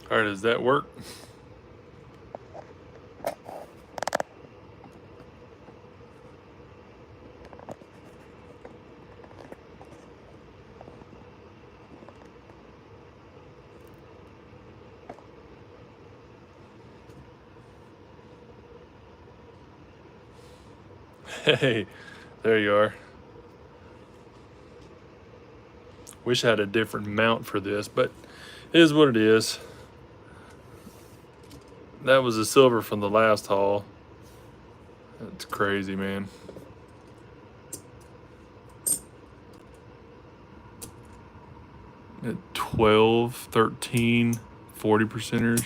All right, does that work? Hey, there you are. Wish I had a different mount for this, but it is what it is. That was a silver from the last haul. That's crazy, man. At 12, 13, 40 percenters.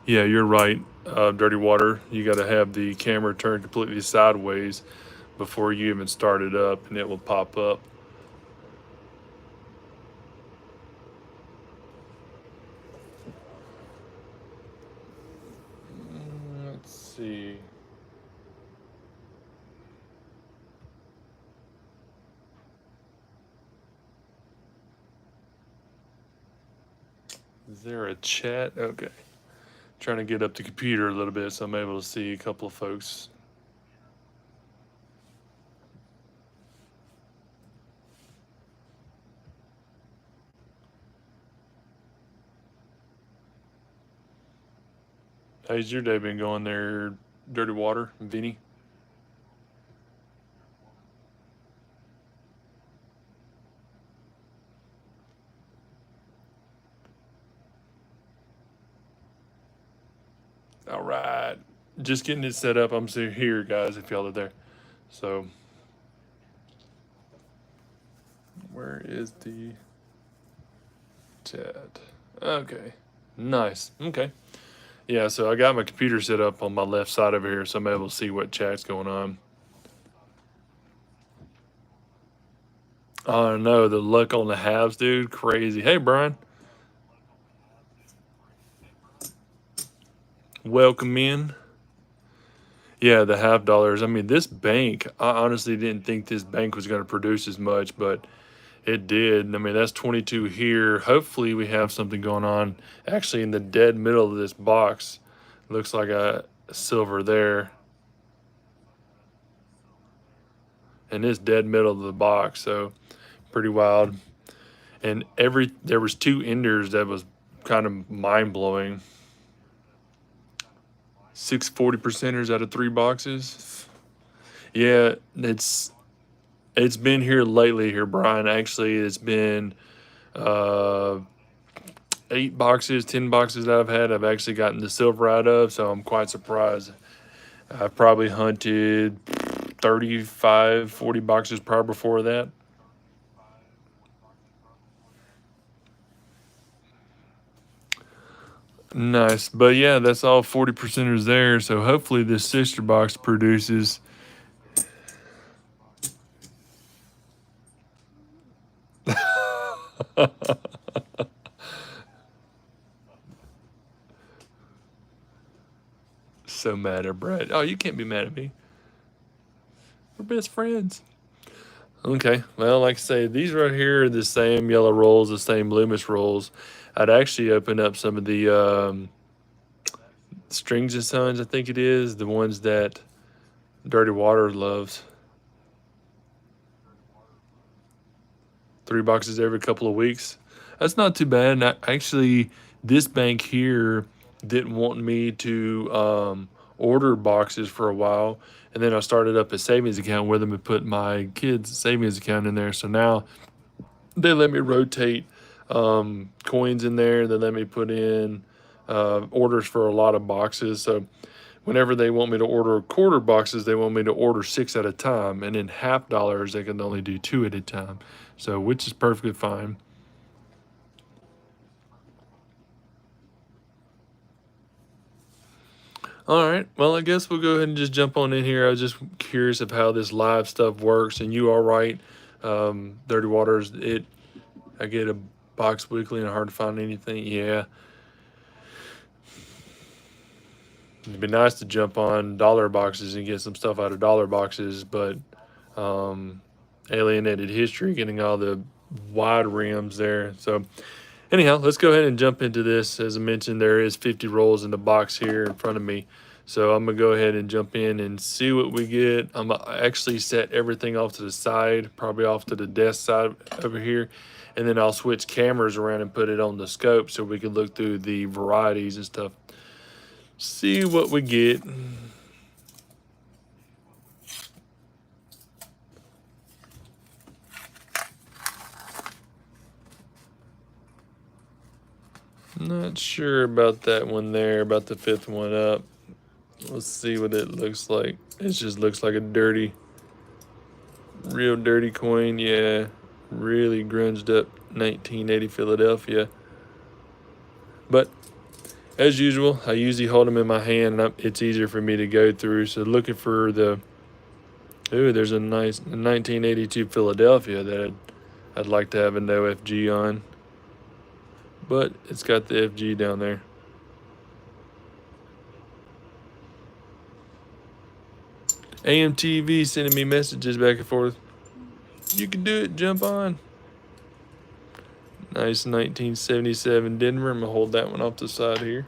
Yeah, you're right. Dirty water. You got to have the camera turned completely sideways before you even start it up, and it will pop up. Let's see. Is there a chat? Okay. Trying to get up the computer a little bit so I'm able to see a couple of folks. How's your day been going there, Dirty Water, Vinny? All right. Just getting it set up. I'm still here, guys, if y'all are there. So, where is the chat? Okay. Nice. Okay. Yeah, so I got my computer set up on my left side over here, so I'm able to see what chat's going on. Oh no, the luck on the halves, dude. Crazy. Hey, Brian. Welcome in. Yeah, the half dollars. I mean, this bank, I honestly didn't think this bank was going to produce as much, but it did. I mean, that's 22 here. Hopefully, we have something going on actually in the dead middle of this box. Looks like a silver there. And this dead middle of the box, so pretty wild. And there was two enders that was kind of mind blowing. 640 percenters out of three boxes. Yeah, it's been here lately here, Brian. Actually, it's been uh, 8 boxes, 10 boxes that I've had. I've actually gotten the silver out of, so I'm quite surprised. I've probably hunted 35, 40 boxes prior before that. Nice. But yeah, that's all 40 percenters there. So hopefully this sister box produces. So mad at Brett. Oh, you can't be mad at me. We're best friends. Okay. Well, like I say, these right here are the same yellow rolls, the same Loomis rolls. I'd actually open up some of the Strings and Sons, I think it is, the ones that Dirty Water loves. 3 boxes every couple of weeks. That's not too bad. And actually, this bank here didn't want me to order boxes for a while. And then I started up a savings account with them and put my kids' savings account in there. So now they let me rotate coins in there. They let me put in orders for a lot of boxes. So whenever they want me to order quarter boxes, they want me to order 6 at a time. And in half dollars, they can only do 2 at a time. So, which is perfectly fine. All right. Well, I guess we'll go ahead and just jump on in here. I was just curious of how this live stuff works. And you are right. Dirty Waters, I get a box weekly and hard to find anything. Yeah. It'd be nice to jump on dollar boxes and get some stuff out of dollar boxes, but alienated history, getting all the wide rims there. So anyhow, let's go ahead and jump into this. As I mentioned, there is 50 rolls in the box here in front of me. So I'm gonna go ahead and jump in and see what we get. I'm gonna actually set everything off to the side, probably off to the desk side over here. And then I'll switch cameras around and put it on the scope so we can look through the varieties and stuff. See what we get. Not sure about that one there, about the fifth one up. Let's see what it looks like. It just looks like a dirty, real dirty coin. Yeah, really grunged up 1980 Philadelphia. But as usual, I usually hold them in my hand, and it's easier for me to go through. So looking for the, ooh, there's a nice 1982 Philadelphia that I'd like to have a no FG on. But it's got the FG down there. AMTV sending me messages back and forth. You can do it, jump on. Nice 1977 Denver. I'm going to hold that one off the side here.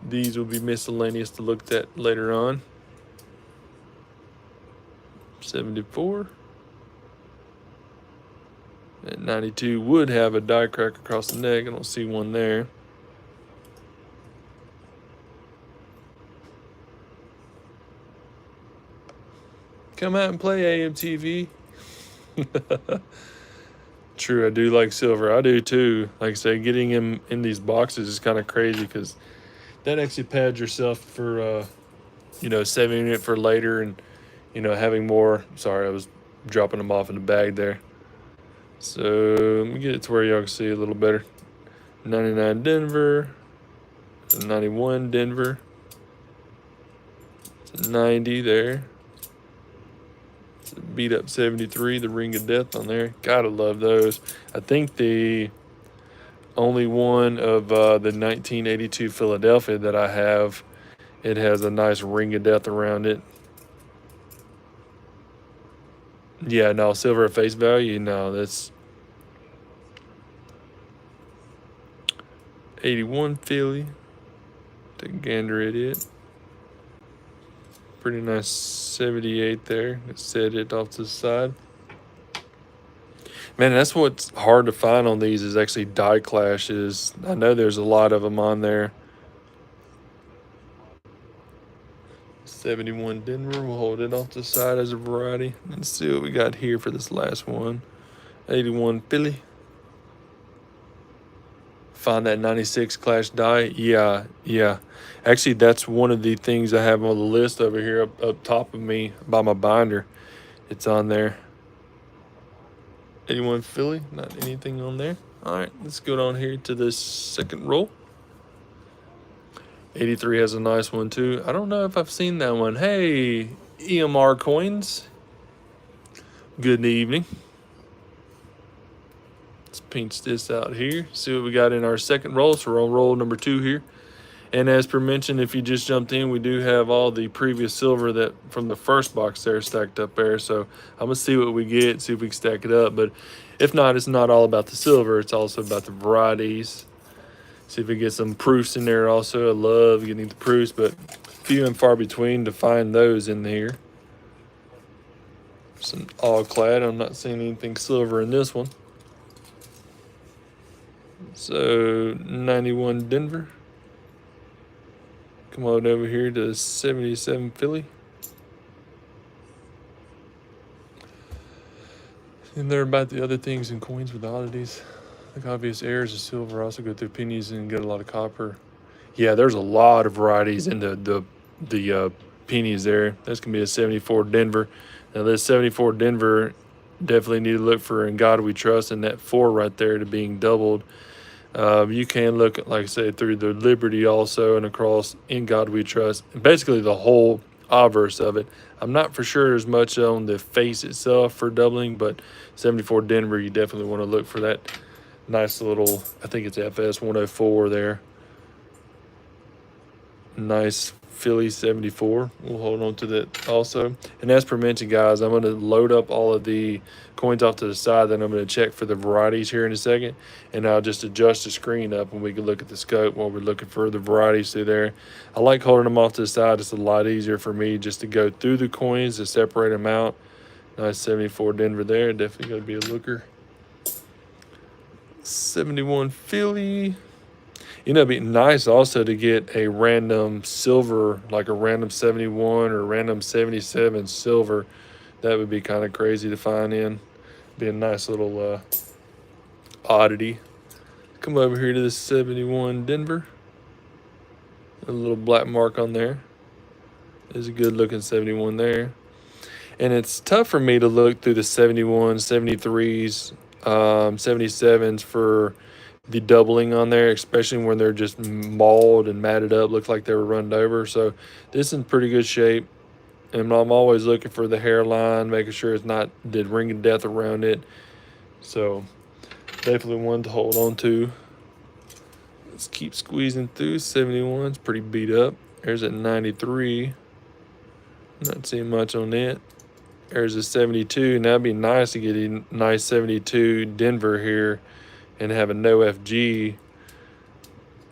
These will be miscellaneous to look at later on. 74. That 92 would have a die crack across the neck. I don't see one there. Come out and play, AMTV. True, I do like silver. I do too. Like I say, getting him in these boxes is kind of crazy because that actually pads yourself for, saving it for later and, having more. Sorry, I was dropping them off in the bag there. So let me get it to where y'all can see a little better. 99 Denver, 91 Denver, 90 there. Beat up 73, the Ring of Death on there. Gotta love those. I think the only one of the 1982 Philadelphia that I have, it has a nice Ring of Death around it. Yeah, no, silver at face value, no, that's 81 Philly. Take a gander at it. Pretty nice 78 there. Let's set it off to the side. Man, that's what's hard to find on these is actually die clashes. I know there's a lot of them on there. 71 Denver, we'll hold it off to the side as a variety. Let's see what we got here for this last one. 81 Philly. Find that 96 clash die. Yeah. Actually, that's one of the things I have on the list over here up top of me by my binder. It's on there. 81 Philly, not anything on there. All right, let's go down here to the second roll. 83 has a nice one too. I don't know if I've seen that one. Hey, EMR Coins. Good evening. Let's pinch this out here. See what we got in our second roll. So we're on roll number 2 here. And as per mentioned, if you just jumped in, we do have all the previous silver that from the first box there stacked up there. So I'm gonna see what we get, see if we can stack it up. But if not, it's not all about the silver. It's also about the varieties. See if we get some proofs in there also. I love getting the proofs, but few and far between to find those in here. Some all clad. I'm not seeing anything silver in this one. So 91 Denver. Come on over here to 77 Philly. And there about the other things in coins with oddities. Like obvious errors of silver. Also go through pennies and get a lot of copper. Yeah, there's a lot of varieties in the pennies there. That's gonna be a 74 Denver. Now this 74 Denver definitely need to look for In God We Trust and that 4 right there to being doubled. You can look at, like I said, through the Liberty also and across In God We Trust. Basically the whole obverse of it. I'm not for sure as much on the face itself for doubling, but 74 Denver, you definitely want to look for that nice little, I think it's FS 104 there. Nice Philly 74. We'll hold on to that also. And as per mentioned, guys, I'm going to load up all of the coins off to the side. Then I'm going to check for the varieties here in a second. And I'll just adjust the screen up and we can look at the scope while we're looking for the varieties through there. I like holding them off to the side. It's a lot easier for me just to go through the coins to separate them out. Nice 74 Denver there. Definitely going to be a looker. 71 Philly. You know, it'd be nice also to get a random silver, like a random 71 or random 77 silver. That would be kind of crazy to find in. Be a nice little oddity. Come over here to the 71 Denver. A little black mark on there. There's a good looking 71 there. And it's tough for me to look through the 71s, 73s, 77s for the doubling on there, especially when they're just mauled and matted up, look like they were run over. So this is in pretty good shape. And I'm always looking for the hairline, making sure it's not the ring of death around it. So definitely one to hold on to. Let's keep squeezing through. 71's pretty beat up. There's a 93. Not seeing much on it. There's a 72. Now it'd be nice to get a nice 72 Denver here and have a no FG.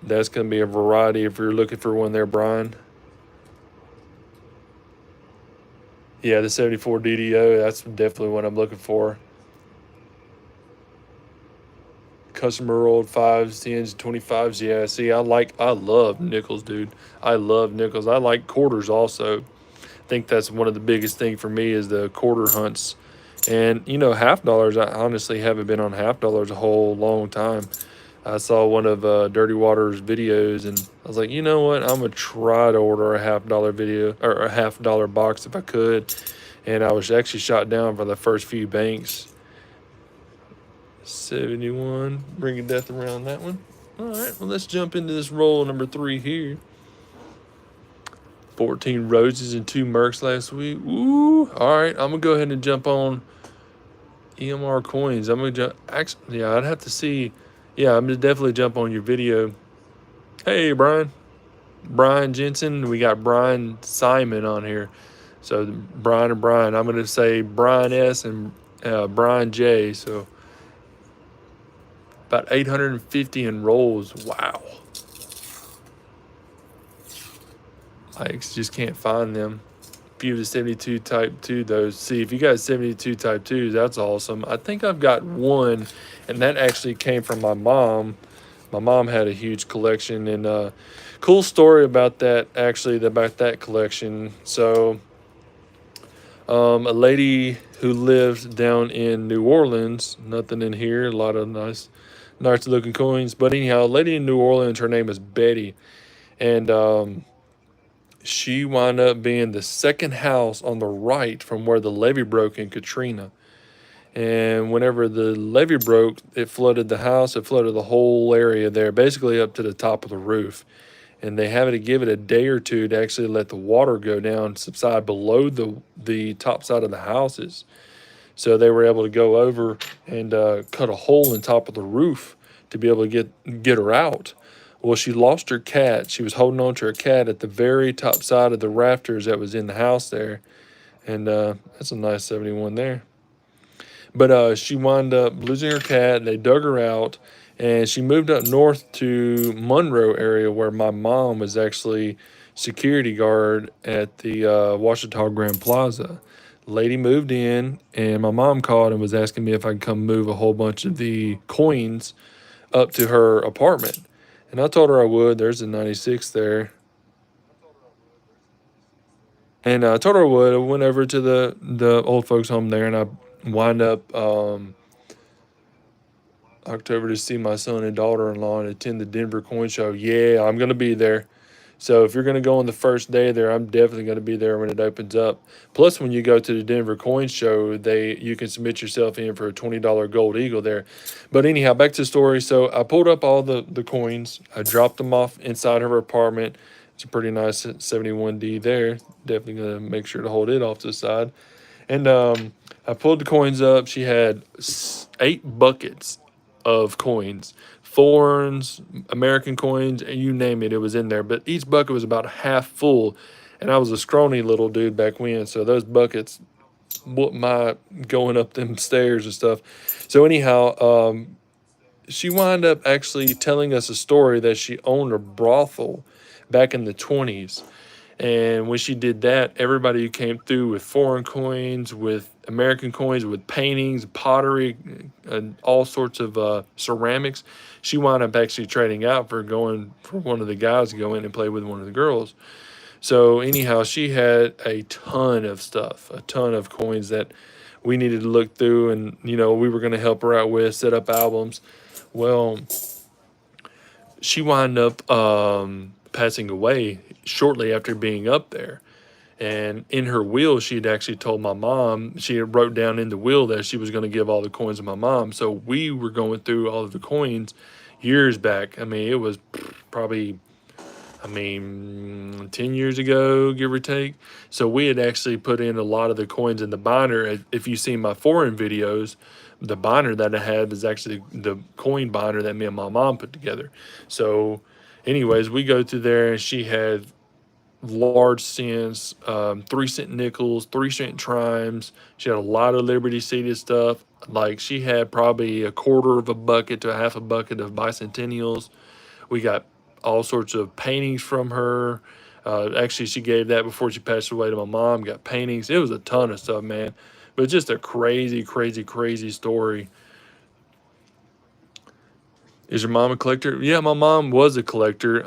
That's going to be a variety if you're looking for one there, Brian. Yeah, the 74 DDO, that's definitely what I'm looking for. Customer rolled 5s, 10s, 25s. Yeah, see, I love nickels, dude. I love nickels. I like quarters also. I think that's one of the biggest thing for me is the quarter hunts. And, you know, half dollars, I honestly haven't been on half dollars a whole long time. I saw one of Dirty Water's videos, and I was like, you know what? I'm going to try to order a $half video or a $half box if I could. And I was actually shot down for the first few banks. 71, bringing death around that one. All right, well, let's jump into this roll number 3 here. 14 roses and 2 mercs last week. Ooh, all right, I'm going to go ahead and jump on EMR coins. I'm going to jump. Actually, yeah, I'd have to see. Yeah, I'm going to definitely jump on your video. Hey, Brian. Brian Jensen. We got Brian Simon on here. So, Brian and Brian. I'm going to say Brian S. and Brian J. So, about 850 in rolls. Wow. I just can't find them. Few of the 72 type 2 those. See, if you got 72 type 2s, that's awesome. I think I've got one, and that actually came from my mom. My mom had a huge collection, and cool story about that, actually, about that collection. So, a lady who lived down in New Orleans, nothing in here, a lot of nice looking coins. But anyhow, a lady in New Orleans, her name is Betty, and she wound up being the second house on the right from where the levee broke in Katrina. And whenever the levee broke, it flooded the house. It flooded the whole area there, basically up to the top of the roof. And they had to give it a day or two to actually let the water go down, subside below the top side of the houses. So they were able to go over and cut a hole in top of the roof to be able to get her out. Well, she lost her cat. She was holding on to her cat at the very top side of the rafters that was in the house there. And that's a nice 71 there. But she wound up losing her cat. They dug her out. And she moved up north to Monroe area where my mom was actually security guard at the Washita Grand Plaza. Lady moved in, and my mom called and was asking me if I could come move a whole bunch of the coins up to her apartment. And I told her I would. There's a 96 there. And I told her I would. I went over to the old folks home there, and I wind up October to see my son and daughter-in-law and attend the Denver Coin Show. Yeah, I'm going to be there. So if you're going to go on the first day there, I'm definitely going to be there when it opens up. Plus, when you go to the Denver Coin Show, you can submit yourself in for a $20 Gold Eagle there. But anyhow, back to the story. So I pulled up all the coins. I dropped them off inside her apartment. It's a pretty nice 71D there. Definitely going to make sure to hold it off to the side. And I pulled the coins up. She had 8 buckets of coins, foreigns, American coins, and you name it, it was in there. But each bucket was about half full, and I was a scrawny little dude back when, so those buckets whooped my going up them stairs and stuff. So anyhow, she wound up actually telling us a story that she owned a brothel back in the 20s. And when she did that, everybody who came through with foreign coins, with American coins, with paintings, pottery, and all sorts of ceramics, she wound up actually trading out for going for one of the guys to go in and play with one of the girls. So anyhow, she had a ton of stuff, a ton of coins that we needed to look through, and we were going to help her out with, set up albums. Well, she wound up passing away shortly after being up there. And in her will, she had actually told my mom, she had wrote down in the will that she was going to give all the coins to my mom. So we were going through all of the coins years back. I mean, it was probably, 10 years ago, give or take. So we had actually put in a lot of the coins in the binder. If you see my foreign videos, the binder that I had is actually the coin binder that me and my mom put together. So anyways, we go through there, and she had large cents, 3-cent nickels, 3-cent trimes. She had a lot of Liberty seated stuff. Like, she had probably a quarter of a bucket to a half a bucket of bicentennials. We got all sorts of paintings from her. Actually, she gave that before she passed away to my mom. Got paintings. It was a ton of stuff, man. But just a crazy, crazy, crazy story. Is your mom a collector? Yeah, my mom was a collector.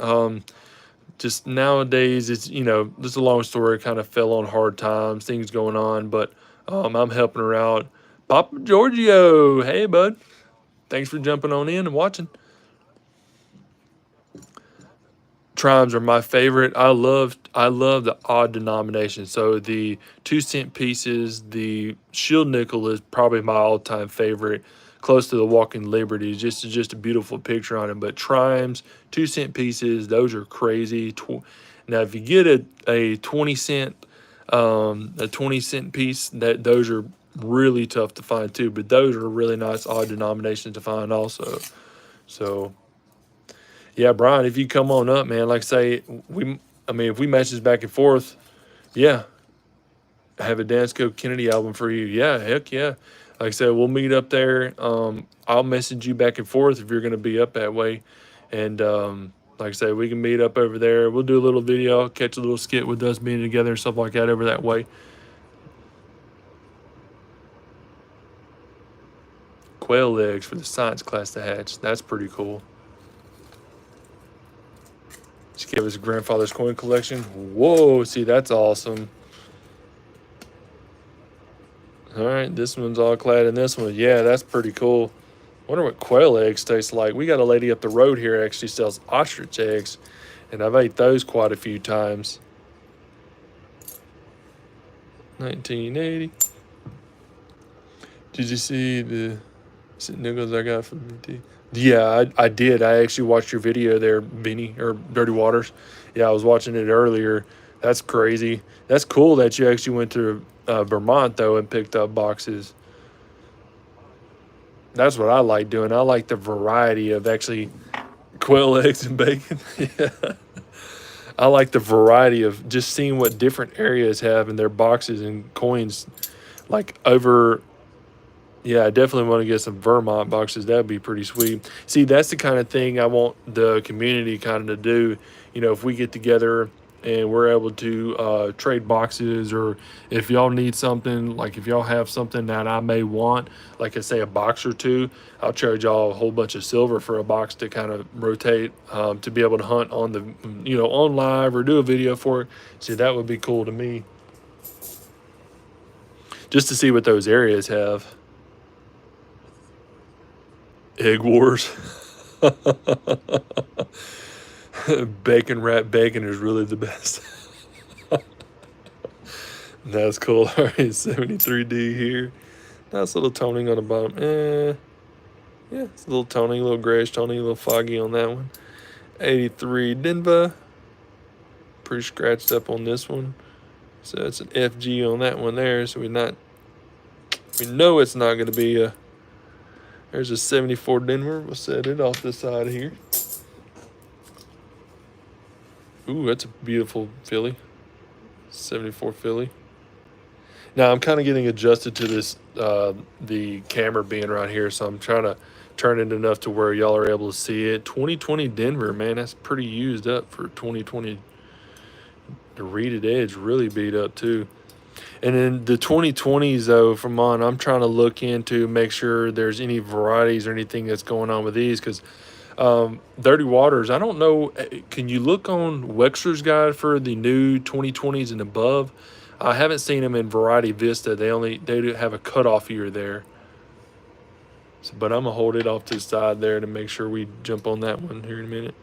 Just nowadays, it's, this is a long story. Kind of fell on hard times, things going on, but I'm helping her out. Papa Giorgio, hey, bud. Thanks for jumping on in and watching. Trimes are my favorite. I love the odd denominations. So the 2-cent pieces, the shield nickel is probably my all-time favorite, close to the Walking Liberty. Just a beautiful picture on it. But trimes, 2-cent pieces, those are crazy. Now if you get a 20-cent piece, those are really tough to find too. But those are really nice odd denominations to find also. So yeah, Brian, if you come on up, man, like say if we match this back and forth, yeah, I have a Dansco Kennedy album for you. Yeah, heck yeah. Like I said, we'll meet up there. I'll message you back and forth if you're going to be up that way. And like I said, we can meet up over there. We'll do a little video, I'll catch a little skit with us being together and stuff like that over that way. Quail legs for the science class to hatch. That's pretty cool. She gave us a grandfather's coin collection. Whoa, see, that's awesome. All right, this one's all clad in this one. Yeah, that's pretty cool. Wonder what quail eggs taste like. We got a lady up the road here actually sells ostrich eggs, and I've ate those quite a few times. 1980. Did you see the nickels I got from BT? Yeah, I did. I actually watched your video there, Beanie, or Dirty Waters. Yeah, I was watching it earlier. That's crazy. That's cool that you actually went to Vermont, though, and picked up boxes. That's what I like doing. I like the variety of actually quail eggs and bacon. Yeah. I like the variety of just seeing what different areas have in their boxes and coins. Like over... Yeah, I definitely want to get some Vermont boxes. That'd be pretty sweet. See, that's the kind of thing I want the community kind of to do. If we get together and we're able to trade boxes, or if y'all need something, like if y'all have something that I may want, like I say a box or two, I'll charge y'all a whole bunch of silver for a box to kind of rotate to be able to hunt on the, on live or do a video for it. See, that would be cool to me. Just to see what those areas have. Egg Wars. Bacon wrap bacon is really the best. That's cool. All right, 73D here. Nice little toning on the bottom. Yeah, it's a little toning, a little grayish toning, a little foggy on that one. 83 Denver. Pretty scratched up on this one. So it's an FG on that one there. So we know it's not going to be a... There's a 74 Denver. We'll set it off the side here. Ooh, that's a beautiful Philly. 74 Philly. Now I'm kind of getting adjusted to this, the camera being right here, so I'm trying to turn it enough to where y'all are able to see it. 2020 Denver, man, that's pretty used up for 2020. The reeded edge really beat up too. And then the 2020s though, from on, I'm trying to look into make sure there's any varieties or anything that's going on with these because Dirty Waters, I don't know. Can you look on Wexler's Guide for the new 2020s and above? I haven't seen them in Variety Vista. They do have a cutoff year there. So, but I'm gonna hold it off to the side there to make sure we jump on that one here in a minute.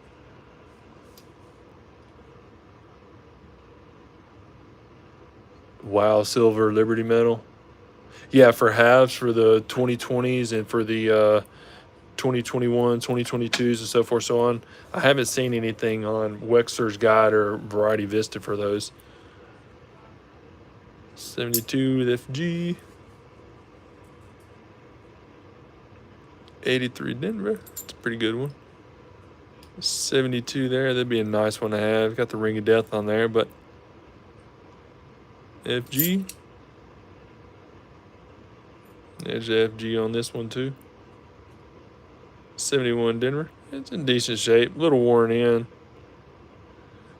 Wow, silver Liberty medal. Yeah, for halves for the 2020s and for the 2021, 2022s, and so forth, so on. I haven't seen anything on Wexler's Guide or Variety Vista for those. 72 with FG. 83 Denver. It's a pretty good one. 72 there. That'd be a nice one to have. Got the Ring of Death on there, but FG. There's the FG on this one too. 71 Denver. It's in decent shape. A little worn in.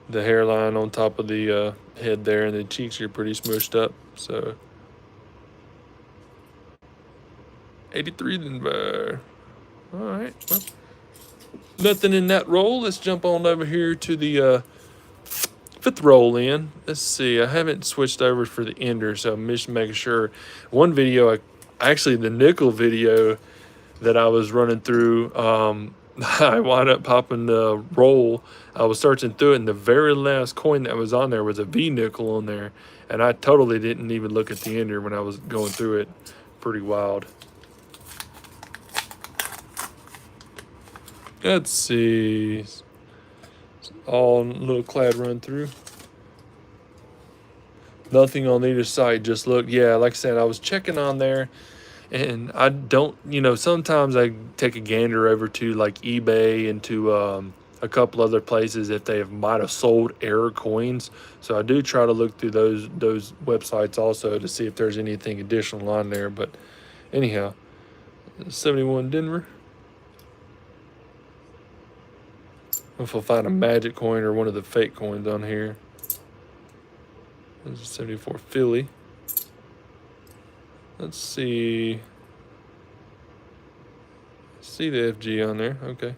The hairline on top of the head there and the cheeks are pretty smushed up. So 83 Denver. All right. Well, nothing in that roll. Let's jump on over here to the fifth roll in. Let's see. I haven't switched over for the ender, so I'm just making sure. One video, actually the nickel video that I was running through, I wound up popping the roll. I was searching through it, and the very last coin that was on there was a V nickel on there, and I totally didn't even look at the ender when I was going through it. Pretty wild. Let's see. All little clad run through. Nothing on either side. Just look. Yeah, like I said, I was checking on there, and I don't. Sometimes I take a gander over to like eBay and to a couple other places if they might have sold error coins. So I do try to look through those websites also to see if there's anything additional on there. But anyhow, 71 Denver. If we'll find a magic coin or one of the fake coins on here. There's a 74 Philly. Let's see. See the FG on there. Okay.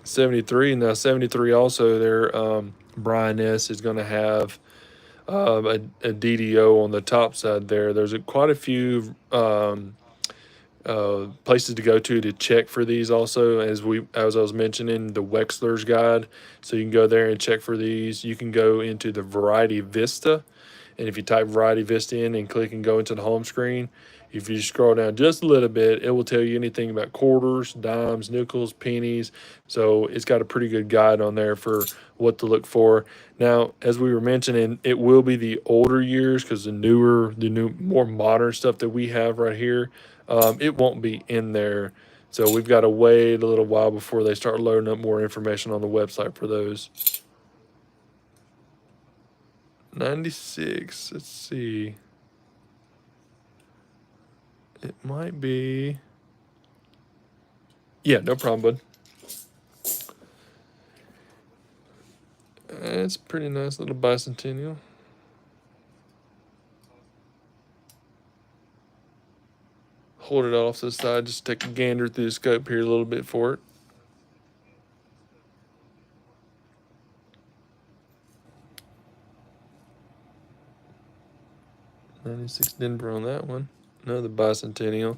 73. Now 73 also there. Brian S. is going to have a DDO on the top side there. There's quite a few places to go to check for these also, as I was mentioning, the Wexler's Guide, so you can go there and check for these. You can go into the Variety Vista, and if you type Variety Vista in and click and go into the home screen, if you scroll down just a little bit, it will tell you anything about quarters, dimes, nickels, pennies. So it's got a pretty good guide on there for what to look for. Now, as we were mentioning, it will be the older years because the new, more modern stuff that we have right here, it won't be in there. So we've got to wait a little while before they start loading up more information on the website for those. 96, let's see. It might be. Yeah, no problem, bud. It's a pretty nice little bicentennial. Hold it off to the side, just take a gander through the scope here a little bit for it. '96 Denver on that one. Another bicentennial.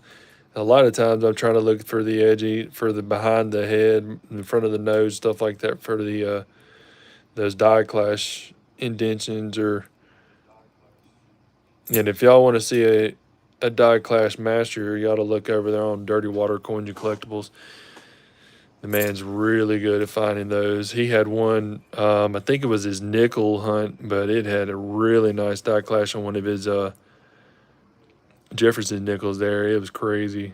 A lot of times I'm trying to look for the edgy, for the behind the head, in front of the nose, stuff like that for the those die clash indentions. And if y'all want to see a die clash master, you ought to look over there on Dirty Water Coins and Collectibles. The man's really good at finding those. He had one, I think it was his nickel hunt, but it had a really nice die clash on one of his Jefferson nickels there. It was crazy.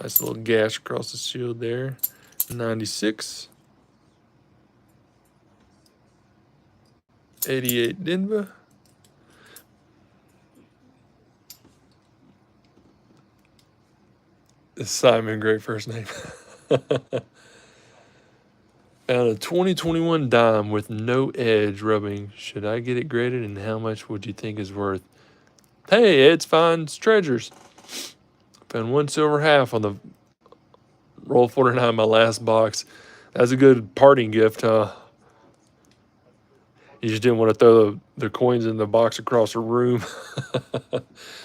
Nice little gash across the shield there. 96. 88 Denver. Simon, great first name. Found a 2021 dime with no edge rubbing. Should I get it graded, and how much would you think is worth? Hey, Ed's finds treasures. Found one silver half on the roll 49, my last box. That's a good parting gift, huh? You just didn't want to throw the coins in the box across the room.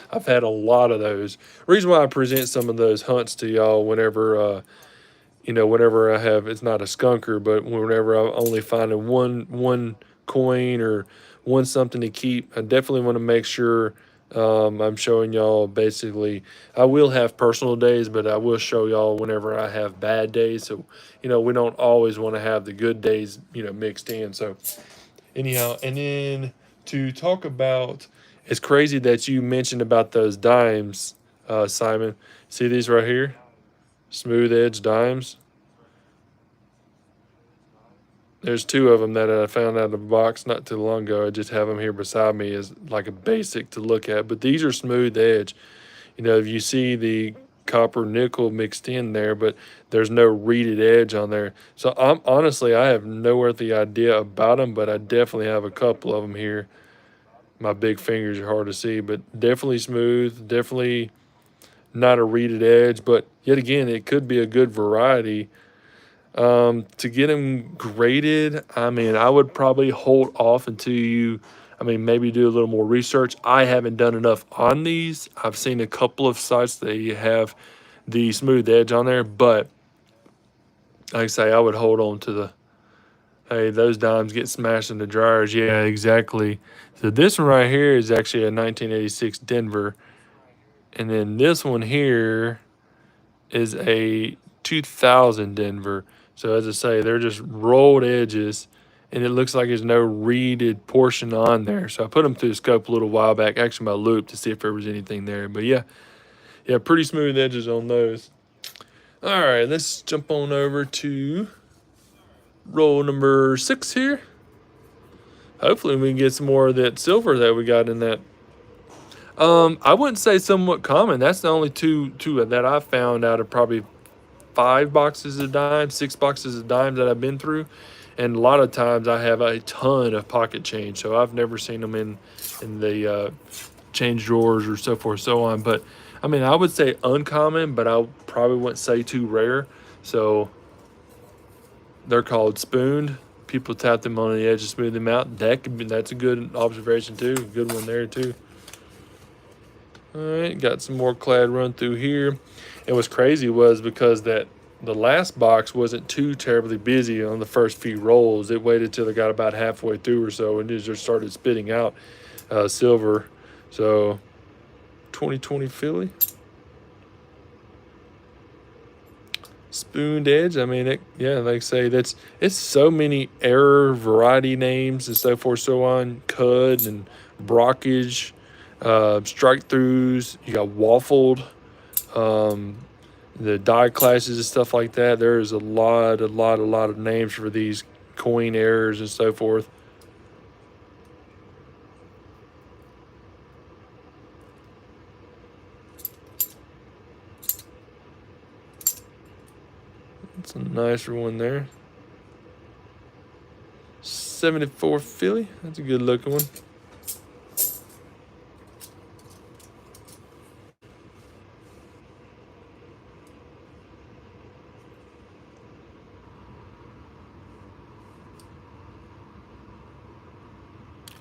I've had a lot of those. Reason why I present some of those hunts to y'all whenever whenever I have, it's not a skunker, but whenever I'm only finding one coin or one something to keep, I definitely want to make sure I'm showing y'all. Basically, I will have personal days, but I will show y'all whenever I have bad days. So, we don't always want to have the good days, mixed in. So, anyhow, and then to talk about, it's crazy that you mentioned about those dimes, Simon. See these right here? Smooth edge dimes. There's two of them that I found out of the box not too long ago. I just have them here beside me as like a basic to look at. But these are smooth edge. You see the copper nickel mixed in there, but there's no reeded edge on there. So I have no earthly idea about them, but I definitely have a couple of them here. My big fingers are hard to see, but definitely smooth, definitely not a reeded edge. But yet again, it could be a good variety. To get them graded, I would probably hold off until maybe do a little more research. I haven't done enough on these. I've seen a couple of sites that you have the smooth edge on there, but like I say, I would hold on to hey, those dimes get smashed in the dryers. Yeah, exactly. So this one right here is actually a 1986 Denver. And then this one here is a 2000 Denver. So as I say, they're just rolled edges, and it looks like there's no reeded portion on there. So I put them through the scope a little while back, actually my loop, to see if there was anything there. But yeah, pretty smooth edges on those. All right, let's jump on over to roll number 6 here. Hopefully we can get some more of that silver that we got in that. I wouldn't say somewhat common. That's the only two that I found out of probably 5 boxes of dimes, 6 boxes of dimes that I've been through. And a lot of times I have a ton of pocket change, so I've never seen them in the change drawers or so forth, so on. But I would say uncommon, but I probably wouldn't say too rare. So they're called spooned. People tap them on the edge to smooth them out. That's a good observation too. Good one there too. All right, got some more clad run through here. And what's crazy was because the last box wasn't too terribly busy on the first few rolls. It waited till it got about halfway through or so, and it just started spitting out silver. So 2020 Philly. Spooned edge. Like I say, it's so many error variety names and so forth, so on. Cud and brockage, strike throughs. You got waffled, the die classes and stuff like that. There's a lot of names for these coin errors and so forth. That's a nicer one there. 74 Philly. That's a good looking one.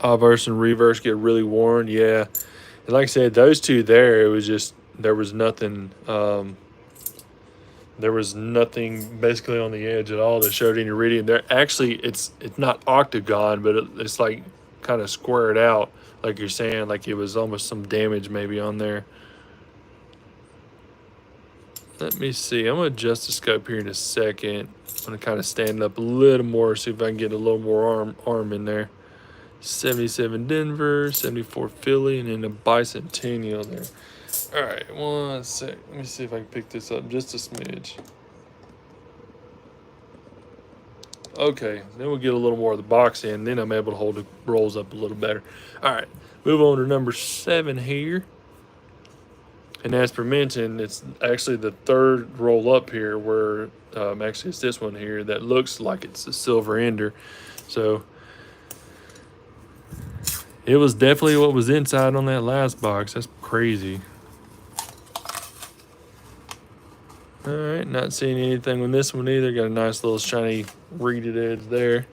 Obverse and reverse get really worn. Yeah. And like I said, those two there, it was just, there was nothing basically on the edge at all that showed any reading. There actually, it's not octagon, but it's like kind of squared out, like you're saying, like it was almost some damage maybe on there. Let me see. I'm gonna adjust the scope here in a second. I'm gonna kind of stand up a little more, see if I can get a little more arm in there. 77 Denver, 74 Philly, and then a bicentennial there. All right, one sec. Let me see if I can pick this up just a smidge. Okay, then we'll get a little more of the box in. Then I'm able to hold the rolls up a little better. All right, move on to number 7 here. And as per mentioned, it's actually the third roll up here where actually it's this one here that looks like it's a silver ender. So it was definitely what was inside on that last box. That's crazy. All right, not seeing anything on this one either. Got a nice little shiny reeded edge there.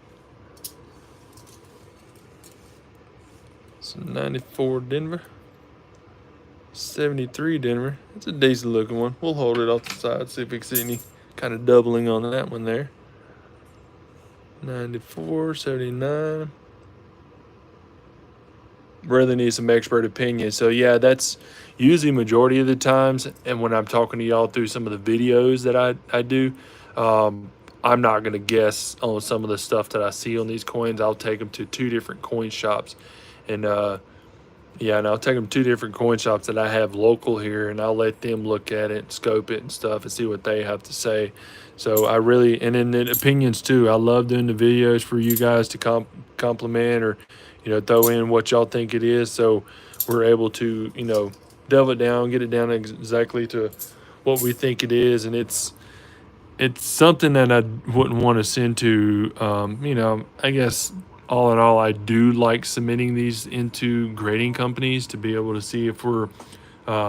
So 94 Denver. 73 Denver. It's a decent looking one. We'll hold it off the side, see if we can see any kind of doubling on that one there. 94, 79. Really need some expert opinion. So yeah, that's usually majority of the times. And when I'm talking to y'all through some of the videos that I do, I'm not going to guess on some of the stuff that I see on these coins. I'll take them to 2 different coin shops. And yeah, and I'll take them to 2 different coin shops that I have local here, and I'll let them look at it, scope it, and stuff, and see what they have to say. So I really, and then the opinions too. I love doing the videos for you guys to compliment or, throw in what y'all think it is. So we're able to, delve it down, get it down exactly to what we think it is, and it's something that I wouldn't want to send to, I guess all in all, I do like submitting these into grading companies to be able to see if we're,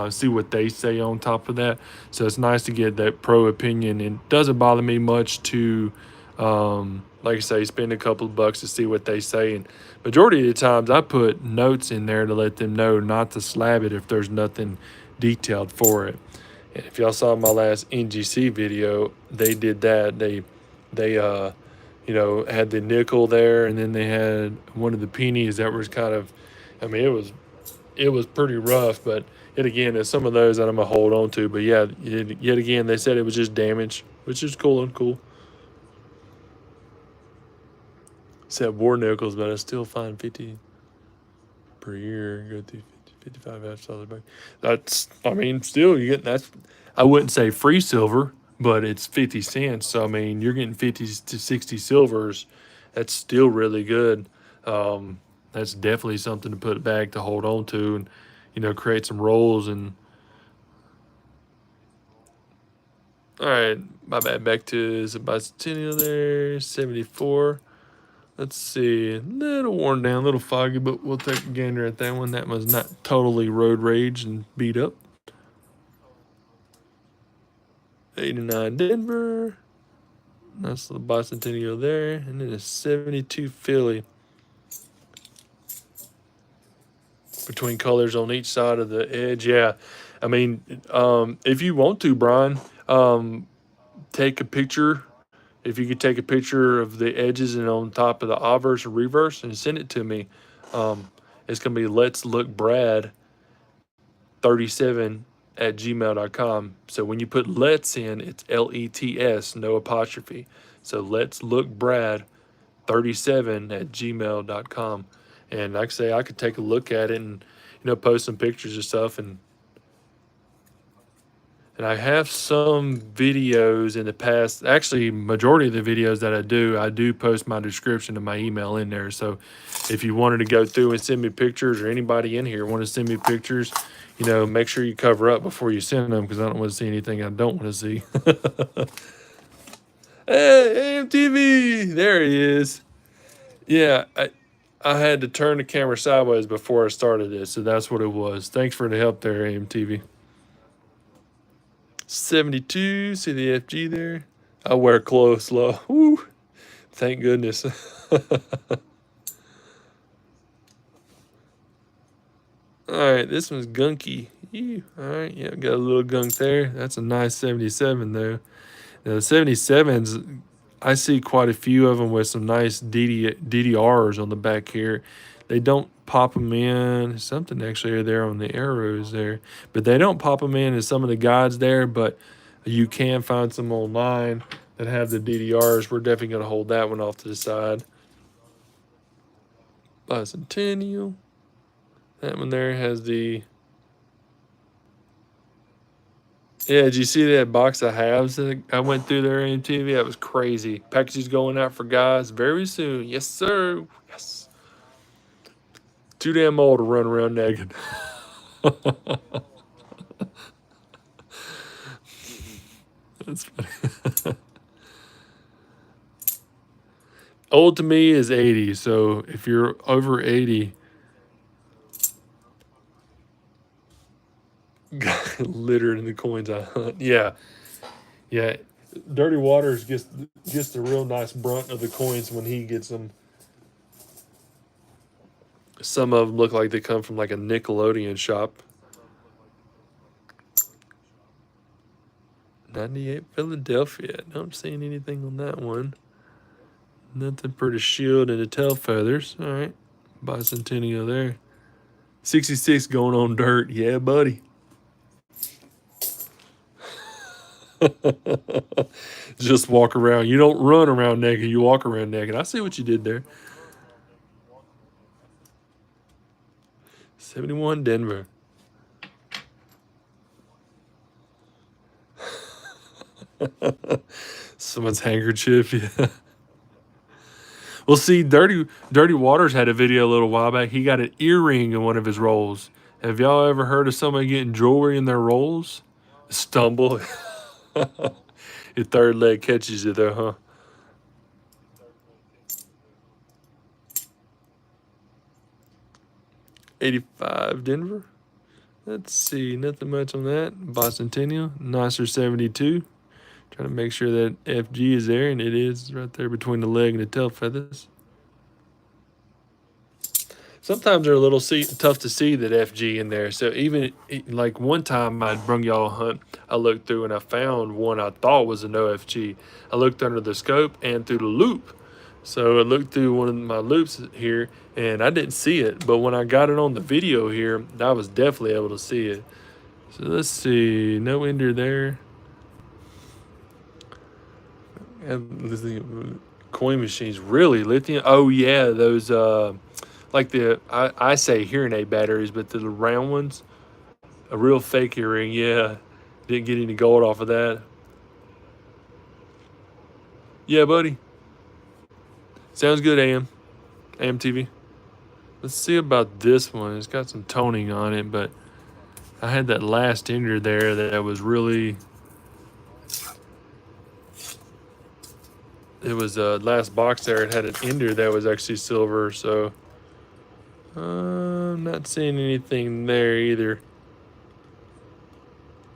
see what they say on top of that. So it's nice to get that pro opinion. It doesn't bother me much to, like I say, spend a couple of bucks to see what they say. And majority of the times I put notes in there to let them know not to slab it if there's nothing detailed for it. And if y'all saw my last NGC video, they did that. They had the nickel there, and then they had one of the pennies that was kind of, I mean, it was pretty rough, but yet again, there's some of those that I'm gonna hold on to. But yeah, yet again, they said it was just damage, which is cool and cool. Except war nickels, but I still find 50 per year, go through 55 $5 back. That's, I mean, still you get that's. I wouldn't say free silver, but it's 50 cents. So I mean, you're getting 50 to 60 silvers. That's still really good. That's definitely something to put back to hold on to, and create some rolls. And all right, my bad. Back to the bicentennial there, 74. Let's see, a little worn down, a little foggy, but we'll take a gander at that one. That was not totally road rage and beat up. 89 Denver. Nice little bicentennial there. And then a 72 Philly. Between colors on each side of the edge. Yeah. I mean, if you want to, Brian, take a picture. If you could take a picture of the edges and on top of the obverse and reverse and send it to me, it's going to be Let's Look Brad 37 at gmail.com. So when you put let's in, it's LETS, no apostrophe. So let's look Brad 37 at gmail.com. And like I say, I could take a look at it and, post some pictures and stuff. And I have some videos in the past. Actually, majority of the videos that I do post my description and my email in there. So if you wanted to go through and send me pictures, or anybody in here want to send me pictures, make sure you cover up before you send them, because I don't want to see anything I don't want to see. Hey, AMTV! There he is. Yeah, I had to turn the camera sideways before I started this, so that's what it was. Thanks for the help there, AMTV. 72, see the FG there? I wear clothes low. Woo, thank goodness. All right, this one's gunky. Ew. All right, yeah, got a little gunk there. That's a nice 77 though. Now, the 77s, I see quite a few of them with some nice DDRs on the back here. They don't pop them in. Something actually there on the arrows there, but they don't pop them in as some of the guides there. But you can find some online that have the DDRs. We're definitely going to hold that one off to the side. Bicentennial. That one there has the Yeah, did you see that box of halves that I went through there on TV? That was crazy. Packages going out for guys very soon. Yes, sir. Yes. Too damn old to run around naked. That's funny. Old to me is 80. So if you're over 80, littered in the coins I hunt. Yeah. Yeah. Dirty Waters gets the real nice brunt of the coins when he gets them. Some of them look like they come from like a Nickelodeon shop. 98 Philadelphia. Don't see anything on that one. Nothing for the shield and the tail feathers. All right. Bicentennial there. 66 going on dirt. Yeah, buddy. Just walk around. You don't run around naked. You walk around naked. I see what you did there. 71 Denver. Someone's handkerchief. Yeah. Well, see, Dirty Waters had a video a little while back. He got an earring in one of his rolls. Have y'all ever heard of somebody getting jewelry in their rolls? Stumble. Your third leg catches you there, huh? 85 Denver. Let's see, nothing much on that. Bicentennial, nicer 72. Trying to make sure that FG is there, and it is right there between the leg and the tail feathers. Sometimes they're a little tough to see that FG in there. So even like one time I brung y'all a hunt, I looked through and I found one I thought was an OFG. I looked under the scope and through the loop. So I looked through one of my loops here and I didn't see it. But when I got it on the video here, I was definitely able to see it. So let's see, no ender there. And coin machines, really lithium. Oh yeah, those like I say hearing aid batteries, but the round ones, a real fake earring. Yeah, didn't get any gold off of that. Yeah, buddy. Sounds good, AM TV. Let's see about this one. It's got some toning on it, but I had that last ender there that was really. It was last box there. It had an ender that was actually silver, so I'm not seeing anything there either.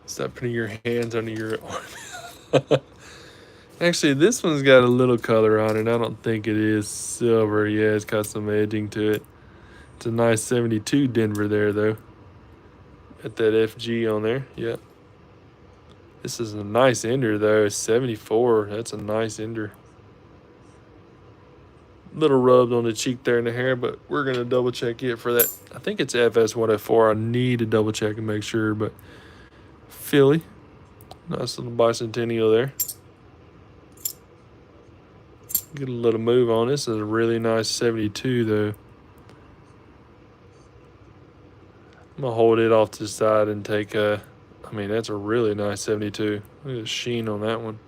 Stop putting your hands under your arm. Actually, this one's got a little color on it. I don't think it is silver. Yeah, it's got some edging to it. It's a nice 72 Denver there, though. Got that FG on there. Yeah. This is a nice ender, though. 74. That's a nice ender. Little rubbed on the cheek there in the hair, but we're going to double check it for that. I think it's FS104. I need to double check and make sure, but Philly. Nice little bicentennial there. Get a little move on this. Is a really nice 72, though. I'm going to hold it off to the side and take a... I mean, that's a really nice 72. Look at the sheen on that one.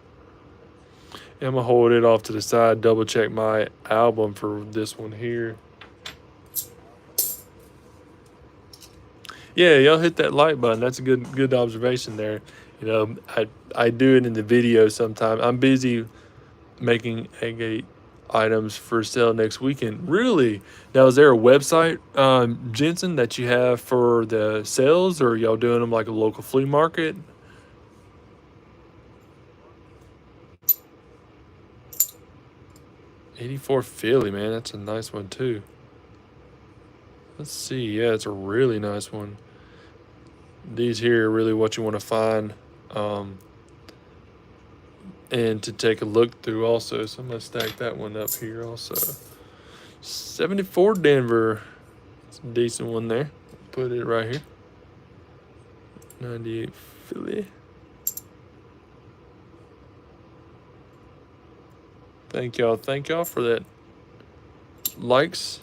And I'm going to hold it off to the side, double check my album for this one here. Yeah, y'all hit that like button. That's a good observation there. You know, I do it in the video sometimes. I'm busy making agate items for sale next weekend. Really? Now, is there a website, Jensen, that you have for the sales, or y'all doing them like a local flea market? '84 Philly, man. That's a nice one, too. Let's see. Yeah, it's a really nice one. These here are really what you want to find and to take a look through also. So I'm going to stack that one up here also. 74 Denver. It's a decent one there. Put it right here. 98 Philly. Thank y'all for that likes.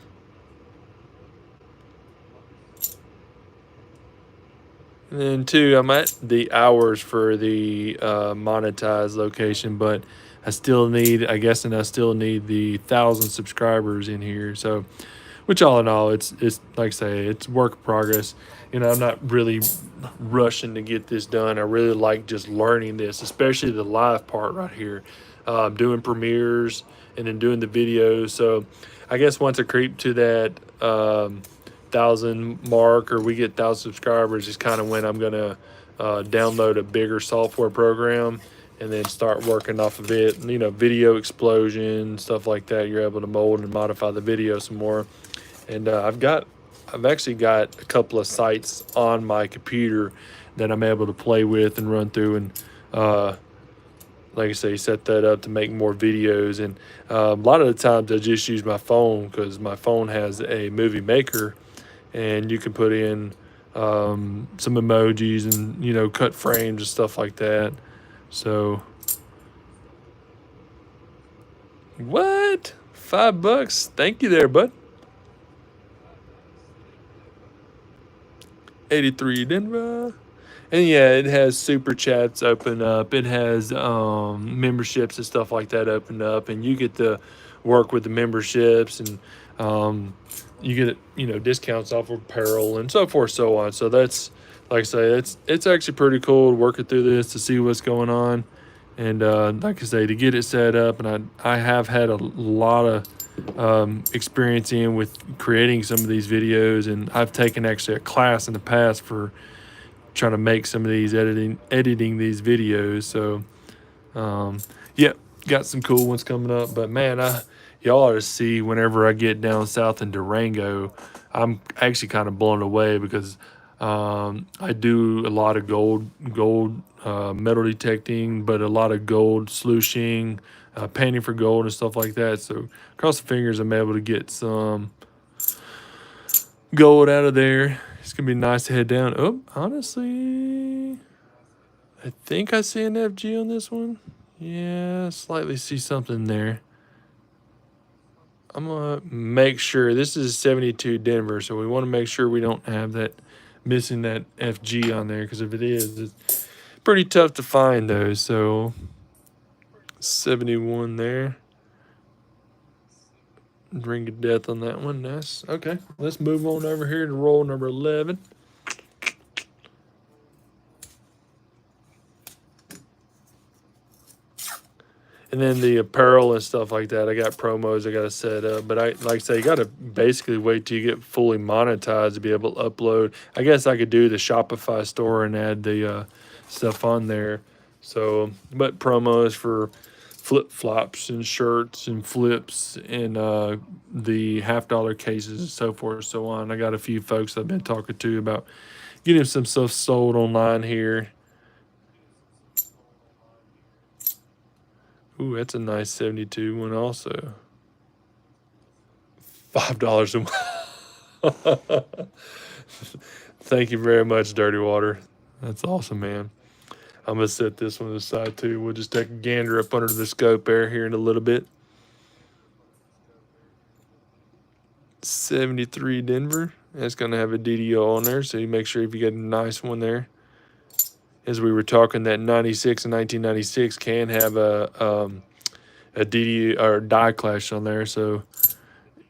And then two, I'm at the hours for the monetized location, but I still need, I guess, and I still need the 1,000 subscribers in here. So, which all in all, it's like I say, it's work in progress. I'm not really rushing to get this done. I really like just learning this, especially the live part right here, doing premieres and then doing the videos. So, I guess once I creep to that 1,000 mark or we get 1,000 subscribers, is kind of when I'm gonna download a bigger software program and then start working off of it. Video explosion, stuff like that. You're able to mold and modify the video some more. And I've actually got a couple of sites on my computer that I'm able to play with and run through and, like I say, set that up to make more videos. And a lot of the times I just use my phone because my phone has a movie maker, and you can put in some emojis and cut frames and stuff like that. So what? $5? Thank you there, bud. 83 Denver. And yeah, it has super chats open up. It has memberships and stuff like that open up, and you get to work with the memberships, and you get discounts off of apparel and so forth, so on. So that's, like I say, it's actually pretty cool working through this to see what's going on, and like I say, to get it set up. And I have had a lot of experience in with creating some of these videos, and I've taken actually a class in the past for trying to make some of these editing these videos. So yeah, got some cool ones coming up. But man, y'all ought to see whenever I get down south in Durango, I'm actually kind of blown away because I do a lot of gold metal detecting, but a lot of gold sluicing, painting for gold and stuff like that. So cross the fingers, I'm able to get some gold out of there. It's gonna be nice to head down. Oh, honestly, I think I see an FG on this one. Yeah, slightly see something there. I'm gonna make sure this is 72 Denver, so we want to make sure we don't have that missing that FG on there, because if it is, it's pretty tough to find those. So 71 there. Ring of death on that one. Nice. Okay, let's move on over here to roll number 11. And then the apparel and stuff like that, I got promos I got to set up. But like I say, you got to basically wait till you get fully monetized to be able to upload. I guess I could do the Shopify store and add the stuff on there. So, but promos for flip flops and shirts and flips and the $50 cases and so forth and so on. I got a few folks I've been talking to about getting some stuff sold online here. Ooh, that's a nice 72 one also. $5 a month. Thank you very much, Dirty Water. That's awesome, man. I'm gonna set this one aside too. We'll just take a gander up under the scope there here in a little bit. 73 Denver. That's gonna have a DDO on there, so you make sure if you get a nice one there. As we were talking, that 96 and 1996 can have a DD or die clash on there, so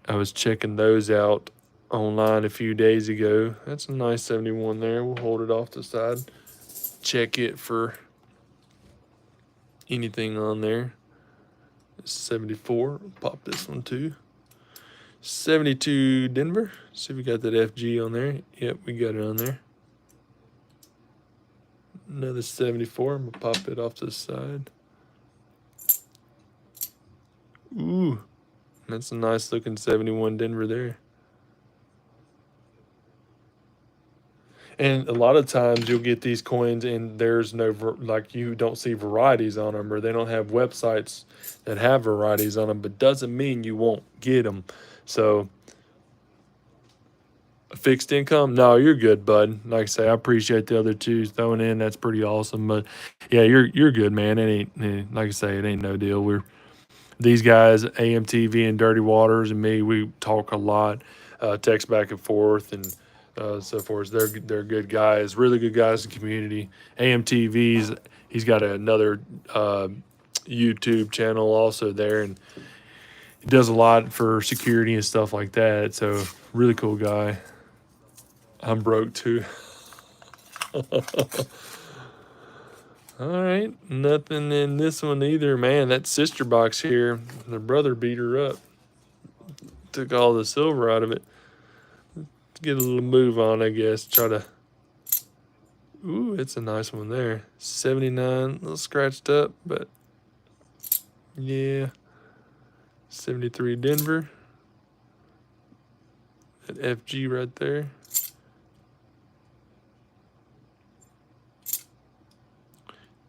I was checking those out online a few days ago. That's a nice 71 there. We'll hold it off to the side. Check it for anything on there. 74. Pop this one too. 72 Denver. See if we got that FG on there. Yep, we got it on there. Another 74. I'm gonna pop it off to the side. Ooh, that's a nice looking 71 Denver there. And a lot of times you'll get these coins and there's no, like, you don't see varieties on them, or they don't have websites that have varieties on them, but doesn't mean you won't get them. So a fixed income, no, you're good, bud. Like I say, I appreciate the other two throwing in. That's pretty awesome. But yeah, you're good, man. It ain't, like I say, it ain't no deal. We're these guys, AMTV and Dirty Waters and me, we talk a lot, text back and forth, and so forth. They're good guys, really good guys in the community. AMTV's he's got another YouTube channel also there, and he does a lot for security and stuff like that. So really cool guy. I'm broke too. All right, nothing in this one either. Man, that sister box here, the brother beat her up. Took all the silver out of it. Get a little move on, I guess. Try to. Ooh, it's a nice one there. 79, a little scratched up, but yeah. 73 Denver. That FG right there.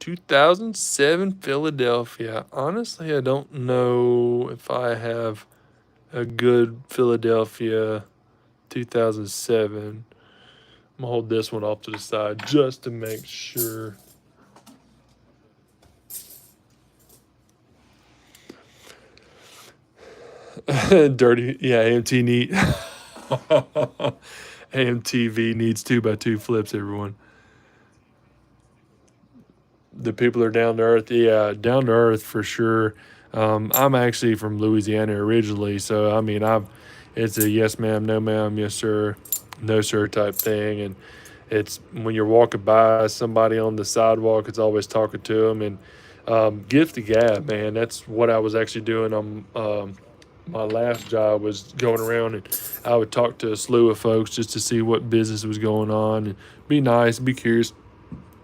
2007 Philadelphia. Honestly, I don't know if I have a good Philadelphia 2007. I'm gonna hold this one off to the side just to make sure. Dirty, yeah. AMT neat. AMTV needs 2x2 flips. Everyone. The people are down to earth. Yeah, down to earth for sure. I'm actually from Louisiana originally, so I mean, it's a yes ma'am, no ma'am, yes sir, no sir type thing, and it's when you're walking by somebody on the sidewalk, it's always talking to them and gift the gab, man. That's what I was actually doing on my last job was going around and I would talk to a slew of folks just to see what business was going on and be nice, be curious,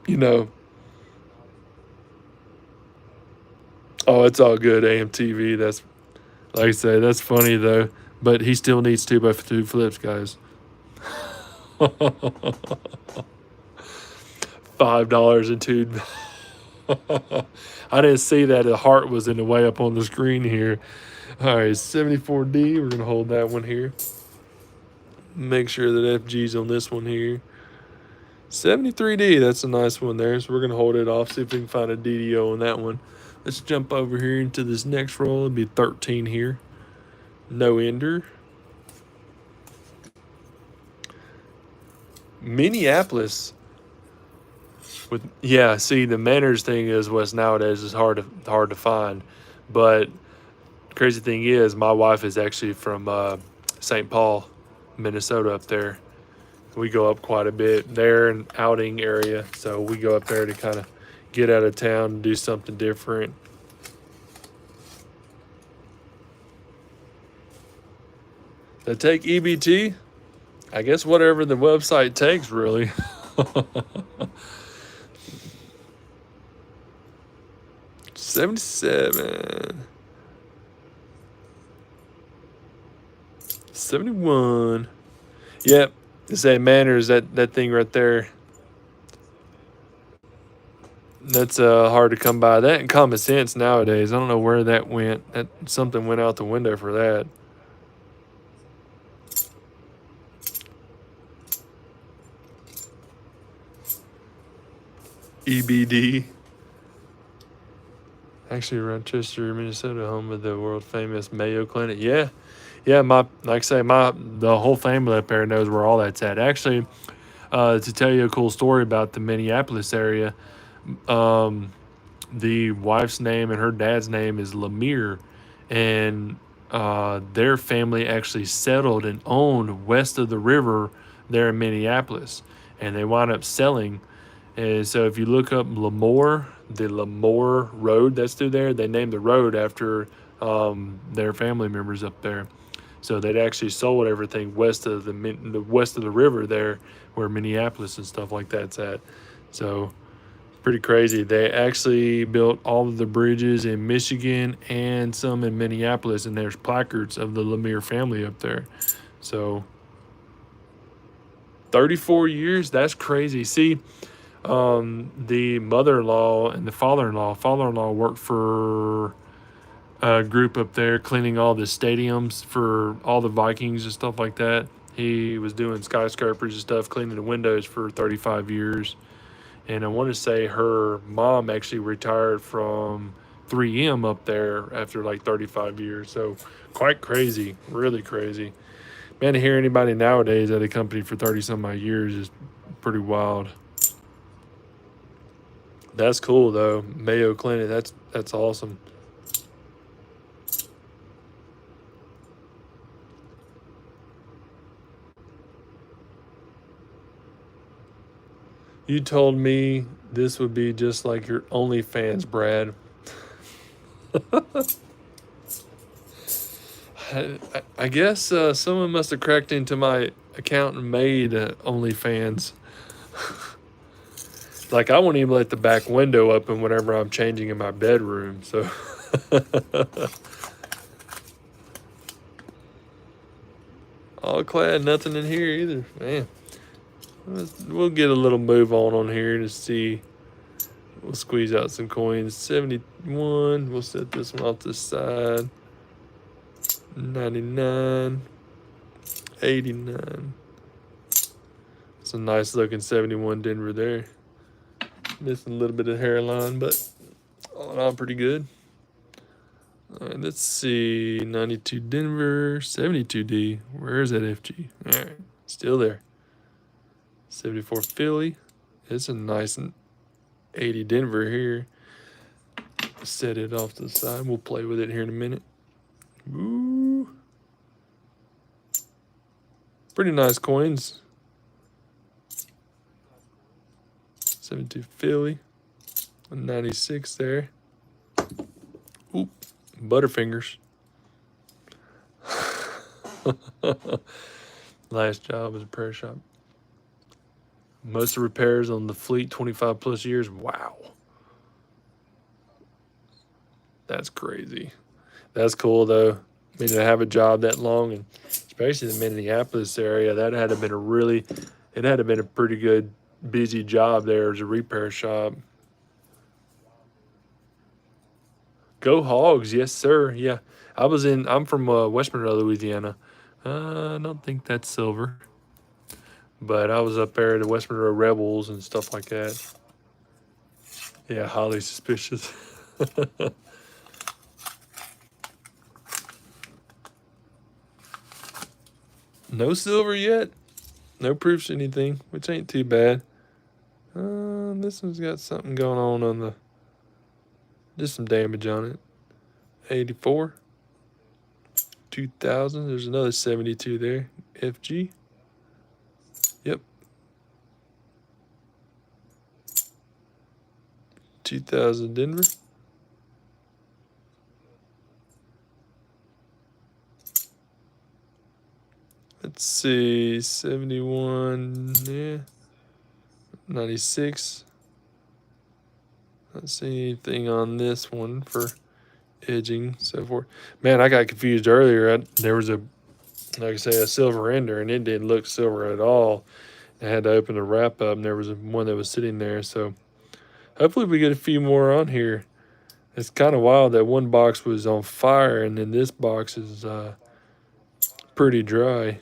you know. Oh, it's all good, AMTV. That's like I say, that's funny though. But he still needs 2x2 flips, guys. $5 and two. I didn't see that the heart was in the way up on the screen here. All right, 74D. We're gonna hold that one here. Make sure that FG's on this one here. 73D. That's a nice one there. So we're gonna hold it off. See if we can find a DDO on that one. Let's jump over here into this next roll. It'll be 13 here. No ender. Minneapolis. With yeah, see the manners thing is what's nowadays is hard to find. But crazy thing is my wife is actually from St. Paul, Minnesota up there. We go up quite a bit. They're an outing area, so we go up there to kind of get out of town and do something different. They take EBT? I guess whatever the website takes, really. 77. 71. Yep. To say manners, that thing right there. That's hard to come by. That and common sense nowadays. I don't know where that went. That something went out the window for that. EBD. Actually, Rochester, Minnesota, home of the world famous Mayo Clinic. Yeah, yeah. Like I say, the whole family up there knows where all that's at. Actually, to tell you a cool story about the Minneapolis area, the wife's name and her dad's name is Lemire, and their family actually settled and owned west of the river there in Minneapolis, and they wound up selling. And so if you look up Lemoore, the Lemoore Road that's through there, they named the road after their family members up there. So they'd actually sold everything west of the west of the river there, where Minneapolis and stuff like that's at. So pretty crazy. They actually built all of the bridges in Michigan and some in Minneapolis, and there's placards of the Lemire family up there. So 34 years, that's crazy. See, the mother-in-law and the father-in-law worked for a group up there cleaning all the stadiums for all the Vikings and stuff like that. He was doing skyscrapers and stuff, cleaning the windows for 35 years. And I want to say her mom actually retired from 3M up there after like 35 years. So quite crazy, really crazy. Man, to hear anybody nowadays at a company for 30 some odd years is pretty wild. That's cool though. Mayo Clinic, that's awesome. You told me this would be just like your OnlyFans, Brad. I guess someone must have cracked into my account and made OnlyFans. Like I won't even let the back window open whenever I'm changing in my bedroom. So all clad, nothing in here either. Man, we'll get a little move on here to see. We'll squeeze out some coins. 71. We'll set this one off the side. 99. 89. It's a nice looking 71 Denver there. Missing a little bit of hairline, but all in all, pretty good. All right, let's see. 92 Denver, 72D. Where is that FG? All right, still there. 74 Philly. It's a nice 80 Denver here. Set it off to the side. We'll play with it here in a minute. Ooh. Pretty nice coins. 72 Philly. 96 there. Oop. Butterfingers. Last job was a prayer shop. Most of the repairs on the fleet, 25 plus years. Wow. That's crazy. That's cool though. I mean, to have a job that long, and especially the Minneapolis area, that had to have been it had to have been a pretty good, busy job there as a repair shop. Go Hogs, yes sir. Yeah, I'm from West Monroe, Louisiana. I don't think that's silver, but I was up there at the West Monroe Rebels and stuff like that. Yeah, highly suspicious. No silver yet. No proofs anything, which ain't too bad. This one's got something going on the. Just some damage on it. 84. 2000. There's another 72 there. FG. Yep. 2000 Denver. Let's see. 71. Yeah. 96. Not see anything on this one for edging, so forth. Man, I got confused earlier. There was like I say, a silver ender, and it didn't look silver at all. I had to open the wrap up, and there was one that was sitting there. So hopefully we get a few more on here. It's kind of wild that one box was on fire, and then this box is pretty dry.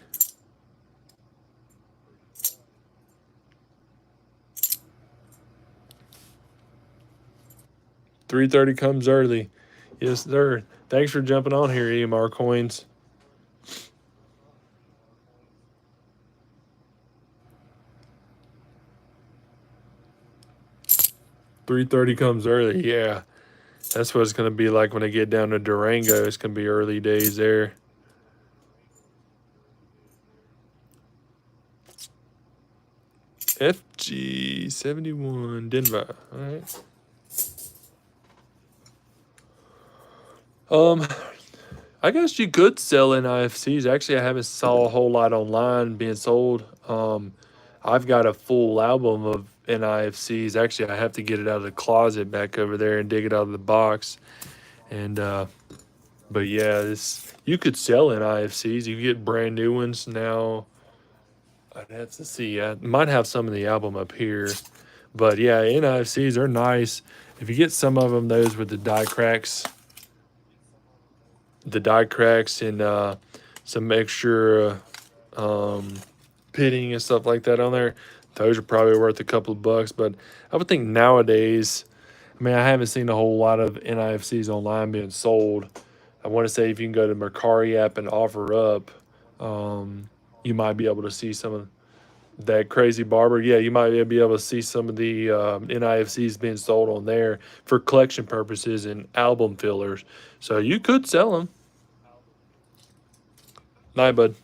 3:30 comes early. Yes, sir. Thanks for jumping on here, EMR Coins. 3:30 comes early. Yeah, that's what it's gonna be like when I get down to Durango. It's gonna be early days there. FG 71 Denver. All right. Um, I guess you could sell NIFCs. Actually, I haven't saw a whole lot online being sold. I've got a full album of NIFCs. Actually, I have to get it out of the closet back over there and dig it out of the box. And but yeah, this you could sell NIFCs. You get brand new ones now. I'd have to see. I might have some of the album up here, but yeah, NIFCs are nice. If you get some of them, those with the die cracks and some extra pitting and stuff like that on there, those are probably worth a couple of bucks. But I would think nowadays, I mean, I haven't seen a whole lot of NIFCs online being sold. I want to say if you can go to Mercari app and offer up You might be able to see some of that crazy barber. Yeah, you might be able to see some of the NIFCs being sold on there for collection purposes and album fillers. So you could sell them. Night, bud.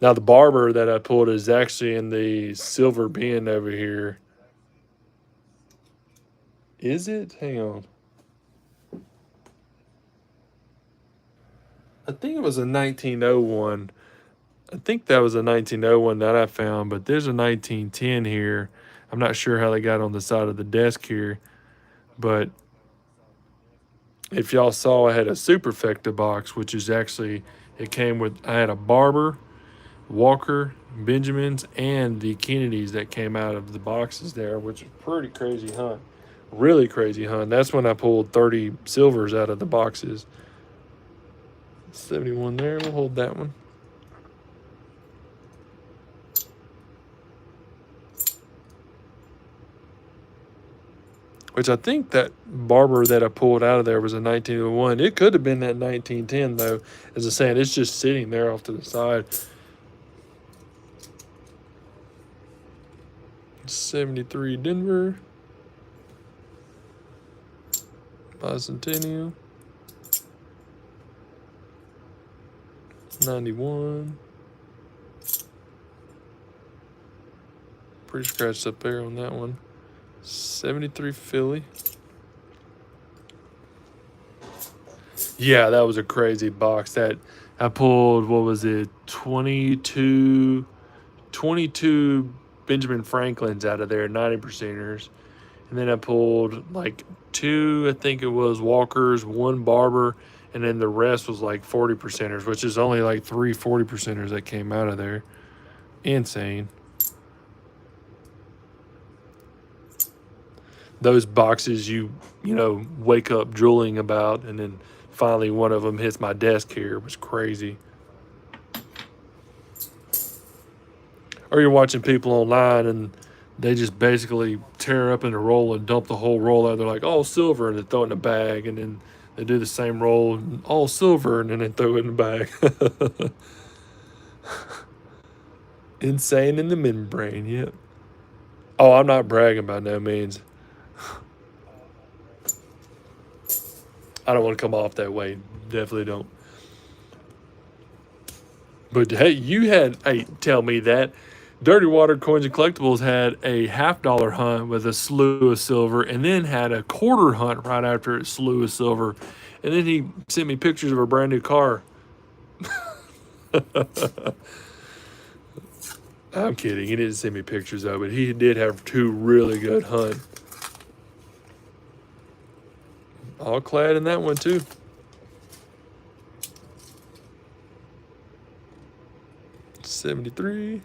Now the barber that I pulled is actually in the silver bin over here. Is it? Hang on. I think it was a 1901. I think that was a 1901 that I found, but there's a 1910 here. I'm not sure how they got on the side of the desk here, but if y'all saw, I had a superfecta box, which is actually, it came with, I had a Barber, Walker, Benjamins, and the Kennedys that came out of the boxes there, which was pretty crazy hunt. Really crazy hunt. That's when I pulled 30 silvers out of the boxes. 71 there. We'll hold that one. Which I think that Barber that I pulled out of there was a 1901. It could have been that 1910, though. As I said, it's just sitting there off to the side. 73 Denver. Bicentennial. 91. Pretty scratched up there on that one. 73 Philly. Yeah, that was a crazy box. That I pulled, what was it, 22 Benjamin Franklins out of there, 90%ers. And then I pulled like 2, I think it was Walkers, 1 Barber, and then the rest was like 40%ers, which is only like 3 40%ers that came out of there. Insane. Those boxes you wake up drooling about, and then finally one of them hits my desk here. It was crazy. Or you're watching people online and they just basically tear up in a roll and dump the whole roll out. They're like, all silver, and they throw it in a bag, and then they do the same roll, and all silver, and then they throw it in a bag. Insane in the membrane, yep. Oh, I'm not bragging by no means. I don't want to come off that way. Definitely don't. But hey, tell me that. Dirty Water Coins and Collectibles had a $50 hunt with a slew of silver, and then had a quarter hunt right after it slew of silver. And then he sent me pictures of a brand new car. I'm kidding. He didn't send me pictures of it. He did have 2 really good hunts. All clad in that one too. '73,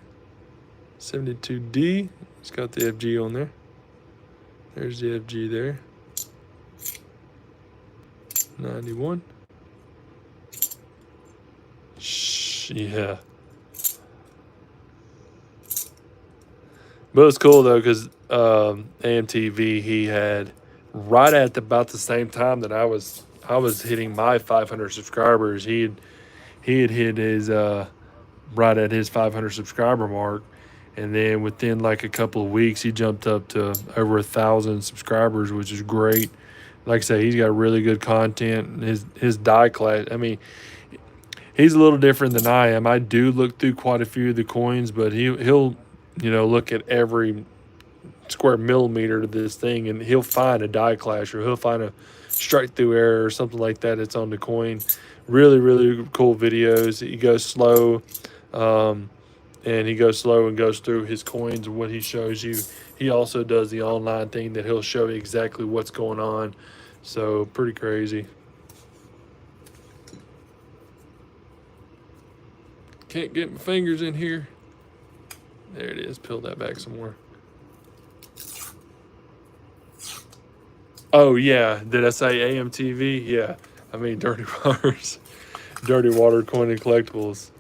72D. It's got the FG on there. There's the FG there. 91. Yeah. But it's cool though, because AMTV, he had right at about the same time that I was hitting my 500 subscribers. He had hit his right at his 500 subscriber mark, and then within like a couple of weeks, he jumped up to over 1,000 subscribers, which is great. Like I say, he's got really good content. His die class, I mean, he's a little different than I am. I do look through quite a few of the coins, but he'll look at every square millimeter to this thing, and he'll find a die clash, or he'll find a straight through error or something like that. It's on the coin. Really, really cool videos. He goes slow, and he goes slow and goes through his coins and what he shows you. He also does the online thing that he'll show you exactly what's going on. So pretty crazy. Can't get my fingers in here. There it is. Peel that back some more. Oh, yeah. Did I say AMTV? Yeah. I mean, Dirty Waters. Dirty Water Coin and Collectibles.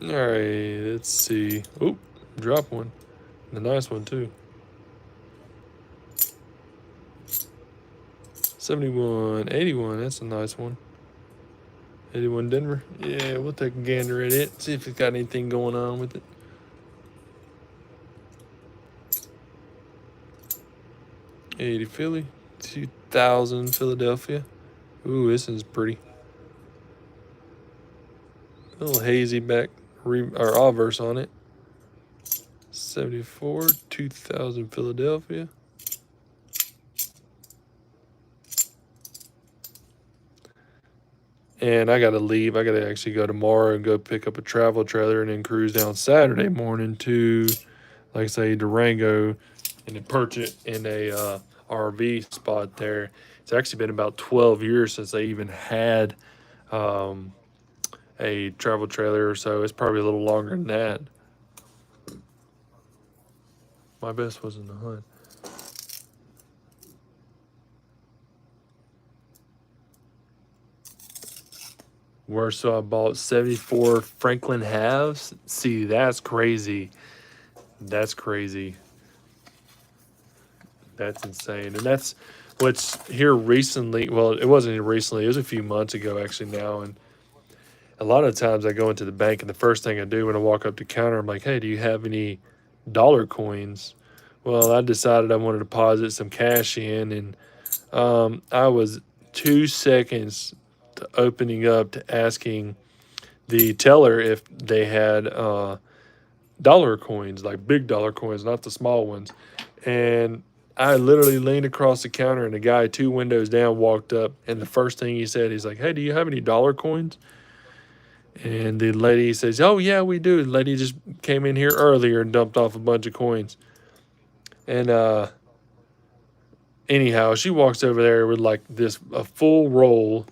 All right. Let's see. Oop. Drop one. The nice one, too. 71, 81. That's a nice one. 81 Denver. Yeah, we'll take a gander at it. See if it's got anything going on with it. 80 Philly. 2000 Philadelphia. Ooh, this is pretty. A little hazy back or obverse on it. 74, 2000 Philadelphia. And I got to leave. I got to actually go tomorrow and go pick up a travel trailer and then cruise down Saturday morning to, like I say, Durango and then perch it in a RV spot there. It's actually been about 12 years since they even had um, a travel trailer or so. It's probably a little longer than that. My best was in the hunt. Where so I bought 74 Franklin halves. See, that's crazy. That's crazy. That's insane. And that's what's here recently. Well, it wasn't recently. It was a few months ago actually now. And a lot of times I go into the bank and the first thing I do when I walk up to the counter, I'm like, hey, do you have any dollar coins? Well, I decided I wanted to deposit some cash in, and I was 2 seconds to opening up to asking the teller if they had dollar coins, like big dollar coins, not the small ones. And I literally leaned across the counter, and the guy 2 windows down walked up, and the first thing he said, he's like, "Hey, do you have any dollar coins?" And the lady says, "Oh yeah, we do." The lady just came in here earlier and dumped off a bunch of coins. And anyhow, she walks over there with like this a full roll,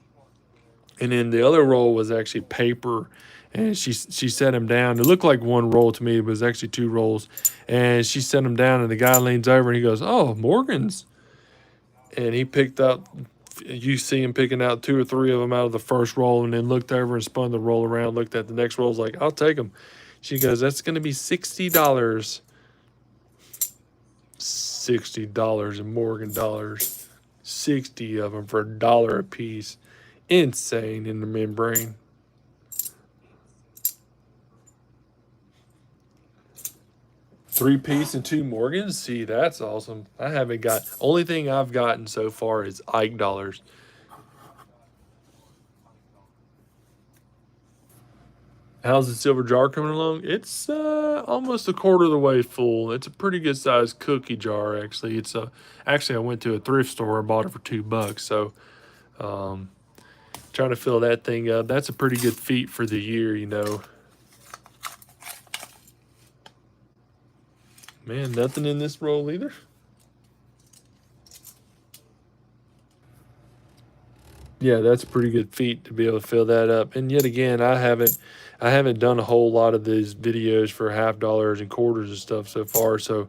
and then the other roll was actually paper. And she set him down. It looked like one roll to me, but it was actually 2 rolls. And she set him down, and the guy leans over and he goes, "Oh, Morgan's." And he picked up, you see him picking out 2 or 3 of them out of the first roll, and then looked over and spun the roll around, looked at the next roll, was like, "I'll take them." She goes, "That's going to be $60. $60 in Morgan dollars. 60 of them for $1 a piece. Insane in the membrane. Three-piece and 2 Morgans. See, that's awesome. I haven't got. Only thing I've gotten so far is Ike dollars. How's the silver jar coming along? It's almost a quarter of the way full. It's a pretty good sized cookie jar, actually. It's a actually I went to a thrift store and bought it for $2. So um, trying to fill that thing up. That's a pretty good feat for the year. Man, nothing in this roll either. Yeah, that's a pretty good feat to be able to fill that up. And yet again, I haven't done a whole lot of these videos for half dollars and quarters and stuff so far. So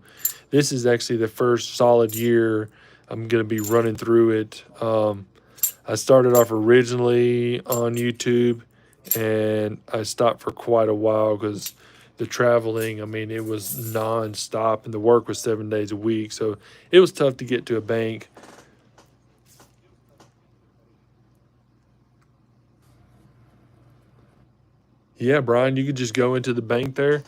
this is actually the first solid year I'm gonna be running through it. I started off originally on YouTube, and I stopped for quite a while because the traveling. I mean, it was nonstop, and the work was 7 days a week, so it was tough to get to a bank. Yeah, Brian, you could just go into the bank there.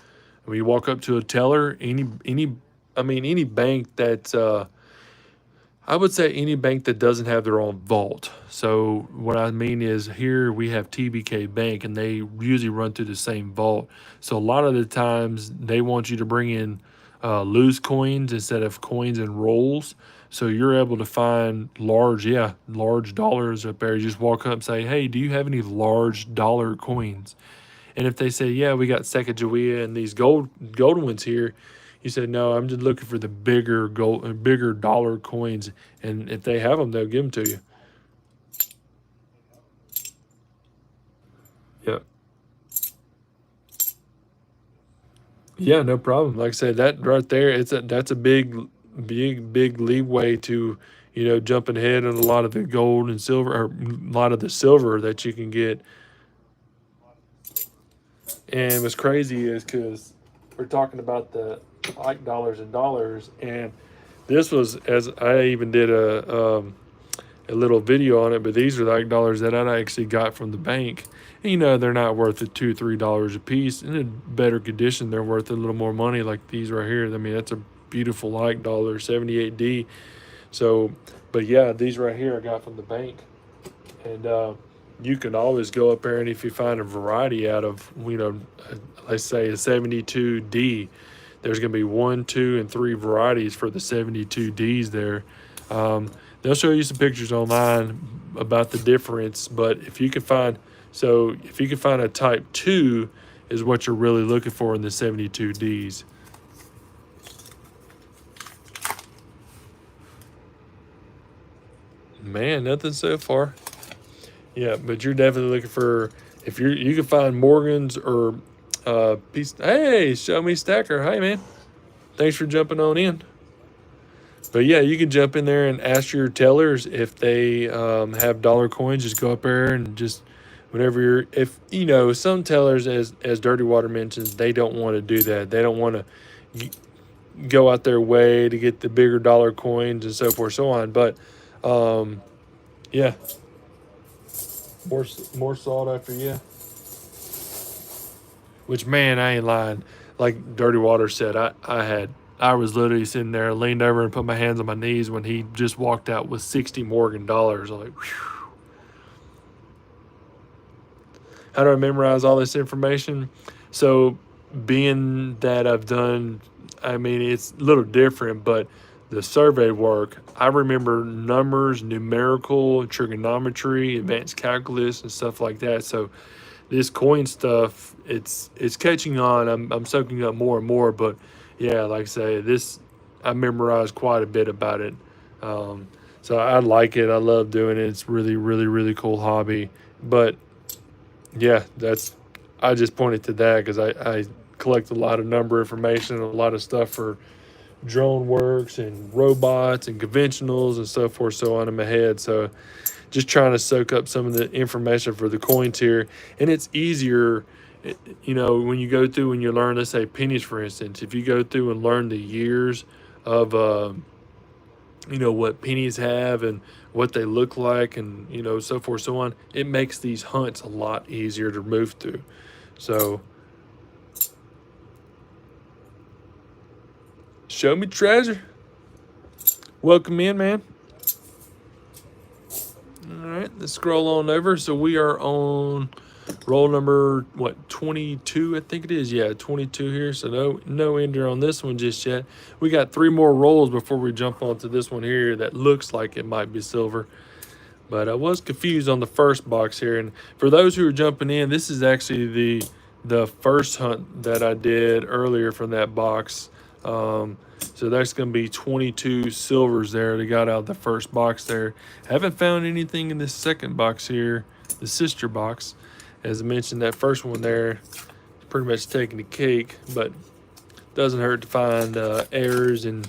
When you walk up to a teller, I mean, any bank that's, I would say any bank that doesn't have their own vault. So what I mean is here we have TBK Bank, and they usually run through the same vault. So a lot of the times they want you to bring in loose coins instead of coins and rolls. So you're able to find large dollars up there. You just walk up and say, "Hey, do you have any large dollar coins?" And if they say, "Yeah, we got Sacagawea and these golden ones here," you say, "No, I'm just looking for the bigger bigger dollar coins." And if they have them, they'll give them to you. Yeah, yeah, no problem. Like I said, that right there, that's a big leeway to jumping ahead on a lot of the gold and silver, or a lot of the silver that you can get. And what's crazy is because we're talking about the like dollars and dollars, and this was as I even did a little video on it, but these are like dollars that I actually got from the bank. And, you know, they're not worth the $2, $3 a piece. In a better condition, they're worth a little more money, like these right here. I mean, that's a beautiful like dollar, 78D. So, but yeah, these right here I got from the bank. And you can always go up there, and if you find a variety out of, you know, let's say a 72D, there's going to be 1, 2, and 3 varieties for the 72Ds there. They'll show you some pictures online about the difference, but if you can find, so if you can find a type 2 is what you're really looking for in the 72Ds. Man, nothing so far. Yeah, but you're definitely looking for, if you can find Morgan's or piece. Hey, show me Stacker. Hi, man. Thanks for jumping on in. But yeah, you can jump in there and ask your tellers if they have dollar coins. Just go up there and just whenever you're, if you know, some tellers, as Dirty Water mentions, they don't want to do that. They don't want to go out their way to get the bigger dollar coins and so forth, so on. But yeah, more salt after you. Which, man, I ain't lying. Like Dirty Water said, I was literally sitting there, leaned over and put my hands on my knees when he just walked out with 60 Morgan dollars. I'm like, whew. How do I memorize all this information? So, being that I've done, I mean, it's a little different, but the survey work, I remember numbers, numerical, trigonometry, advanced calculus, and stuff like that. So, this coin stuff, it's catching on. I'm soaking up more and more, but yeah, like I say, this I memorized quite a bit about it. So I like it. I love doing it. It's really, really, really cool hobby. But yeah, I just pointed to that because I collect a lot of number information, a lot of stuff for drone works and robots and conventionals and so forth, so on in my head. So just trying to soak up some of the information for the coins here. And it's easier, you know, when you go through and you learn, let's say pennies, for instance, if you go through and learn the years of, you know, what pennies have and what they look like and, you know, so forth, so on, it makes these hunts a lot easier to move through. So, show me treasure. Welcome in, man. All right, let's scroll on over. So we are on roll number, what, 22, I think it is. Yeah, 22 here. So no ender on this one just yet. We got 3 more rolls before we jump onto this one here that looks like it might be silver. But I was confused on the first box here. And for those who are jumping in, this is actually the first hunt that I did earlier from that box. So that's going to be 22 silvers there that got out of the first box there. Haven't found anything in this second box here, the sister box. As I mentioned, that first one there, pretty much taking the cake, but doesn't hurt to find errors and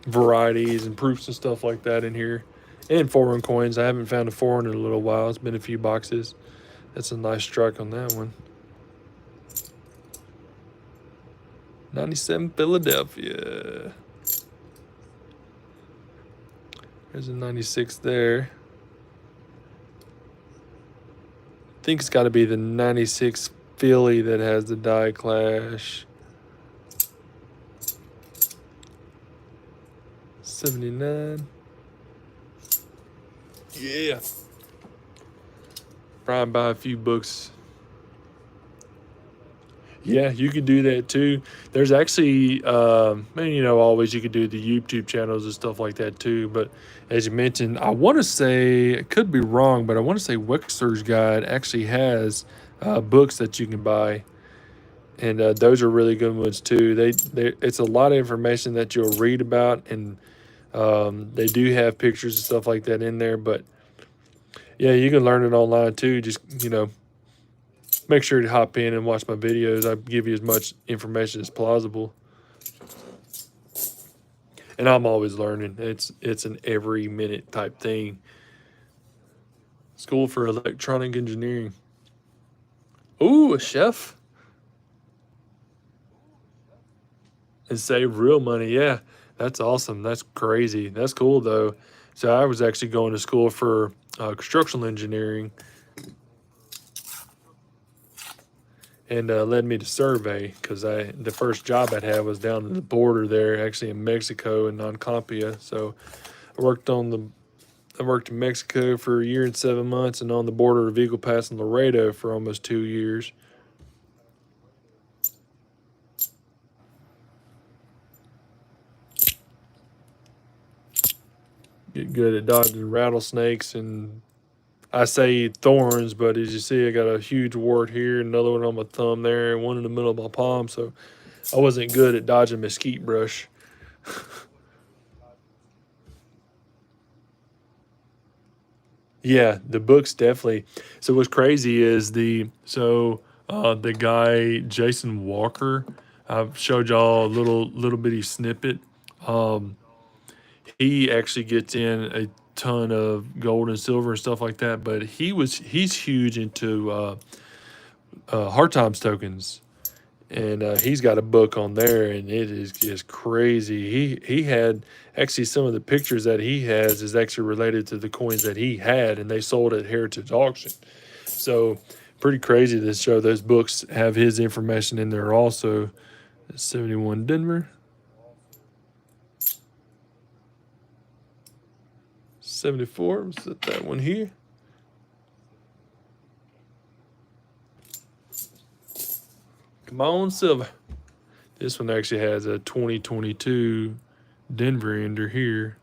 varieties and proofs and stuff like that in here. And foreign coins. I haven't found a foreign in a little while. It's been a few boxes. That's a nice strike on that one. 97 Philadelphia. There's a 96 there. I think it's got to be the 96 Philly that has the die clash. 79. Yeah. Probably buy a few books. Yeah, you could do that too. There's actually, and you know, always you could do the YouTube channels and stuff like that too. But as you mentioned, I want to say, I could be wrong, but I want to say Wexler's Guide actually has books that you can buy. And those are really good ones too. It's a lot of information that you'll read about, and they do have pictures and stuff like that in there. But yeah, you can learn it online too. Just, you know, make sure to hop in and watch my videos. I give you as much information as plausible. And I'm always learning. It's an every minute type thing. School for Electronic Engineering. Ooh, a chef. And save real money, yeah. That's awesome. That's crazy. That's cool though. So I was actually going to school for construction engineering, and led me to survey because I the first job I'd had was down at the border there, actually in Mexico and Noncampia. So I worked on the I worked in Mexico for a year and 7 months, and on the border of Eagle Pass and Laredo for almost 2 years. Get good at dodging rattlesnakes and I say thorns, but as you see, I got a huge wart here, another one on my thumb there, and one in the middle of my palm. So I wasn't good at dodging mesquite brush. Yeah, the books definitely. So what's crazy is the guy Jason Walker. I've showed y'all a little bitty snippet. Um, he actually gets in a ton of gold and silver and stuff like that. But he's huge into hard times tokens, and he's got a book on there, and it is just crazy. He had actually some of the pictures that he has is actually related to the coins that he had, and they sold at Heritage Auction. So pretty crazy to show those books have his information in there also. 71 Denver, 74. Let's set that one here. Come on, silver. This one actually has a 2022 Denver ender here.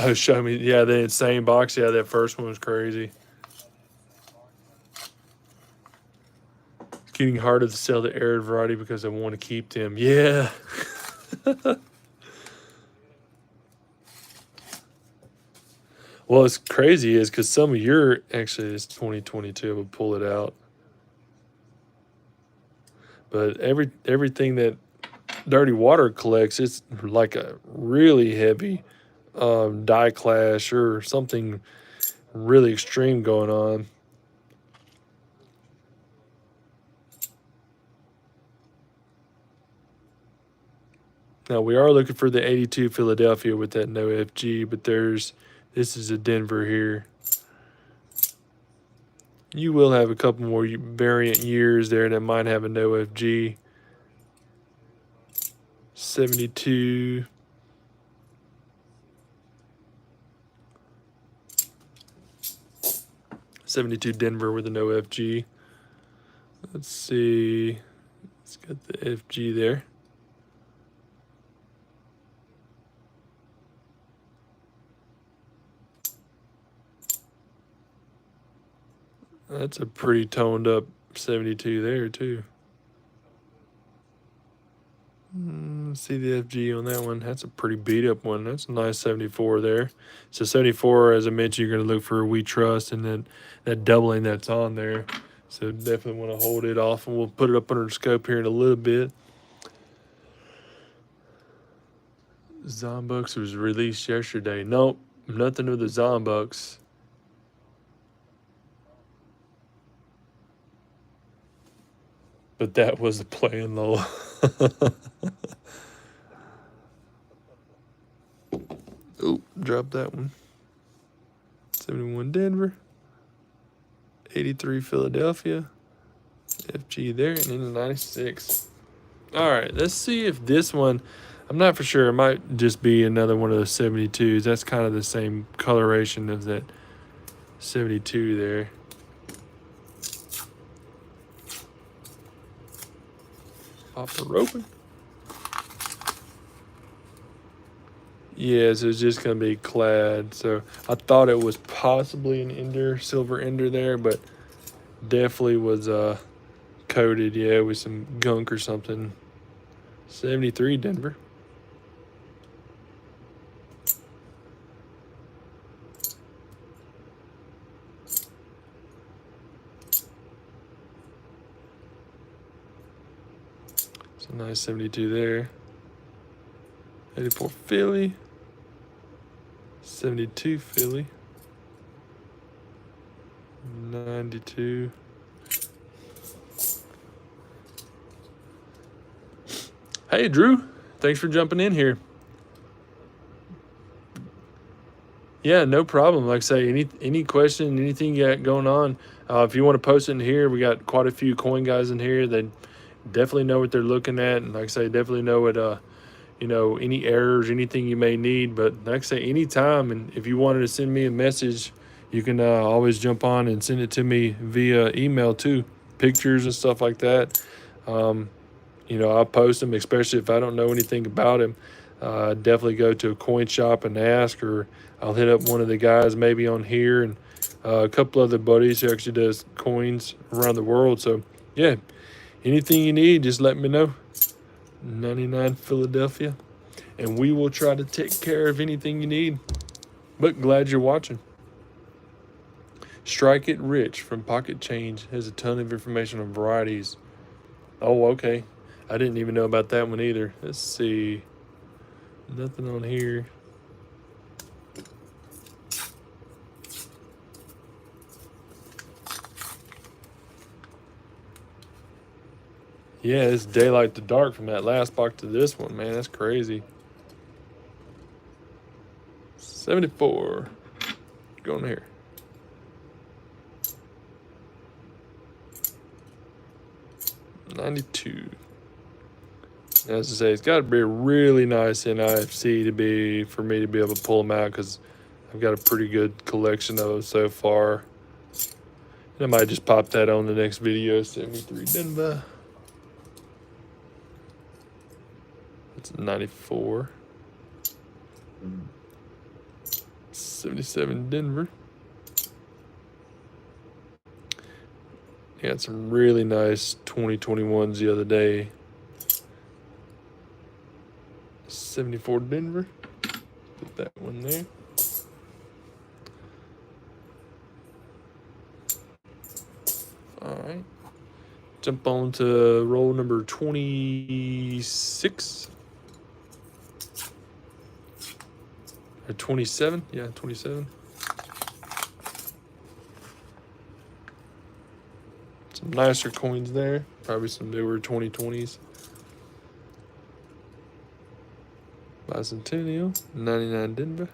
Oh, show me. Yeah, the insane box. Yeah, that first one was crazy. It's getting harder to sell the arid variety because I want to keep them. Yeah. Well, it's crazy is because some of your actually it's 2022. We'll pull it out, but everything that Dirty Water collects, it's like a really heavy die clash or something really extreme going on. Now we are looking for the 82 Philadelphia with that no FG, but this is a Denver here. You will have a couple more variant years there that might have a no FG. 72. 72 Denver with a no FG. Let's see. It's got the FG there. That's a pretty toned up 72 there, too. See the FG on that one. That's a pretty beat up one. That's a nice 74 there. So 74, as I mentioned, you're going to look for We Trust and then that doubling that's on there. So definitely want to hold it off, and we'll put it up under the scope here in a little bit. Zombucks was released yesterday. Nope, nothing with the Zombucks. But that was the plan, though. Oh, drop that one. 71 Denver. 83 Philadelphia. FG there, and then the 96. All right, let's see if this one, I'm not for sure. It might just be another one of those 72s. That's kind of the same coloration of that 72 there. Pop her open. Yeah, so it's just going to be clad. So I thought it was possibly an ender, silver ender there, but definitely was coated, yeah, with some gunk or something. 73 Denver. So nice 72 there. 84 Philly. 72 Philly. 92. Hey, Drew. Thanks for jumping in here. Yeah, no problem. Like I say, any question, anything you got going on, if you want to post it in here, we got quite a few coin guys in here. They definitely know what they're looking at, and like I say, definitely know what any errors, anything you may need. But like I say, anytime, and if you wanted to send me a message, you can always jump on and send it to me via email too, pictures and stuff like that. Um, I'll post them, especially if I don't know anything about him. Definitely go to a coin shop and ask, or I'll hit up one of the guys maybe on here and a couple other buddies who actually does coins around the world. So, yeah, anything you need, just let me know. 99 Philadelphia, and we will try to take care of anything you need. But glad you're watching. Strike It Rich from Pocket Change has a ton of information on varieties. Oh, okay. I didn't even know about that one either. Let's see. Nothing on here. Yeah, it's daylight to dark from that last box to this one, man. That's crazy. 74. Going here. $92. As I say, it's got to be a really nice NIFC for me to be able to pull them out, because I've got a pretty good collection of them so far. And I might just pop that on the next video. 73 Denver. That's 94. 77 Denver. Got some really nice 2021s the other day. 74 Denver. Put that one there. All right. Jump on to roll number 26. Or 27. Yeah, 27. Some nicer coins there. Probably some newer 2020s. Bicentennial. 99 Denver.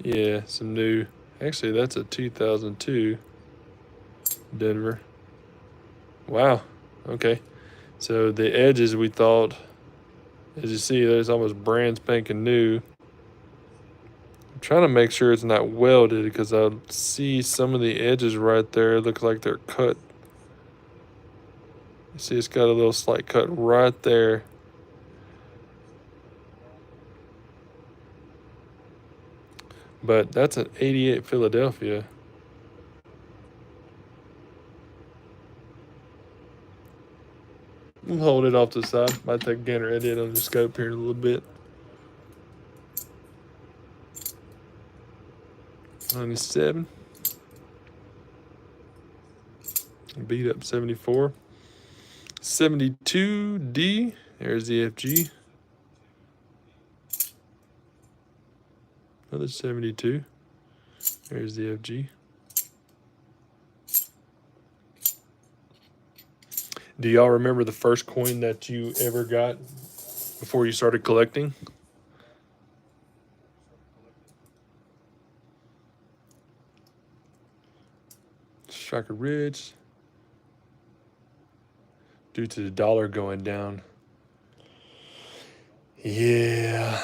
Yeah, some new. Actually, that's a 2002 Denver. Wow. Okay. So the edges, we thought, as you see, there's almost brand spanking new. I'm trying to make sure it's not welded, because I see some of the edges right there look like they're cut. You see, it's got a little slight cut right there. But that's an 88 Philadelphia. We'll hold it off to the side. Might take a gander at it on the scope here in a little bit. 97. Beat up 74. 72D. There's the FG. Another 72. There's the FG. Do y'all remember the first coin that you ever got before you started collecting? Strike It Rich. Due to the dollar going down. Yeah.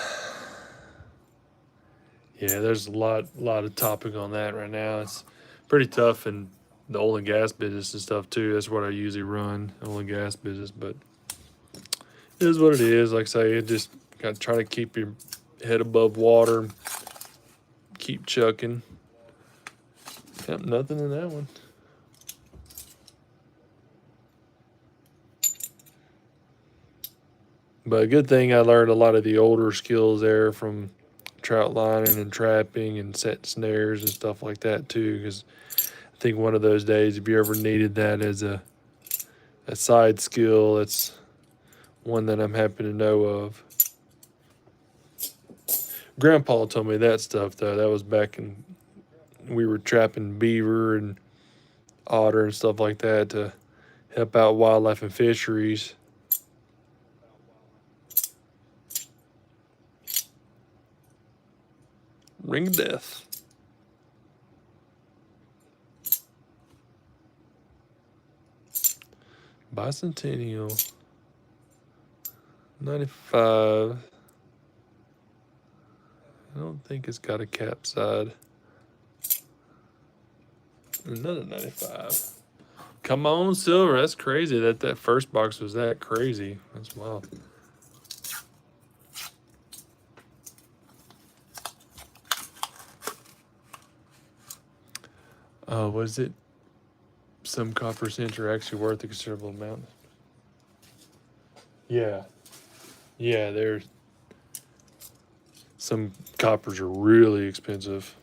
Yeah, there's a lot of topic on that right now. It's pretty tough in the oil and gas business and stuff too. That's what I usually run, oil and gas business, but it is what it is. Like I say, it just got to try to keep your head above water, keep chucking. Yep, nothing in that one. But a good thing, I learned a lot of the older skills there from trout lining and trapping and setting snares and stuff like that too, because I think one of those days, if you ever needed that as a side skill, it's one that I'm happy to know of. Grandpa told me that stuff though. That was back in we were trapping beaver and otter and stuff like that to help out wildlife and fisheries. Ring of Death. Bicentennial. 95. I don't think it's got a cap side. Another 95. Come on, silver. That's crazy that first box was that crazy. That's wild. Was it? Some copper cents are actually worth a considerable amount. Yeah. Yeah, there's some coppers are really expensive.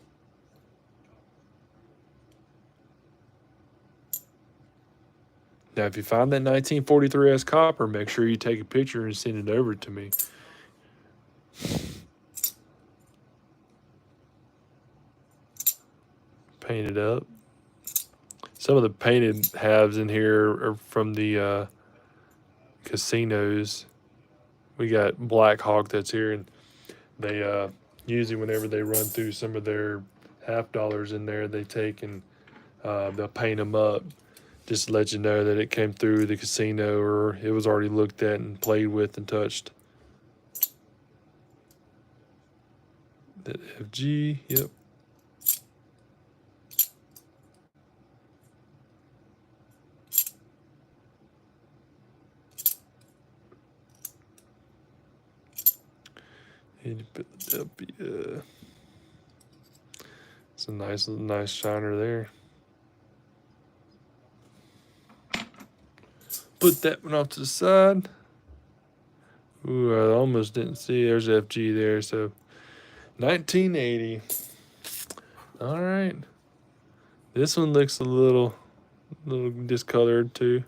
Now, if you find that 1943S copper, make sure you take a picture and send it over to me. Paint it up. Some of the painted halves in here are from the casinos. We got Black Hawk that's here, and they usually whenever they run through some of their half dollars in there, they take and they'll paint them up just to let you know that it came through the casino or it was already looked at and played with and touched. That FG, yep. And Philadelphia. It's a nice shiner there. Put that one off to the side. Ooh, I almost didn't see. There's FG there. So 1980. All right. This one looks a little discolored too.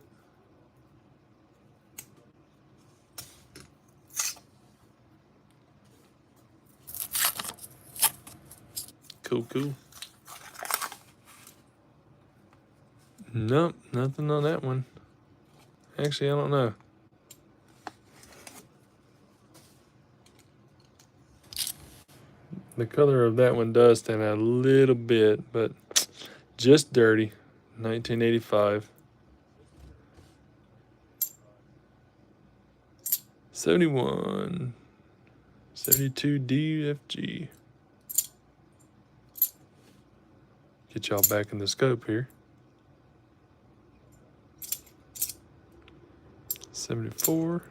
Cool. Nope, nothing on that one. Actually, I don't know. The color of that one does stand out a little bit, but just dirty. 1985. 71. 72 DFG. Get y'all back in the scope here. 74.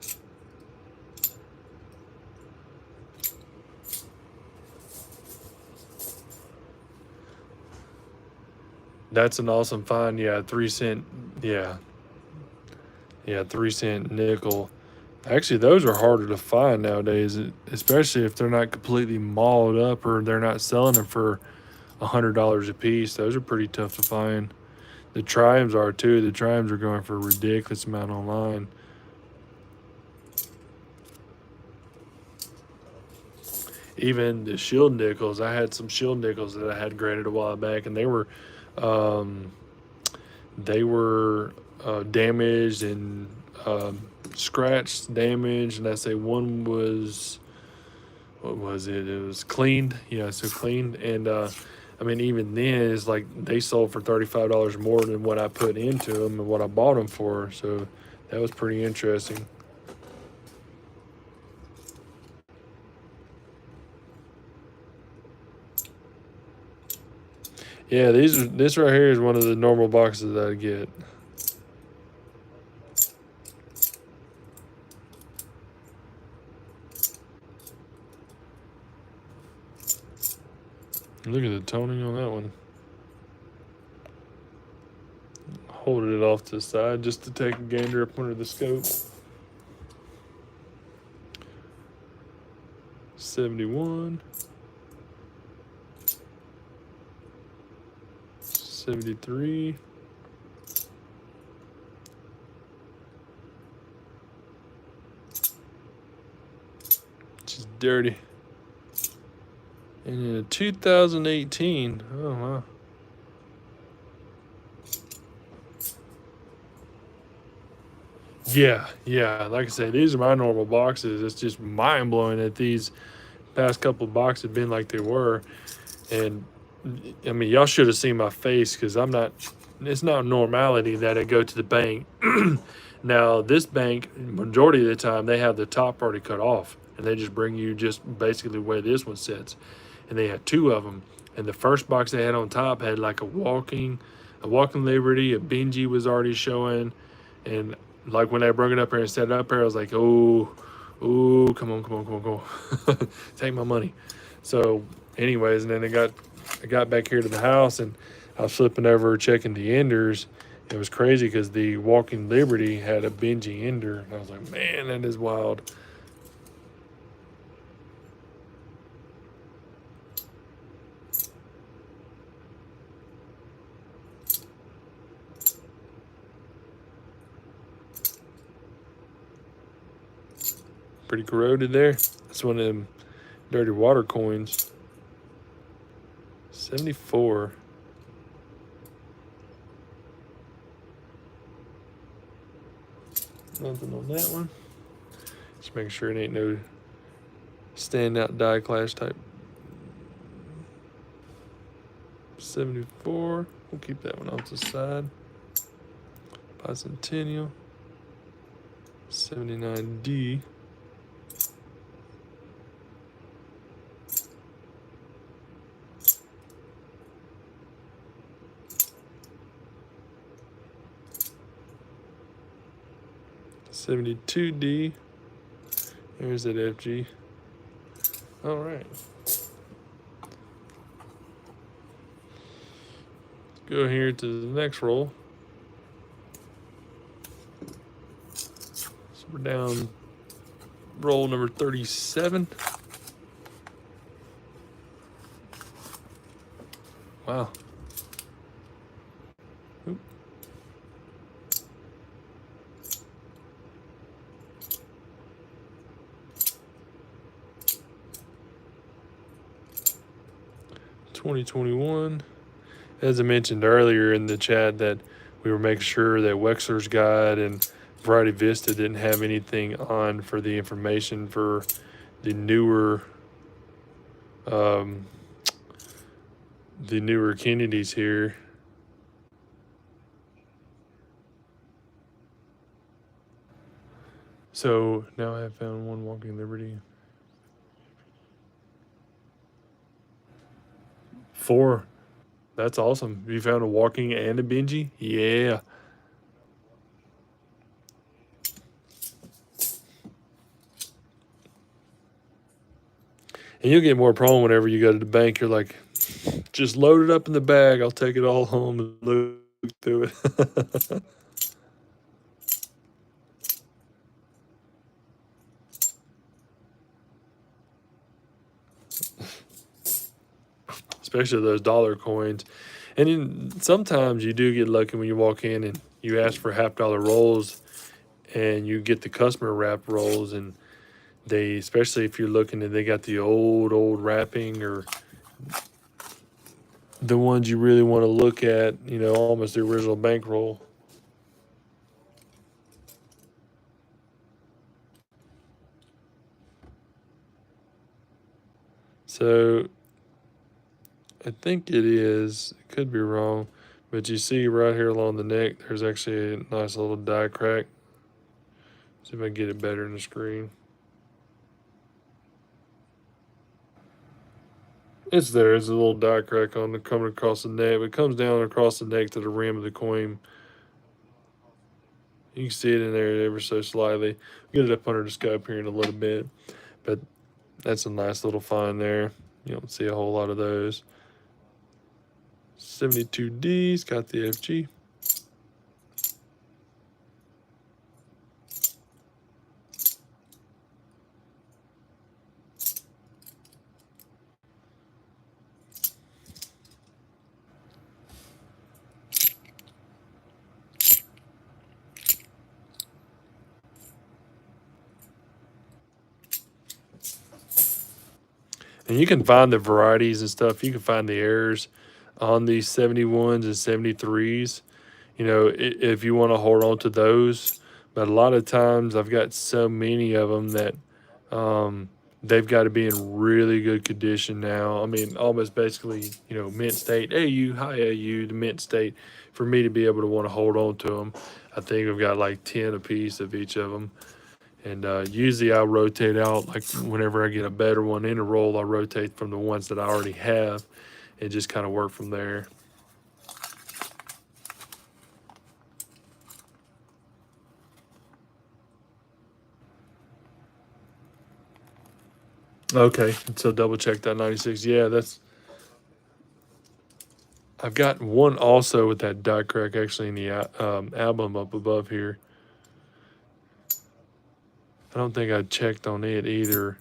That's an awesome find. Yeah, 3 cent. Yeah, 3 cent nickel. Actually, those are harder to find nowadays, especially if they're not completely mauled up or they're not selling them for $100 a piece. Those are pretty tough to find. The triumphs are too. The triumphs are going for a ridiculous amount online. Even the shield nickels, I had some shield nickels that I had graded a while back, and they were damaged and scratched, damaged, and I say one was, what was it? It was cleaned. Yeah, so cleaned, and I mean, even then, it's like they sold for $35 more than what I put into them and what I bought them for. So that was pretty interesting. Yeah, this right here is one of the normal boxes that I get. Look at the toning on that one. Holding it off to the side just to take a gander up under the scope. 71. 73. Just dirty. And in 2018, oh wow. Yeah, yeah. Like I say, these are my normal boxes. It's just mind blowing that these past couple of boxes have been like they were. And I mean, y'all should have seen my face because I'm not. It's not normality that I go to the bank. Now, this bank, majority of the time, they have the top already cut off, and they just bring you just basically where this one sits. And they had two of them. And the first box they had on top had like a walking Liberty, a Benji was already showing, and like when they brought it up here and set it up here, I was like, oh, come on, come on, come on, come on, take my money. So, anyways, and then I got back here to the house and I was flipping over checking the enders. It was crazy because the Walking Liberty had a Benji ender, and I was like, man, that is wild. Pretty corroded there. That's one of them dirty water coins. 74. Nothing on that one. Just making sure it ain't no standout die clash type. 74. We'll keep that one off the side. Bicentennial. 79D. $72D. There's that FG. All right. Let's go here to the next roll. So we're down roll number 37. Wow. Oop. $20.21. As I mentioned earlier in the chat, that we were making sure that Wexler's Guide and Variety Vista didn't have anything on for the information for the newer um, Kennedys here. So now I have found one Walking Liberty. 4. That's awesome. You found a Walking and a Benji? Yeah. And you'll get more prone whenever you go to the bank. You're like, just load it up in the bag. I'll take it all home and look through it. Especially those dollar coins. And sometimes you do get lucky when you walk in and you ask for $50 rolls and you get the customer wrap rolls, and they, especially if you're looking and they got the old wrapping or the ones you really want to look at, almost the original bankroll. So I think it is. It could be wrong, but you see right here along the neck, there's actually a nice little die crack. See if I can get it better in the screen. It's there. It's a little die crack on the coming across the neck. It comes down across the neck to the rim of the coin. You can see it in there ever so slightly. Get it up under the scope here in a little bit, but that's a nice little find there. You don't see a whole lot of those. 72D's got the FG. And you can find the varieties and stuff. You can find the errors on these 71s and 73s, you know, if you want to hold on to those. But a lot of times I've got so many of them that they've got to be in really good condition now. I mean, almost basically, you know, mint state, AU, high AU, the mint state, for me to be able to want to hold on to them. I think I've got like 10 a piece of each of them. And usually I'll rotate out, like whenever I get a better one in a roll, I'll rotate from the ones that I already have and just kind of work from there. Okay, so double check that 96. Yeah, that's. I've got one also with that dot crack actually in the album up above here. I don't think I checked on it either.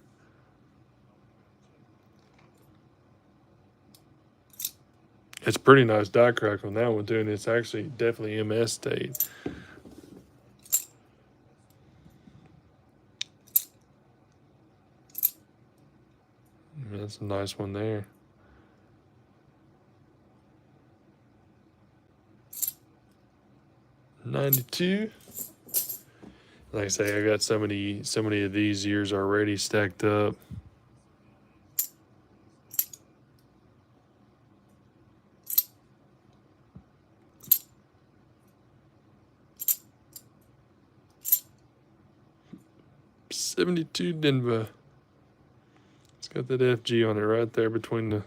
It's pretty nice dot crack on that one too, and it's actually definitely MS state. That's a nice one there. '92. Like I say, I got so many of these years already stacked up. '72 Denver. It's got that FG on it right there between the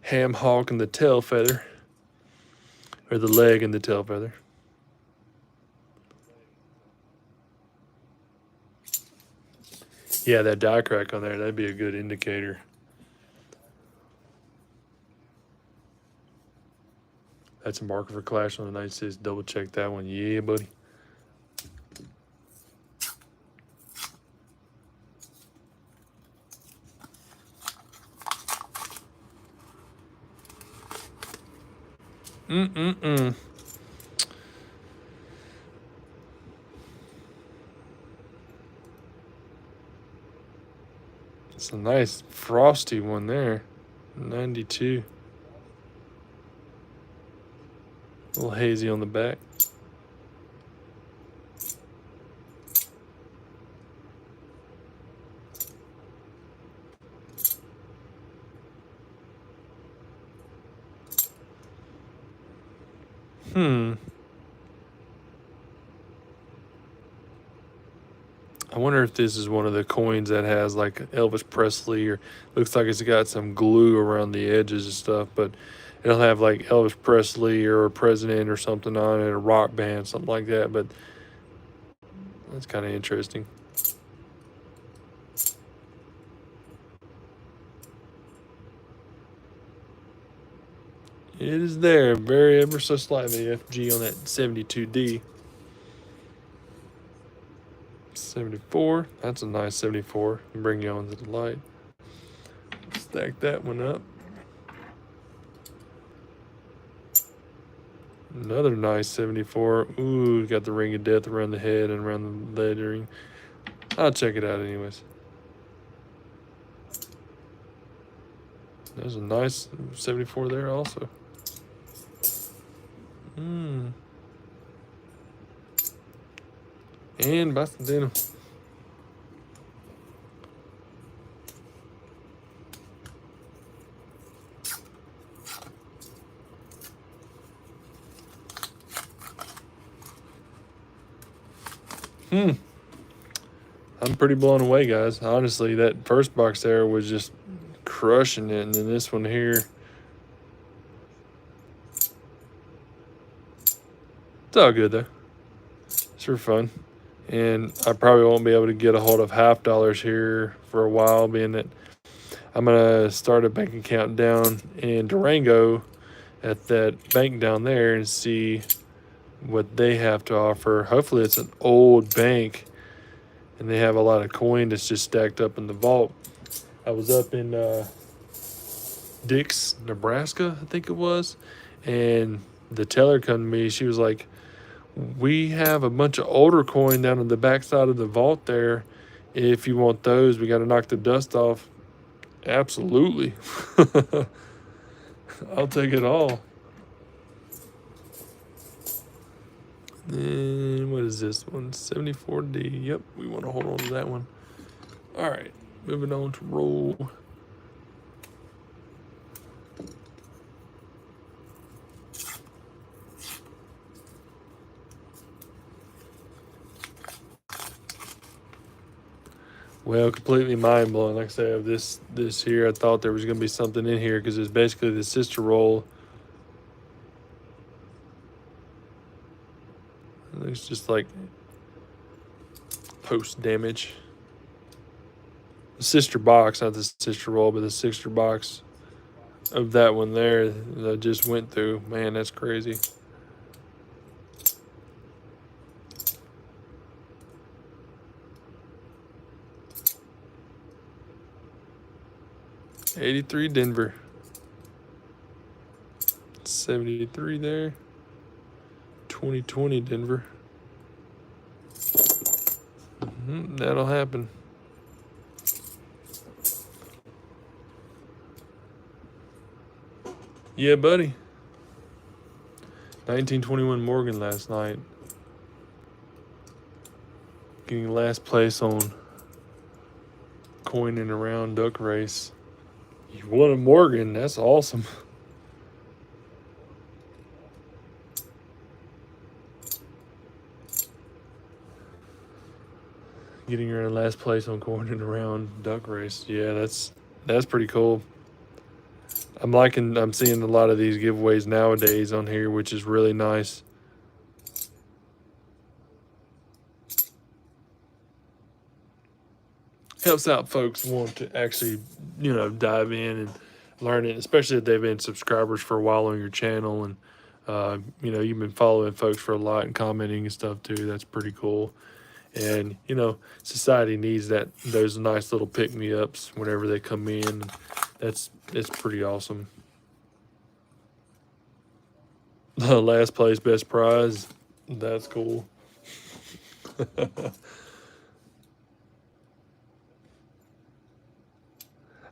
ham hock and the tail feather, or the leg and the tail feather. Yeah, that die crack on there, that'd be a good indicator. That's a marker for clash on the 96. Double check that one. Yeah, buddy. Mm-mm-mm. It's a nice frosty one there. 92. A little hazy on the back. I wonder if this is one of the coins that has like Elvis Presley, or looks like it's got some glue around the edges and stuff, but it'll have like Elvis Presley or a president or something on it, a rock band, something like that. But that's kind of interesting. It is there, very ever so slightly FG on that 72D. 74. That's a nice 74. Bring you on to the light. Stack that one up. Another nice 74. Ooh, got the ring of death around the head and around the lettering. I'll check it out anyways. There's a nice 74 there also. And Boston Denim. I'm pretty blown away, guys. Honestly, that first box there was just crushing it, and then this one here, it's all good though. It's for fun, and I probably won't be able to get a hold of $50 here for a while, being that I'm gonna start a bank account down in Durango at that bank down there and see what they have to offer. Hopefully, it's an old bank and they have a lot of coin that's just stacked up in the vault. I was up in Dix, Nebraska, I think it was, and the teller come to me. She was like, "We have a bunch of older coin down on the back side of the vault there, If you want those, we got to knock the dust off. Absolutely. I'll take it all. Then what is this one? 74D. Yep, we want to hold on to that one. All right, moving on to roll. Well, completely mind blowing. Like I said, this here, I thought there was gonna be something in here because it's basically the sister roll. It's just like post damage. The sister box, not the sister roll, but the sister box of that one there that I just went through. Man, that's crazy. '83 Denver. 73 there. 2020 Denver. That'll happen. Yeah, buddy. 1921 Morgan last night. Getting last place on coin and around duck race. You won a Morgan. That's awesome. Getting her in last place on coin and around duck race. Yeah, that's pretty cool. I'm seeing a lot of these giveaways nowadays on here, which is really nice. Helps out folks who want to actually, dive in and learn it, especially if they've been subscribers for a while on your channel and, you've been following folks for a lot and commenting and stuff too. That's pretty cool. And, society needs those nice little pick-me-ups whenever they come in. It's pretty awesome. Last place, best prize. That's cool.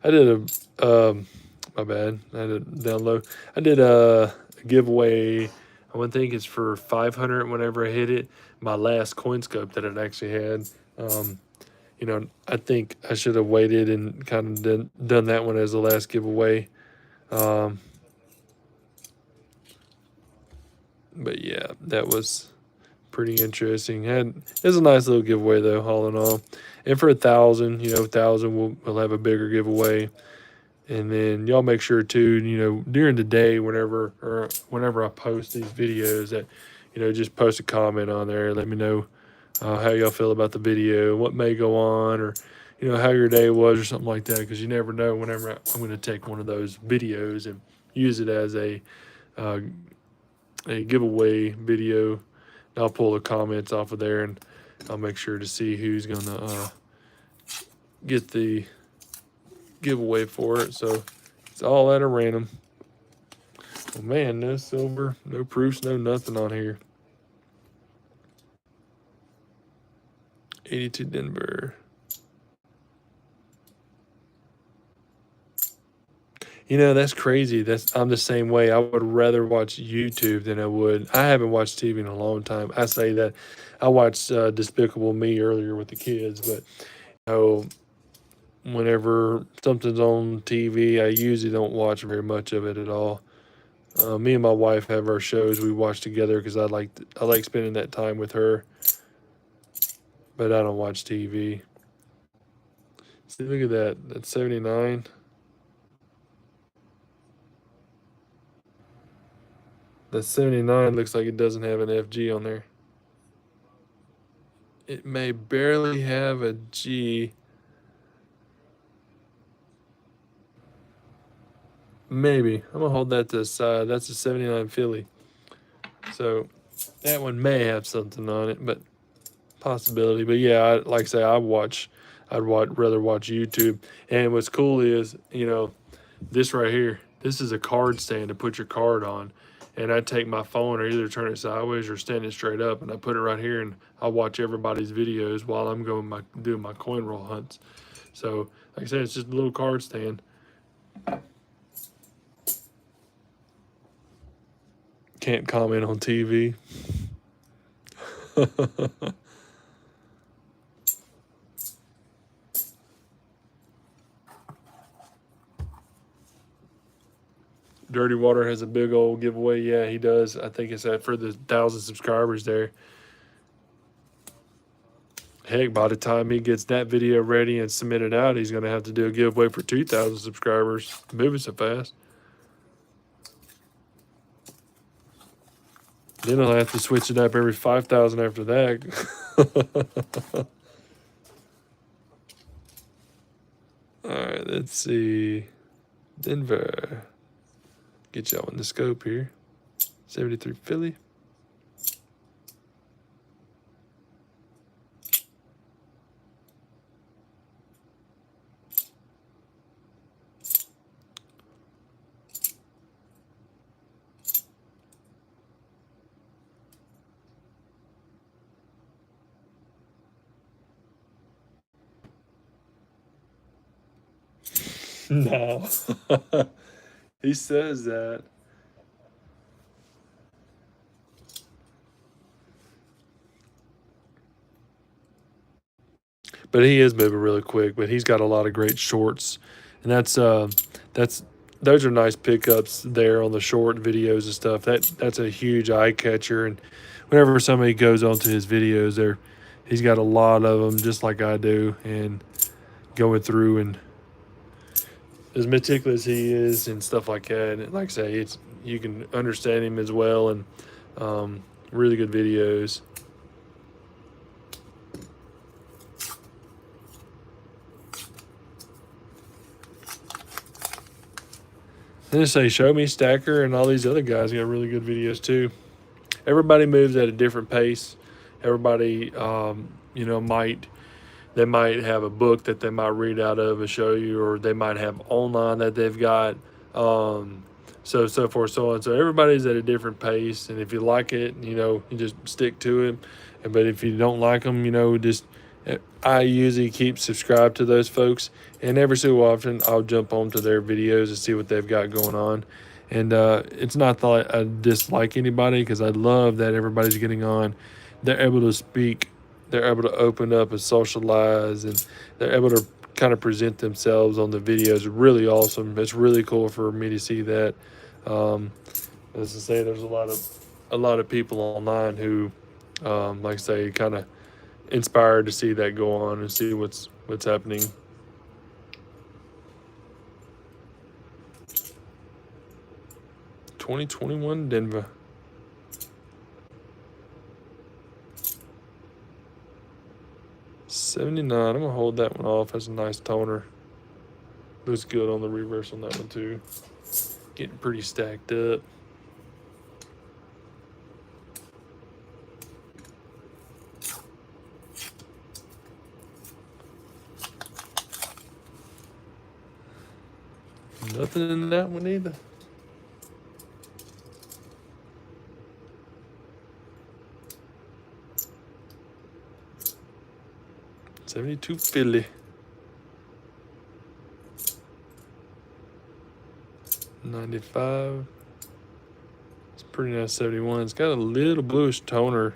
I did my bad. I had it down low. I did a giveaway. I would think it's for 500 whenever I hit it. My last coin scope that it actually had. I think I should have waited and kind of done that one as the last giveaway. But yeah, that was pretty interesting. It was a nice little giveaway though, all in all. And for 1,000, 1,000, we'll have a bigger giveaway. And then y'all make sure too, during the day, whenever I post these videos, that just post a comment on there. Let me know how y'all feel about the video, what may go on, or how your day was, or something like that. Because you never know. Whenever I'm going to take one of those videos and use it as a giveaway video, I'll pull the comments off of there, and I'll make sure to see who's going to get the giveaway for it. So it's all at a random. Oh man, no silver, no proofs, no nothing on here. 82 Denver. That's crazy. I'm the same way. I would rather watch YouTube than I would. I haven't watched TV in a long time. I say that I watched Despicable Me earlier with the kids, but whenever something's on TV, I usually don't watch very much of it at all. Me and my wife have our shows we watch together because I like spending that time with her. But I don't watch TV. See, look at that. That's 79. That 79 looks like it doesn't have an FG on there. It may barely have a G. Maybe. I'm going to hold that to the side. That's a 79 Philly. So that one may have something on it, but possibility. But yeah, like I say, I'd rather watch YouTube. And what's cool is, this right here, this is a card stand to put your card on. and I take my phone or either turn it sideways or stand it straight up, and I put it right here, and I watch everybody's videos while I'm doing my coin roll hunts. So, like I said, it's just a little card stand. Can't comment on TV. Dirty Water has a big old giveaway. Yeah, he does. I think it's for the 1,000 subscribers there. Heck, by the time he gets that video ready and submitted out, he's going to have to do a giveaway for 2,000 subscribers. Moving so fast. Then he'll have to switch it up every 5,000 after that. All right, let's see. Denver. Get y'all in the scope here. 73 Philly. No. He says that. But he is moving really quick. But he's got a lot of great shorts, and that's those are nice pickups there on the short videos and stuff. That's a huge eye catcher. And whenever somebody goes onto his videos, he's got a lot of them, just like I do, and going through and as meticulous he is and stuff like that. And like I say, you can understand him as well, and really good videos. Then they say Show Me Stacker and all these other guys got really good videos too. Everybody moves at a different pace. Everybody, they might have a book that they might read out of and show you, or they might have online that they've got, so forth, so on. So everybody's at a different pace, and if you like it, you just stick to it. But if you don't like them, I usually keep subscribed to those folks, and every so often I'll jump onto their videos and see what they've got going on. And it's not that I dislike anybody, because I love that everybody's getting on. They're able to speak. They're able to open up and socialize, and they're able to kind of present themselves on the videos. Really awesome. It's really cool for me to see that. As I say, there's a lot of people online who, like I say, kind of inspired to see that go on and see what's happening. (2021) Denver. 79. I'm gonna hold that one off. That's a nice toner. Looks good on the reverse on that one too. Getting pretty stacked up. Nothing in that one either. (72 Philly). 95. It's pretty nice 71. It's got a little bluish toner, a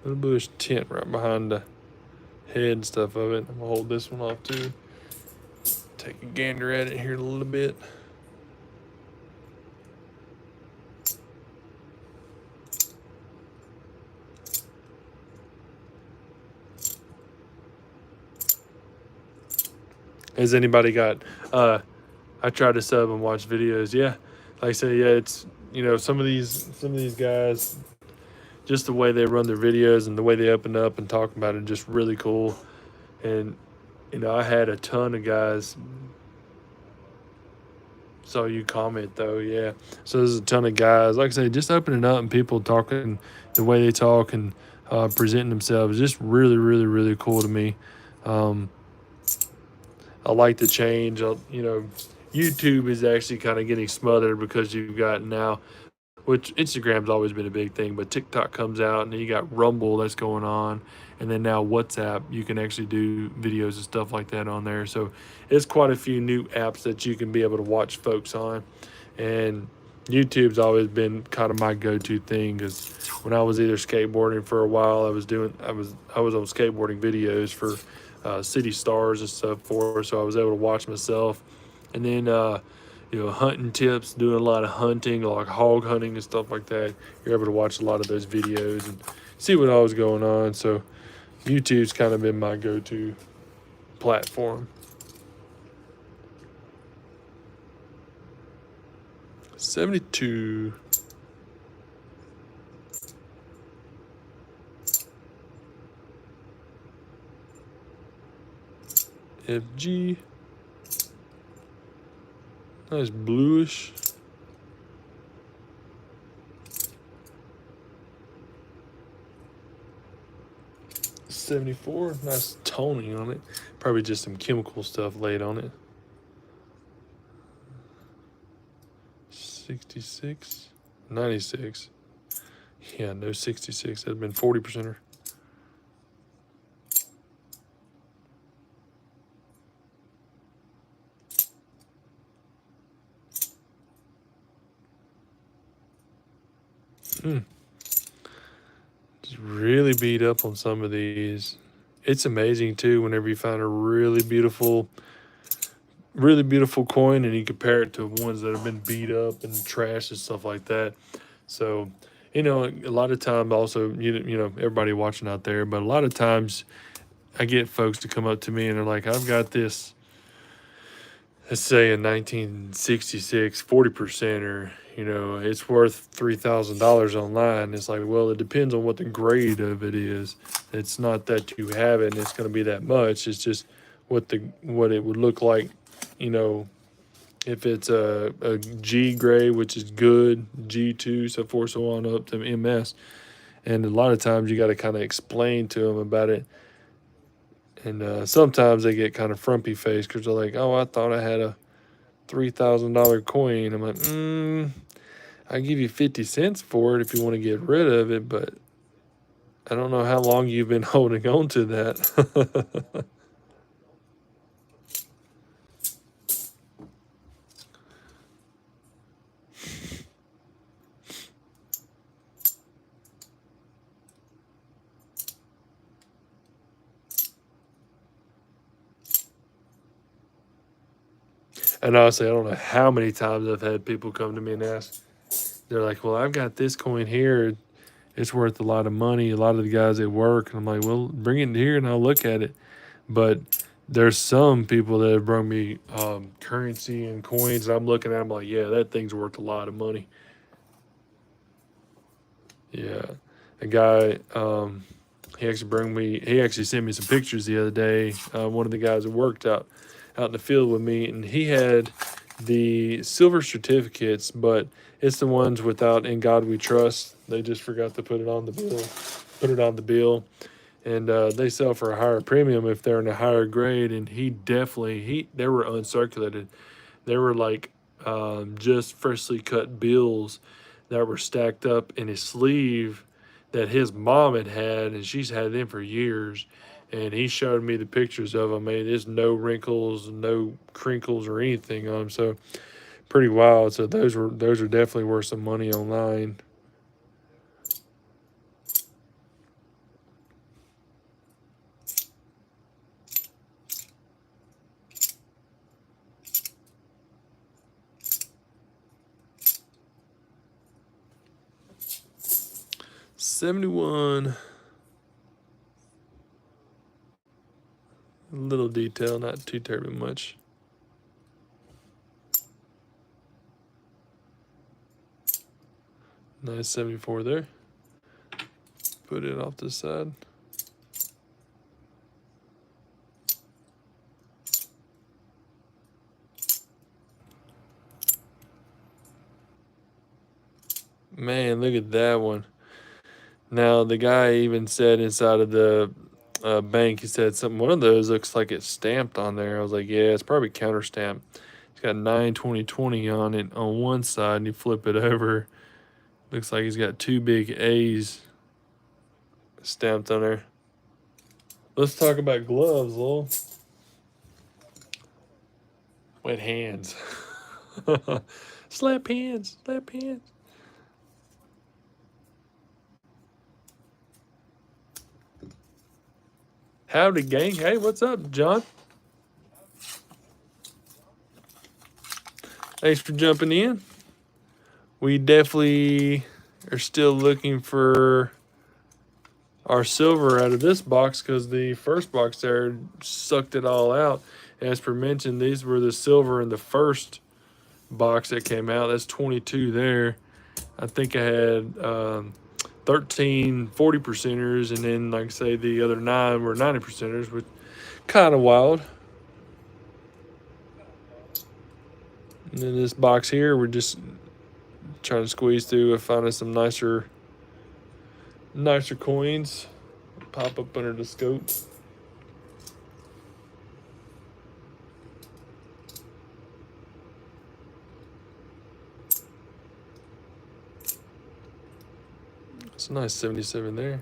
little bluish tint right behind the head and stuff of it. I'm gonna hold this one off too. Take a gander at it here a little bit. Has anybody got I try to sub and watch videos. Yeah. Like I say, yeah, it's some of these guys, just the way they run their videos and the way they open up and talk about it, just really cool. And I had a ton of guys. Saw you comment though, yeah. So there's a ton of guys, like I say, just opening up and people talking the way they talk and presenting themselves, just really, really, really cool to me. I like the change. YouTube is actually kind of getting smothered because you've got now which Instagram's always been a big thing, but TikTok comes out, and then you got Rumble that's going on, and then now WhatsApp, you can actually do videos and stuff like that on there. So it's quite a few new apps that you can be able to watch folks on. And YouTube's always been kind of my go-to thing, because when I was either skateboarding for a while, I was on skateboarding videos for city stars and stuff for, so I was able to watch myself. And then hunting tips, doing a lot of hunting, like hog hunting and stuff like that. You're able to watch a lot of those videos and see what all was going on. So YouTube's kind of been my go-to platform. 72 FG. Nice bluish. $74. Nice toning on it. Probably just some chemical stuff laid on it. 66. 96. Yeah, no 66. That'd been 40%er. Just really beat up on some of these. It's amazing too whenever you find a really beautiful coin and you compare it to ones that have been beat up and trashed and stuff like that. So, a lot of times also, everybody watching out there, but a lot of times I get folks to come up to me and they're like, I've got this, let's say a 1966 40%, or it's worth $3,000 online. It's like, well, it depends on what the grade of it is. It's not that you have it and it's going to be that much. It's just what it would look like, if it's a G grade, which is good, G2, so forth, so on up to MS. And a lot of times you got to kind of explain to them about it. And sometimes they get kind of frumpy faced because they're like, oh, I thought I had a $3,000 coin. I'm like, I'll give you 50 cents for it if you want to get rid of it, but I don't know how long you've been holding on to that. And honestly, I don't know how many times I've had people come to me and ask, they're like, well, I've got this coin here. It's worth a lot of money. A lot of the guys at work. And I'm like, well, bring it here and I'll look at it. But there's some people that have brought me currency and coins. And I'm looking at them like, yeah, that thing's worth a lot of money. Yeah. A guy, he actually sent me some pictures the other day. One of the guys that worked out in the field with me, and he had the silver certificates, but it's the ones without "In God We Trust." They just forgot to put it on the bill. And they sell for a higher premium if they're in a higher grade. And they were uncirculated. They were like just freshly cut bills that were stacked up in his sleeve that his mom had, and she's had them for years. And he showed me the pictures of them. Man, there's no wrinkles, no crinkles or anything on them. So pretty wild. So those are definitely worth some money online. $71. A little detail, not too terribly much. Nice 74 there. Put it off to the side. Man, look at that one. Now, the guy even said inside of the bank, he said one of those looks like it's stamped on there. I was like, yeah, it's probably counter stamped. It's got 9/20/20 on it on one side, and you flip it over, Looks like he's got 2 big A's stamped on there. Let's talk about gloves, Lowell. Wet hands. Slap hands. Slap hands. Howdy, gang. Hey, what's up, John? Thanks for jumping in. We definitely are still looking for our silver out of this box because the first box there sucked it all out. As per mentioned, these were the silver in the first box that came out. That's 22 there. I think I had 13 40 percenters, and then, like I say, the other 9 were 90 percenters, which kind of wild. And then this box here, we're just trying to squeeze through and find us some nicer coins. Pop up under the scope. It's a nice 77 there.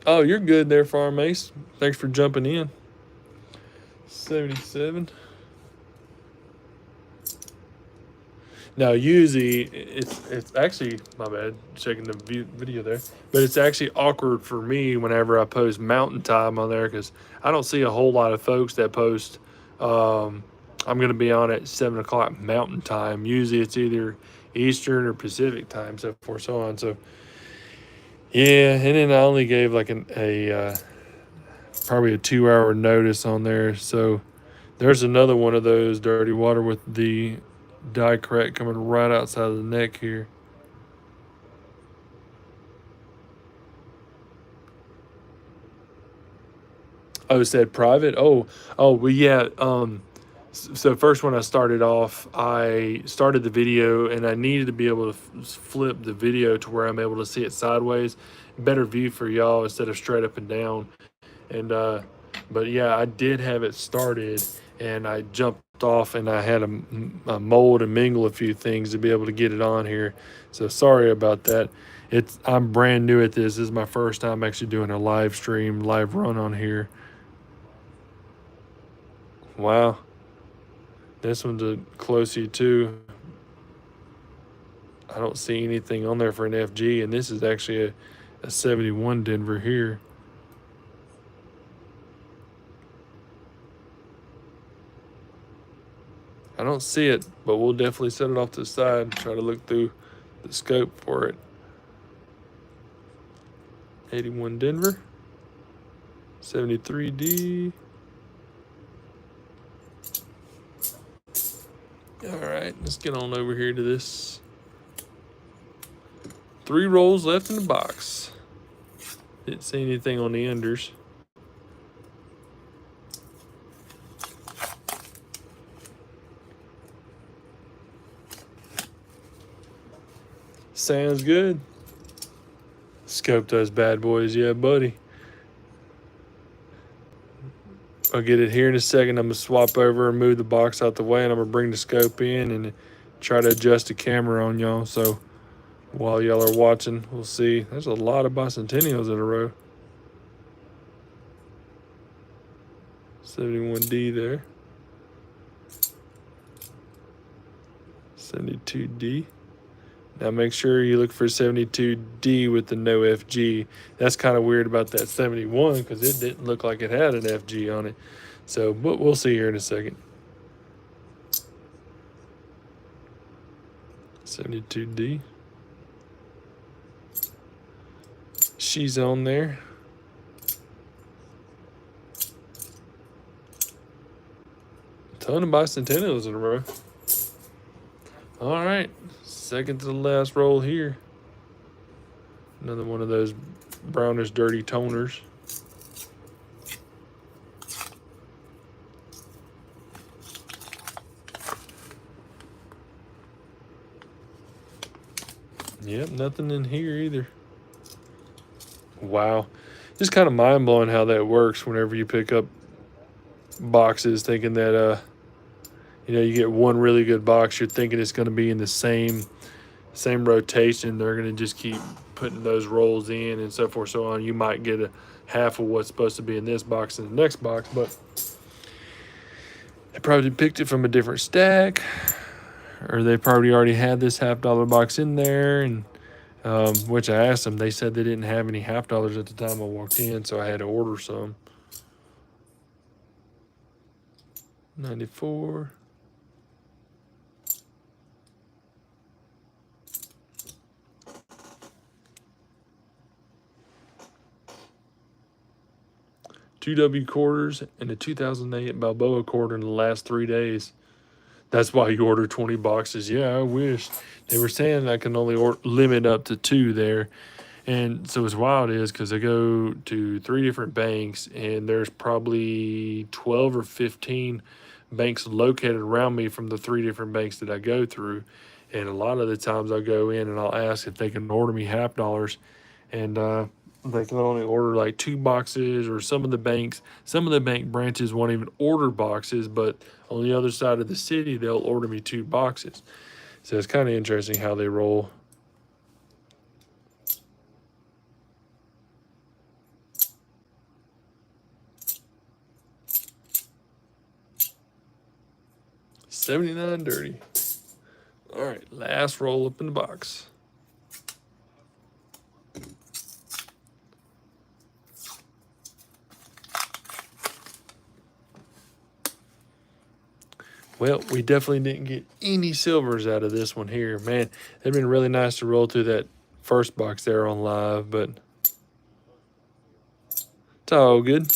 Oh, you're good there, Farm Ace. Thanks for jumping in. 77. Now, usually, it's actually, my bad, checking the video there, but it's actually awkward for me whenever I post mountain time on there because I don't see a whole lot of folks that post, I'm going to be on at 7 o'clock mountain time. Usually it's either Eastern or Pacific time, so forth, so on. So, yeah, and then I only gave like probably a 2-hour notice on there. So there's another one of those dirty water with the die crack coming right outside of the neck here. Oh, it said private. Oh, well, yeah. So first, when I started off, I started the video, and I needed to be able to flip the video to where I'm able to see it sideways, better view for y'all instead of straight up and down. And but yeah, I did have it started, and I jumped off, and I had a mold and mingle a few things to be able to get it on here. So sorry about that. I'm brand new at this. This is my first time actually doing a live stream, live run on here. Wow. This one's a closey too. I don't see anything on there for an FG, and this is actually a 71 Denver here. I don't see it, but we'll definitely set it off to the side and try to look through the scope for it. 81 Denver. 73D. All right, let's get on over here to this. 3 rolls left in the box. Didn't see anything on the unders. Sounds good. Scope those bad boys, yeah, buddy. I'll get it here in a second. I'm going to swap over and move the box out the way, and I'm going to bring the scope in and try to adjust the camera on y'all. So while y'all are watching, we'll see. There's a lot of bicentennials in a row. 71D there. 72D. Now make sure you look for 72D with the no FG. That's kind of weird about that 71 because it didn't look like it had an FG on it. So, but we'll see here in a second. 72D. She's on there. Ton of bicentennials in a row. All right. Second to the last roll here. Another one of those brownish dirty toners. Yep, nothing in here either. Wow. Just kind of mind-blowing how that works whenever you pick up boxes thinking that, you get one really good box. You're thinking it's going to be in the same same rotation. They're going to just keep putting those rolls in and so forth, so on. You might get a half of what's supposed to be in this box in the next box, but they probably picked it from a different stack, or they probably already had this $half box in there. And which I asked them, they said they didn't have any $half at the time I walked in, so I had to order some. 94. Two W quarters and a 2008 Balboa quarter in the last 3 days. That's why you ordered 20 boxes. Yeah, I wish. They were saying I can only limit up to 2 there. And so it's wild is because I go to 3 different banks, and there's probably 12 or 15 banks located around me from the 3 different banks that I go through. And a lot of the times I'll go in and I'll ask if they can order me $half, and they can only order like 2 boxes, or some of the bank branches won't even order boxes, but on the other side of the city, they'll order me 2 boxes. So it's kind of interesting how they roll. $79 dirty. All right, last roll up in the box. Well, we definitely didn't get any silvers out of this one here. Man, it'd been really nice to roll through that first box there on live, but it's all good.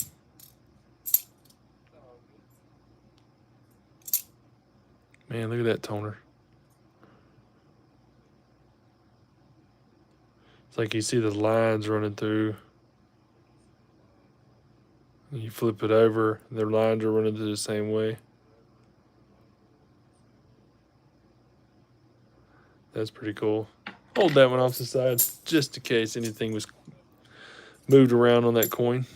Man, look at that toner. It's like you see the lines running through. You flip it over, and the lines are running through the same way. That's pretty cool. Hold that one off the side just in case anything was moved around on that coin.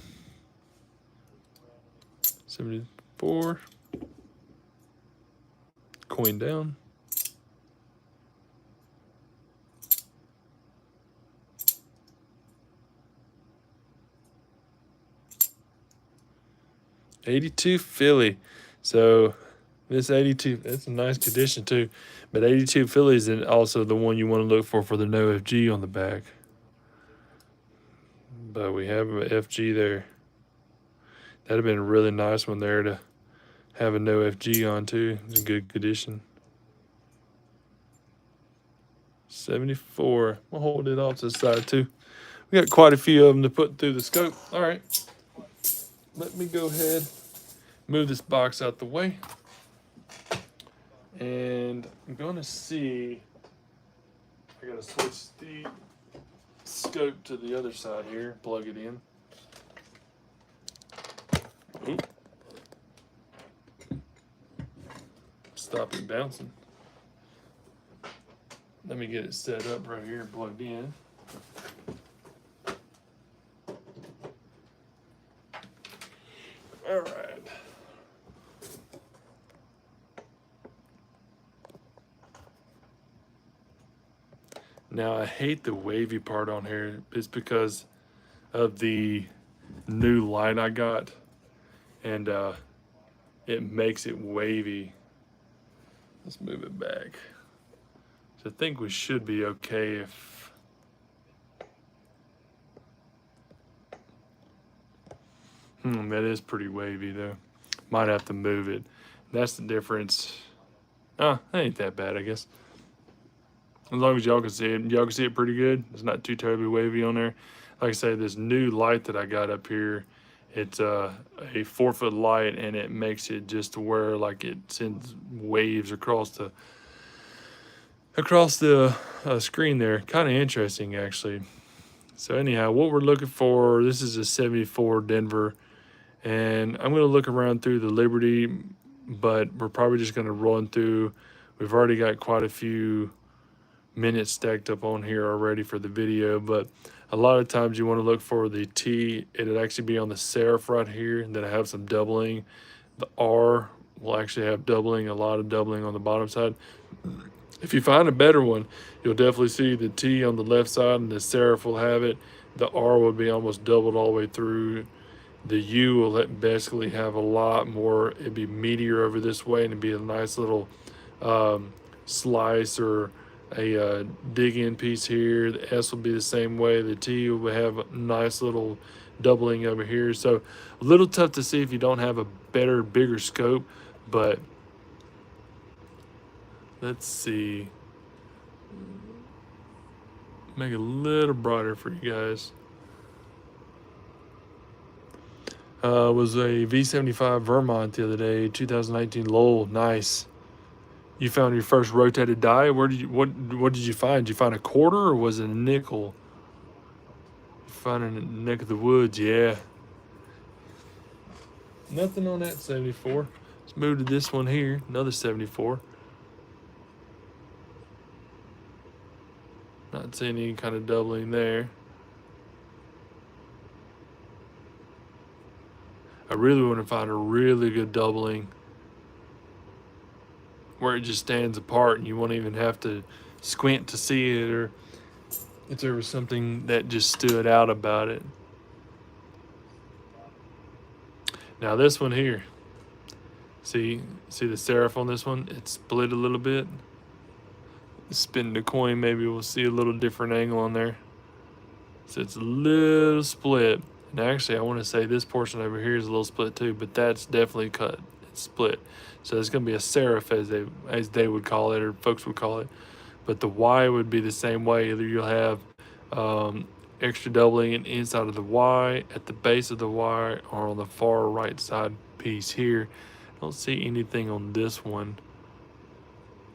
74. Coin down. '82 Philly. So this 82, that's a nice condition too. But 82 Philly is also the one you want to look for the no FG on the back. But we have an FG there. That'd have been a really nice one there to have a no FG on too. It's a good condition. 74. We'll hold it off to the side too. We got quite a few of them to put through the scope. All right. Let me go ahead, move this box out the way. And I'm going to see. I got to switch the scope to the other side here, plug it in. Oop. Stop it bouncing. Let me get it set up right here, plugged in. All right. Now I hate the wavy part on here. It's because of the new light I got, and it makes it wavy. Let's move it back. So I think we should be okay if that is pretty wavy though. Might have to move it. That's the difference. That ain't that bad, I guess. As long as y'all can see it. Y'all can see it pretty good. It's not too terribly wavy on there. Like I say, this new light that I got up here, it's a 4-foot light, and it makes it just to where like it sends waves across the screen there. Kind of interesting, actually. So anyhow, what we're looking for, this is a 74 Denver, and I'm going to look around through the Liberty, but we're probably just going to run through. We've already got quite a few minutes stacked up on here already for the video, but a lot of times you want to look for the T. It'll actually be on the serif right here, and then I have some doubling. The R will actually have doubling, a lot of doubling on the bottom side. If you find a better one, you'll definitely see the T on the left side and the serif will have it. The R will be almost doubled all the way through. The U will basically have a lot more. It'd be meatier over this way, and it'd be a nice little um, slice or a dig in piece here. The S will be the same way. The T will have a nice little doubling over here. So a little tough to see if you don't have a better, bigger scope. But let's see. Make it a little brighter for you guys. Was a V75 Vermont the other day, 2019 Lowell. Nice. You found your first rotated die. What did you find? Did you find a quarter or was it a nickel? You found in the neck of the woods, yeah. Nothing on that 74. Let's move to this one here. Another 74. Not seeing any kind of doubling there. I really want to find a really good doubling where it just stands apart and you won't even have to squint to see it, or if there was something that just stood out about it. Now this one here, see the serif on this one? It's split a little bit. Spin the coin, maybe we'll see a little different angle on there. So it's a little split. And actually, I want to say this portion over here is a little split too, but that's definitely cut. It's split. So it's going to be a serif, as they would call it, or folks would call it. But the Y would be the same way. Either you'll have extra doubling inside of the Y, at the base of the Y, or on the far right side piece here. I don't see anything on this one.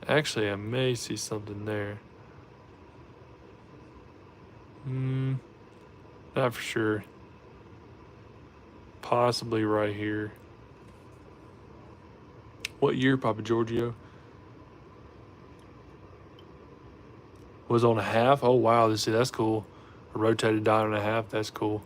Actually, I may see something there. Not for sure. Possibly right here. What year, Papa Giorgio? Was on a half? Oh, wow. See, that's cool. A rotated die on a half. That's cool.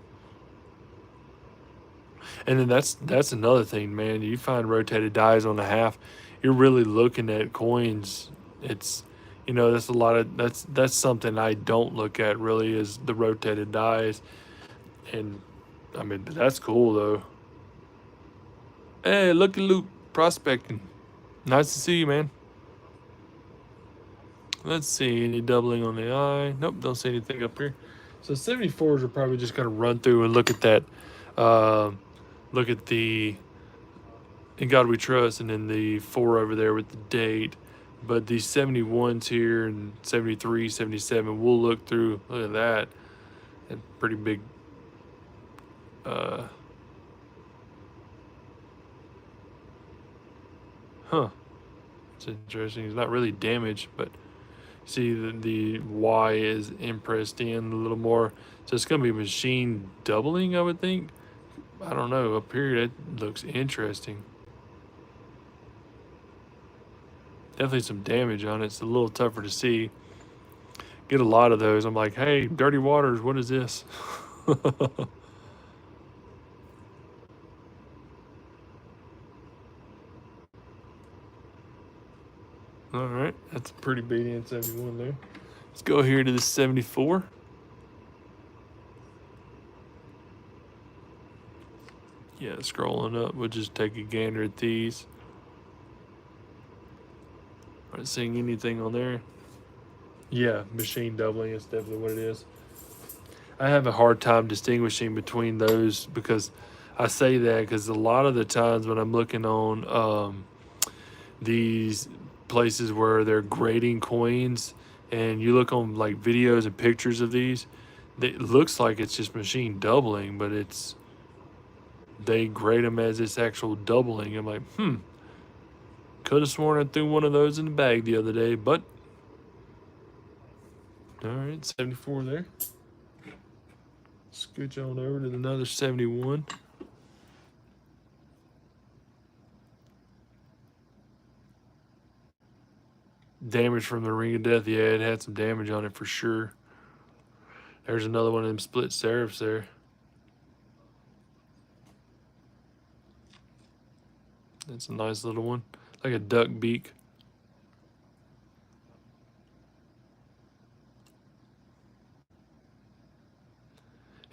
And then that's another thing, man. You find rotated dies on a half, you're really looking at coins. It's, that's a lot of that's something I don't look at really, is the rotated dies. And I mean, that's cool though. Hey, Lucky Luke prospecting. Nice to see you, man. Let's see, any doubling on the eye? Nope, don't see anything up here. So 74s are probably just gonna run through and look at that. Look at the In God We Trust, and then the 4 over there with the date. But these 71s here and 73, 77, we'll look through. Look at that. That pretty big. It's interesting. It's not really damaged, but see the Y is impressed in a little more. So it's going to be machine doubling, I would think. I don't know. Up here, it looks interesting. Definitely some damage on it. It's a little tougher to see. Get a lot of those. I'm like, hey, Dirty Waters, what is this? All right, that's a pretty beating 71 there. Let's go here to the 74. Yeah, scrolling up, we'll just take a gander at these. Not seeing anything on there. Yeah, machine doubling is definitely what it is. I have a hard time distinguishing between those, because I say that because a lot of the times when I'm looking on these places where they're grading coins, and you look on like videos and pictures of these, it looks like it's just machine doubling, but they grade them as it's actual doubling. I'm like, could have sworn I threw one of those in the bag the other day, but all right, 74 there. Scooch on over to another 71. Damage from the Ring of Death. Yeah, it had some damage on it for sure. There's another one of them split serifs there. That's a nice little one. Like a duck beak.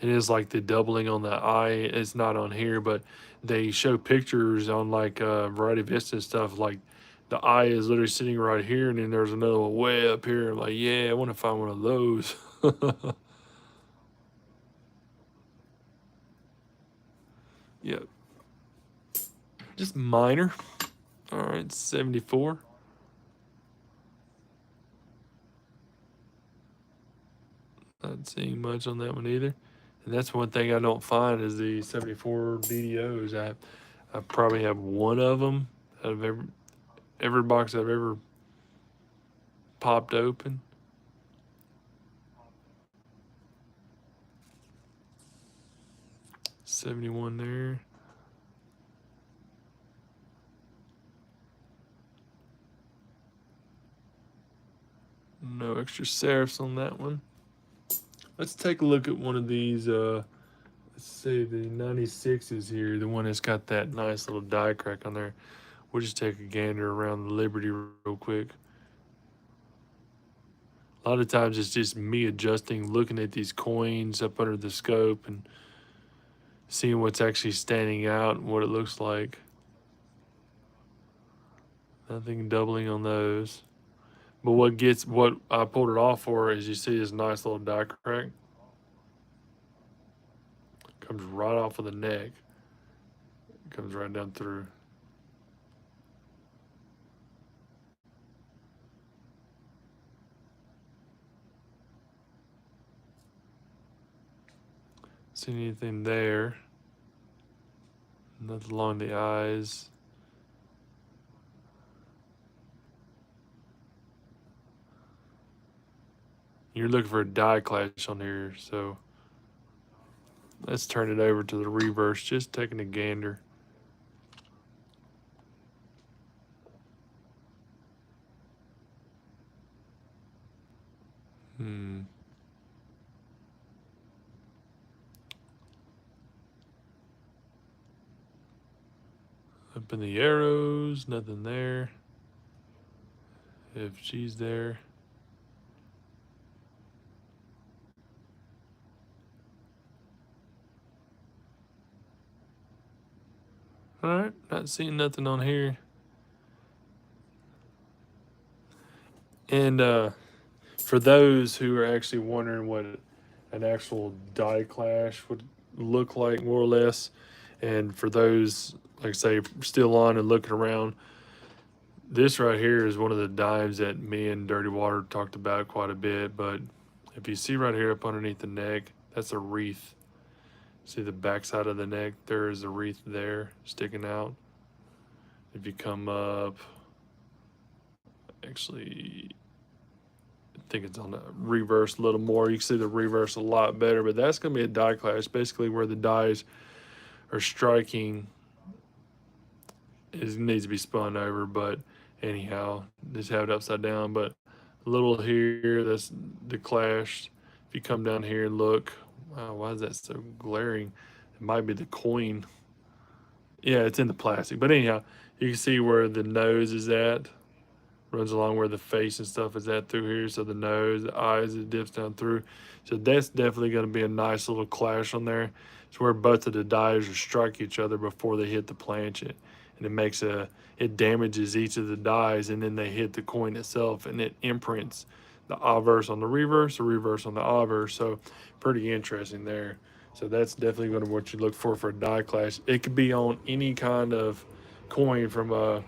It is like the doubling on the eye. It's not on here, but they show pictures on like Variety Vista and stuff. Like the eye is literally sitting right here, and then there's another one way up here. I'm like, yeah, I want to find one of those. Yep, just minor. All right, 74. Not seeing much on that one either. And that's one thing I don't find is the 74 BDOs. I probably have one of them out of every box I've ever popped open. $71 there. No extra serifs on that one. Let's take a look at one of these. Let's say the 96s here, the one that's got that nice little die crack on there. We'll just take a gander around the Liberty real quick. A lot of times it's just me adjusting, looking at these coins up under the scope and seeing what's actually standing out and what it looks like. Nothing doubling on those. But what I pulled it off for is you see this nice little die crack. Comes right off of the neck. Comes right down through. See anything there? Nothing along the eyes. You're looking for a die clash on here, so let's turn it over to the reverse, just taking a gander. Up in the arrows, nothing there. If she's there. Alright, not seeing nothing on here. And for those who are actually wondering what an actual die clash would look like, more or less, and for those, like I say, still on and looking around, this right here is one of the dimes that me and Dirty Water talked about quite a bit. But if you see right here up underneath the neck, that's a wreath. See the back side of the neck? There is a wreath there sticking out. If you come up, actually, I think it's on the reverse a little more. You can see the reverse a lot better, but that's going to be a die clash. Basically, where the dies are striking, it needs to be spun over. But anyhow, just have it upside down. But a little here, that's the clash. If you come down here and look, wow, why is that so glaring? It might be the coin. Yeah, it's in the plastic. But anyhow, you can see where the nose is at. Runs along where the face and stuff is at through here. So the nose, the eyes, it dips down through. So that's definitely going to be a nice little clash on there. It's where both of the dies will strike each other before they hit the planchet. And it damages each of the dies, and then they hit the coin itself, and it imprints the obverse on the reverse on the obverse. So pretty interesting there. So that's definitely going to be what you look for a die clash. It could be on any kind of coin from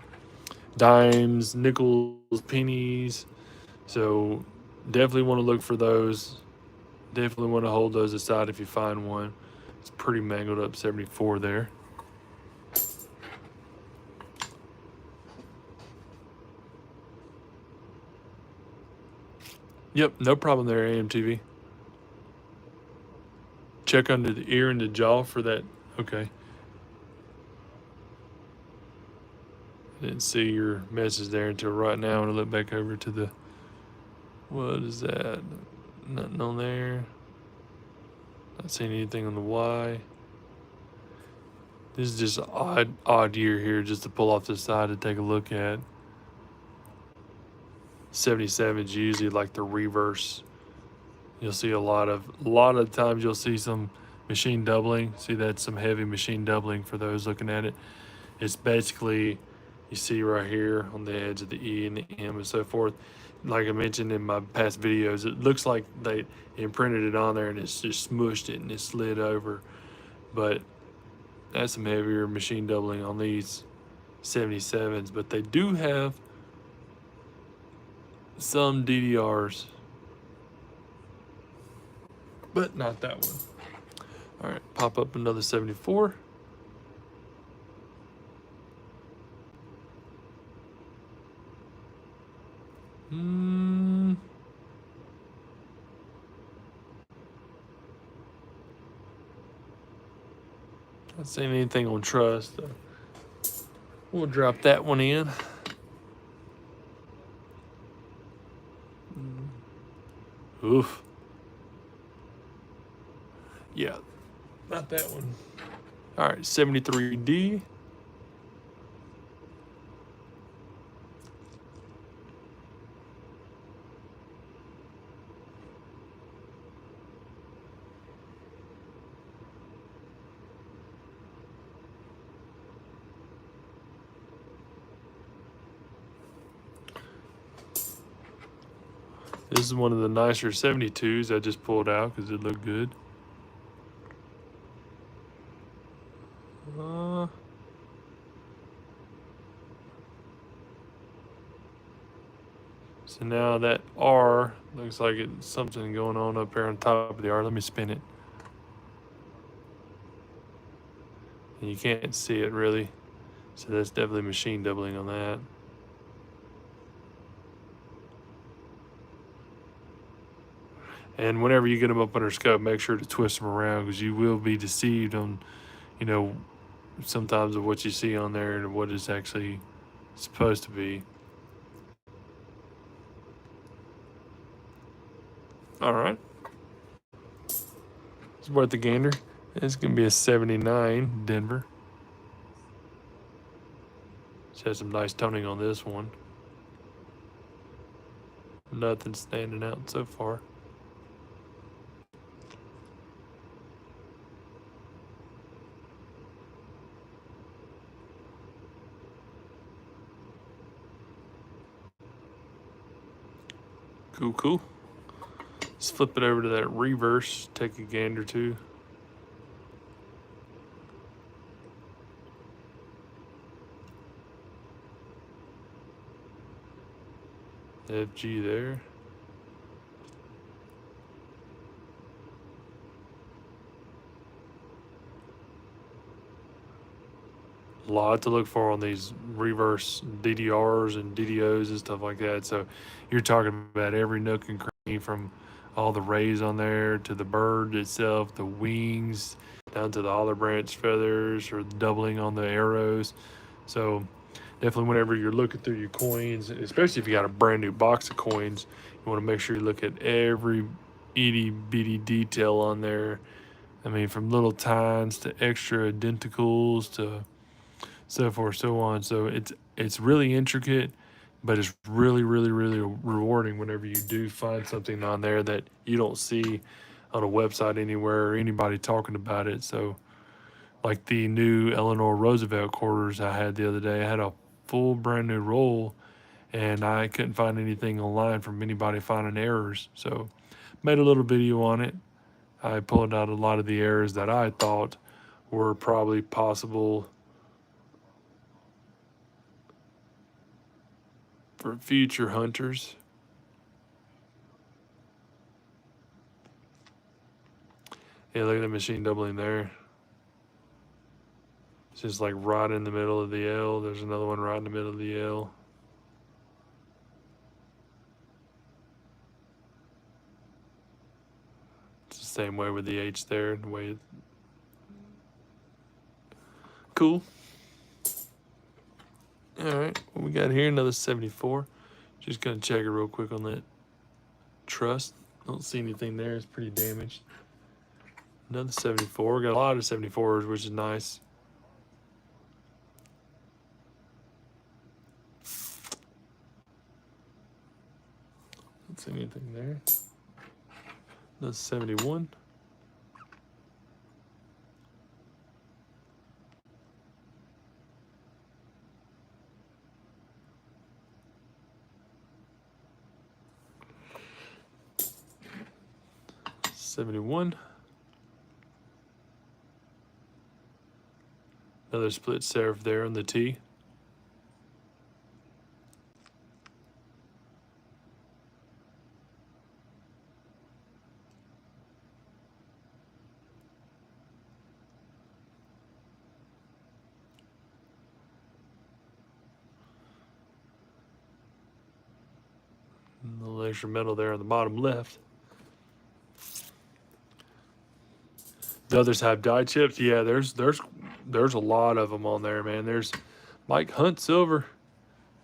dimes, nickels, pennies. So definitely want to look for those. Definitely want to hold those aside if you find one. It's pretty mangled up, 74 there. Yep, no problem there, AMTV. Check under the ear and the jaw for that. Okay. Didn't see your message there until right now. I'm going to look back over to the. What is that? Nothing on there. Not seeing anything on the Y. This is just an odd year here just to pull off the side to take a look at. 77 is usually like the reverse. You'll see a lot of times you'll see some machine doubling. See, that's some heavy machine doubling for those looking at it. It's basically, you see right here on the edge of the E and the M and so forth. Like I mentioned in my past videos, it looks like they imprinted it on there and it's just smushed it and it slid over. But that's some heavier machine doubling on these 77s. But they do have some DDRs, but not that one. All right, pop up another 74. Not seeing anything on trust. We'll drop that one in. Oof. Yeah, not that one. All right, 73D. This is one of the nicer 72s I just pulled out because it looked good. So now that R looks like it's something going on up here on top of the R. Let me spin it. And you can't see it really. So that's definitely machine doubling on that. And whenever you get them up under scope, make sure to twist them around because you will be deceived on, you know, sometimes of what you see on there and what it's actually supposed to be. All right. It's worth the gander. It's going to be a 79 Denver. Just has some nice toning on this one. Nothing standing out so far. Cool, cool. Let's flip it over to that reverse, take a gander too. FG there. A lot to look for on these reverse DDRs and DDOs and stuff like that. So you're talking about every nook and cranny from all the rays on there to the bird itself, the wings, down to the olive branch feathers or doubling on the arrows. So definitely whenever you're looking through your coins, especially if you got a brand new box of coins, you want to make sure you look at every itty bitty detail on there. I mean, from little tines to extra identicals to so forth, so on. So it's really intricate, but it's really, really, really rewarding whenever you do find something on there that you don't see on a website anywhere or anybody talking about it. So like the new Eleanor Roosevelt quarters I had the other day, I had a full brand new roll and I couldn't find anything online from anybody finding errors. So made a little video on it. I pulled out a lot of the errors that I thought were probably possible for future hunters. Yeah, look at the machine doubling there. It's just like right in the middle of the L. There's another one right in the middle of the L. It's the same way with the H there. The way cool. All right, what we got here? Another 74. Just gonna check it real quick on that trust. Don't see anything there. It's pretty damaged. Another 74. We got a lot of 74s, which is nice. Don't see anything there. Another 71. 71. Another split serif there on the T. And the little extra metal there on the bottom left. The others have die chips. Yeah, there's a lot of them on there, man. There's Mike Hunt Silver,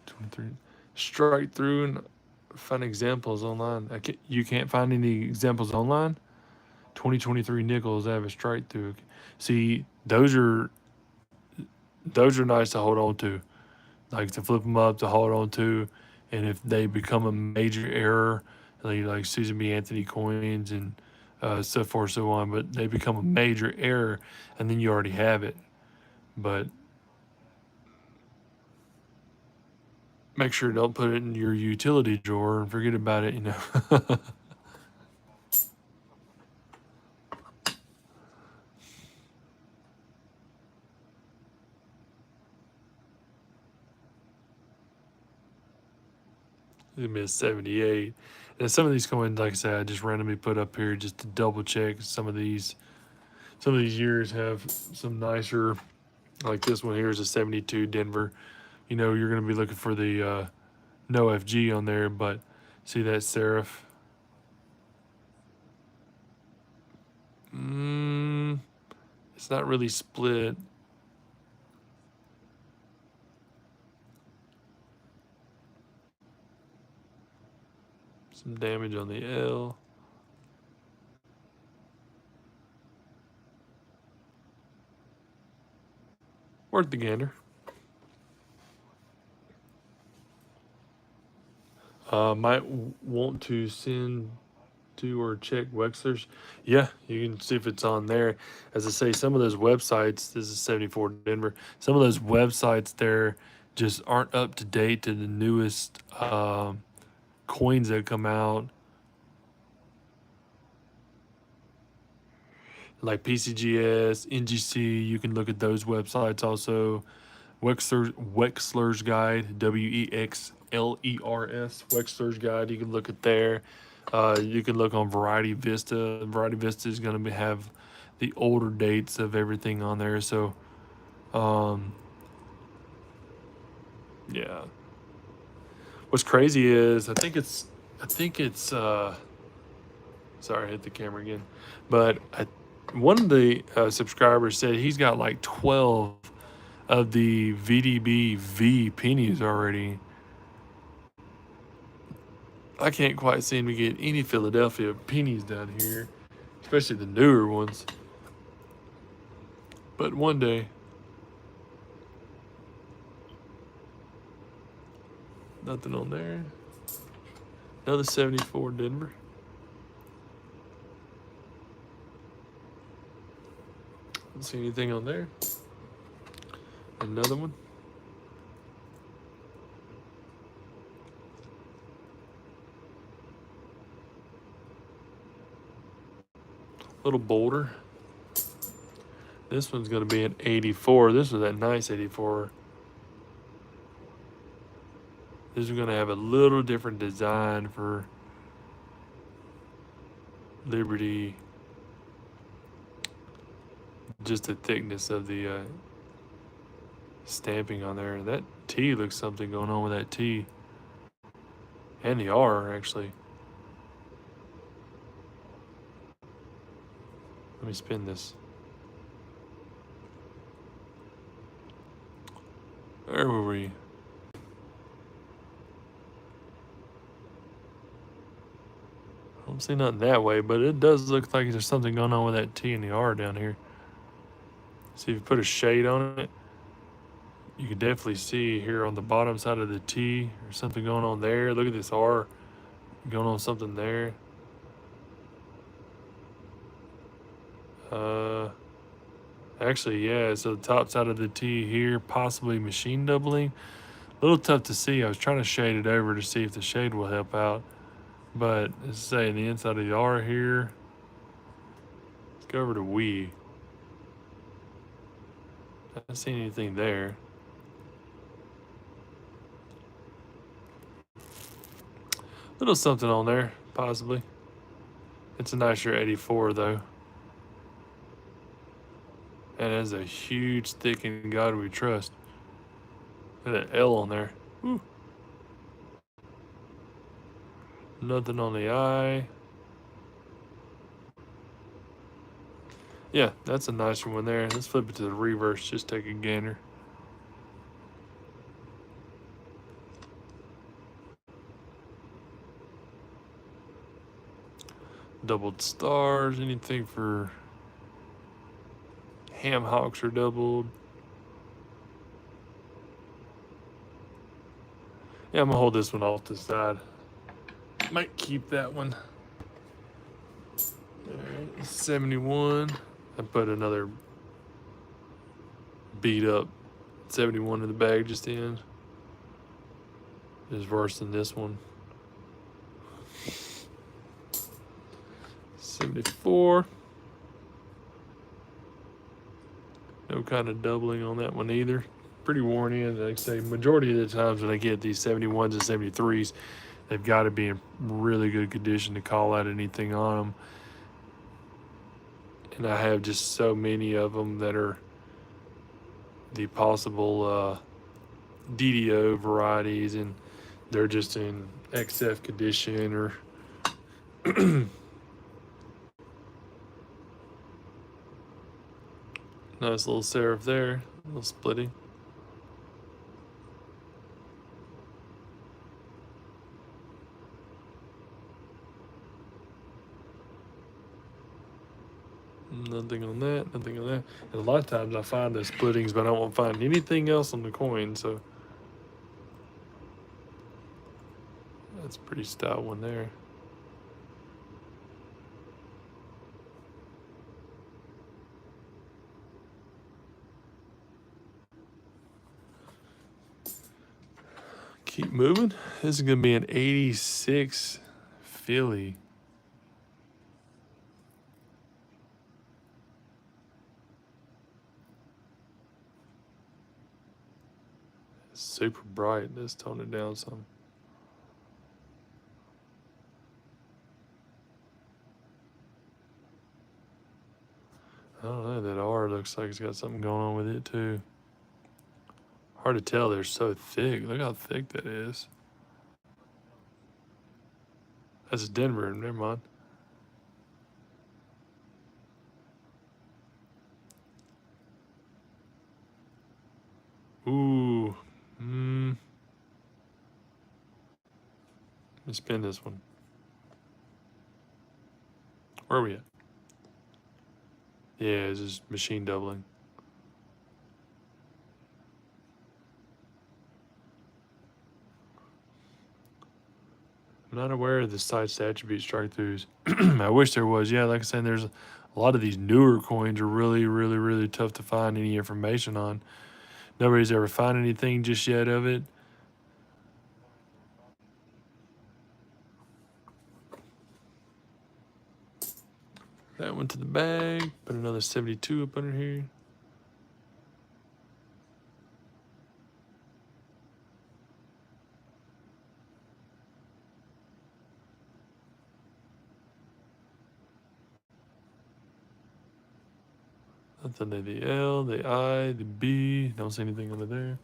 23, straight through, and find examples online. You can't find any examples online. 2023 nickels have a straight through. See, those are nice to hold on to, like to flip them up to hold on to, and if they become a major error, like Susan B. Anthony coins and so forth, so on, but they become a major error, and then you already have it. But make sure don't put it in your utility drawer and forget about it, you know. It's gonna be a 78. And some of these coins, like I said, I just randomly put up here just to double check. Some of these years have some nicer, like this one here is a 72 Denver. You know, you're gonna be looking for the no FG on there, but see that serif? It's not really split. Some damage on the L. Worth the gander. Might want to send to or check Wexler's. Yeah, you can see if it's on there. As I say, some of those websites, this is 74 Denver, some of those websites there just aren't up to date to the newest coins that come out. Like PCGS, NGC, you can look at those websites also. Wexler's Guide, Wexlers, Wexler's Guide, you can look at there. You can look on Variety Vista. Variety Vista is going to have the older dates of everything on there. So, yeah. What's crazy is I think it's sorry, I hit the camera again, but one of the subscribers said he's got like 12 of the VDB V pennies already. I can't quite seem to get any Philadelphia pennies down here, especially the newer ones. But one day, nothing on there. Another 74 Denver. Don't see anything on there. Another one. Little bolder. This one's going to be an 84. This was that nice 84. This is going to have a little different design for Liberty. Just the thickness of the stamping on there. That T looks something going on with that T. And the R, actually. Let me spin this. Where were we? I don't see nothing that way, but it does look like there's something going on with that T and the R down here. See, if you put a shade on it, you can definitely see here on the bottom side of the T, there's something going on there. Look at this R going on something there. Actually, yeah, so the top side of the T here, possibly machine doubling. A little tough to see. I was trying to shade it over to see if the shade will help out. But let's say the inside of the R here, go over to we. I don't see anything there. Little something on there, possibly. It's a nicer 84 though. And it has a huge, thick in God we trust. Look at that L on there. Woo. Nothing on the I. Yeah, that's a nicer one there. Let's flip it to the reverse, just take a gander. Doubled stars, anything for ham hocks are doubled. Yeah, I'm gonna hold this one off to the side. Might keep that one. Alright, 71. I put another beat up 71 in the bag just in. It's worse than this one. 74. No kind of doubling on that one either. Pretty worn in. Like I say, majority of the times when I get these 71s and 73s, they've got to be in really good condition to call out anything on them. And I have just so many of them that are the possible DDO varieties, and they're just in XF condition or nice little serif there, a little splitting. Nothing on that, nothing on that. And a lot of times I find the splittings, but I won't find anything else on the coin, so that's a pretty stout one there. Keep moving. This is going to be an 86 Philly. Super bright. Let's tone it down some. I don't know. That R looks like it's got something going on with it too. Hard to tell. They're so thick. Look how thick that is. That's Denver. Never mind. Ooh. Let's spin this one. Where are we at? Yeah, it's just machine doubling. I'm not aware of the sites to attribute strike throughs. I wish there was. Yeah, like I said, there's a lot of these newer coins are really, really, really tough to find any information on. Nobody's ever found anything just yet of it. That went to the bag. Put another 72 up under here. Nothing to the L, the I, the B. Don't see anything under there.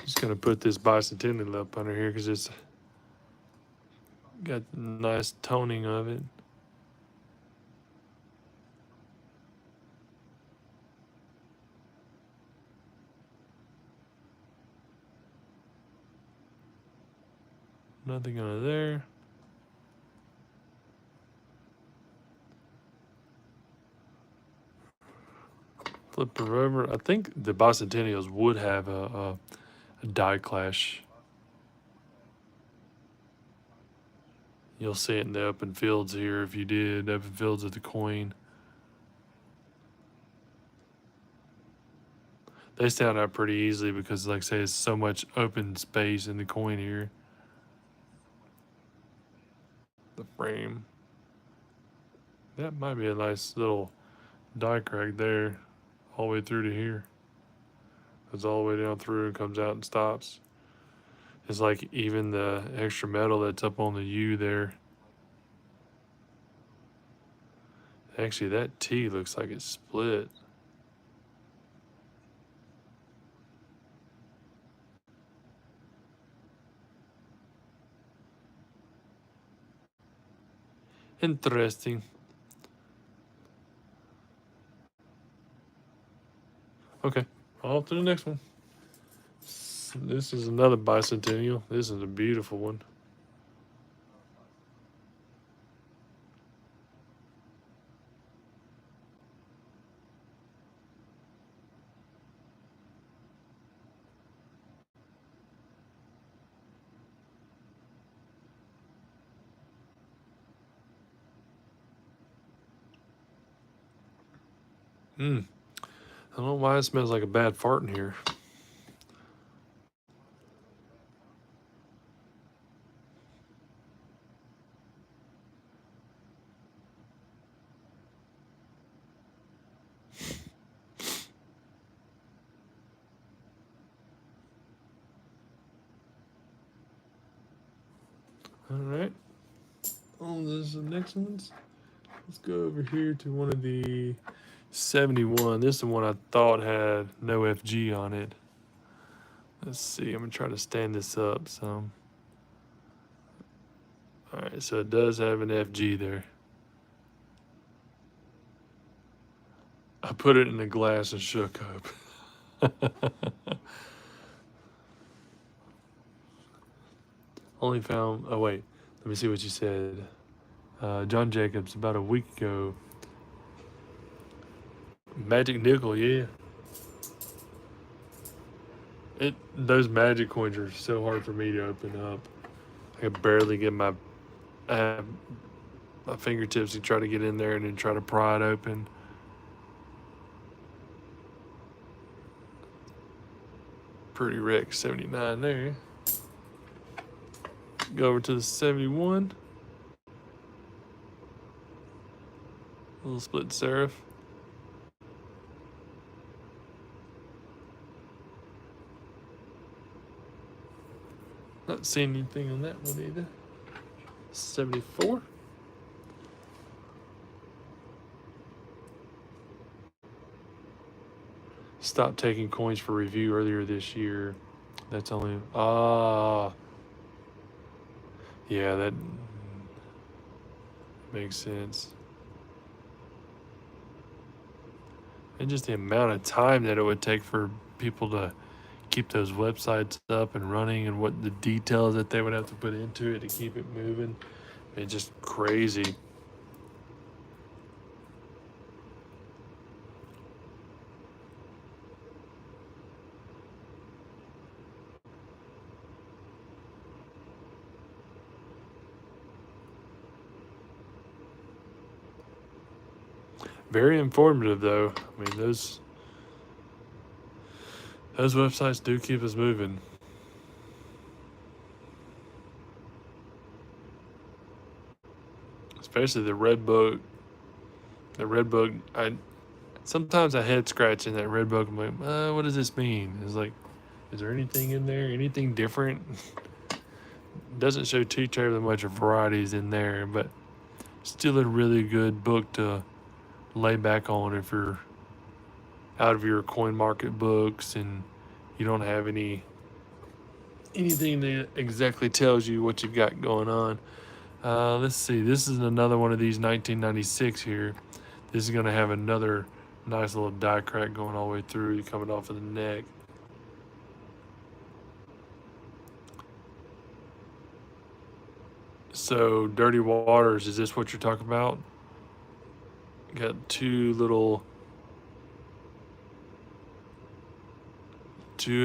Just gonna put this bicentennial up under here because it's got nice toning of it. Nothing under there. Flip her over. I think the bicentennials would have a die clash. You'll see it in the open fields here if you did. Open fields of the coin. They stand out pretty easily because, like I say, it's so much open space in the coin here. The frame. That might be a nice little die crack there, all the way through to here. Goes all the way down through and comes out and stops. It's like even the extra metal that's up on the U there. Actually, that T looks like it's split. Interesting. Okay, on to the next one. This is another bicentennial. This is a beautiful one. Hmm. I don't know why it smells like a bad fart in here. All right. Oh, this is the next ones. Let's go over here to one of the 71. This is the one I thought had no FG on it. Let's see. I'm gonna try to stand this up some. All right, so it does have an FG there. I put it in a glass and shook up. Only found. Oh wait, let me see what you said. John Jacobs about a week ago. Magic nickel, yeah. Those magic coins are so hard for me to open up. I can barely get my my fingertips to try to get in there and then try to pry it open. Pretty wreck 79 there. Go over to the 71. Little split serif. Not seeing anything on that one either. 74. Stopped taking coins for review earlier this year. That's only yeah, that makes sense. And just the amount of time that it would take for people to keep those websites up and running and what the details that they would have to put into it to keep it moving. It's just crazy. Very informative though. I mean those websites do keep us moving. Especially the red book. The red book, I sometimes I head scratch in that red book. I'm like, what does this mean? It's like, is there anything in there? Anything different? Doesn't show too terribly much of varieties in there, but still a really good book to lay back on if you're out of your coin market books and you don't have anything that exactly tells you what you've got going on. Let's see. This is another one of these 1996 here. This is going to have another nice little die crack going all the way through, coming off of the neck. So, Dirty Waters, is this what you're talking about? Got two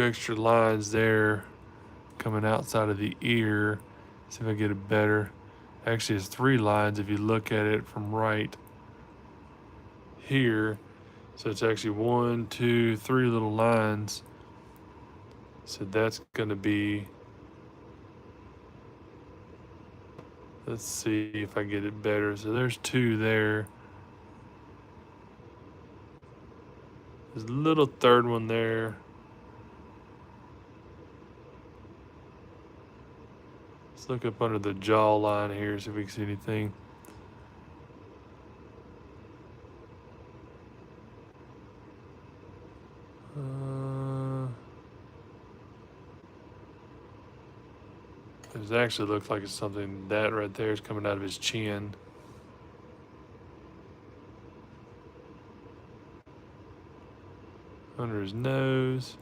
extra lines there coming outside of the ear. See if I get it better. Actually, it's 3 lines if you look at it from right here. So it's actually 1, 2, 3 little lines. So that's going to be, let's see if I get it better. So there's 2 there. There's a little third one there. Let's look up under the jaw line here, see if we can see anything. It actually looks like it's something that right there is coming out of his chin. Under his nose.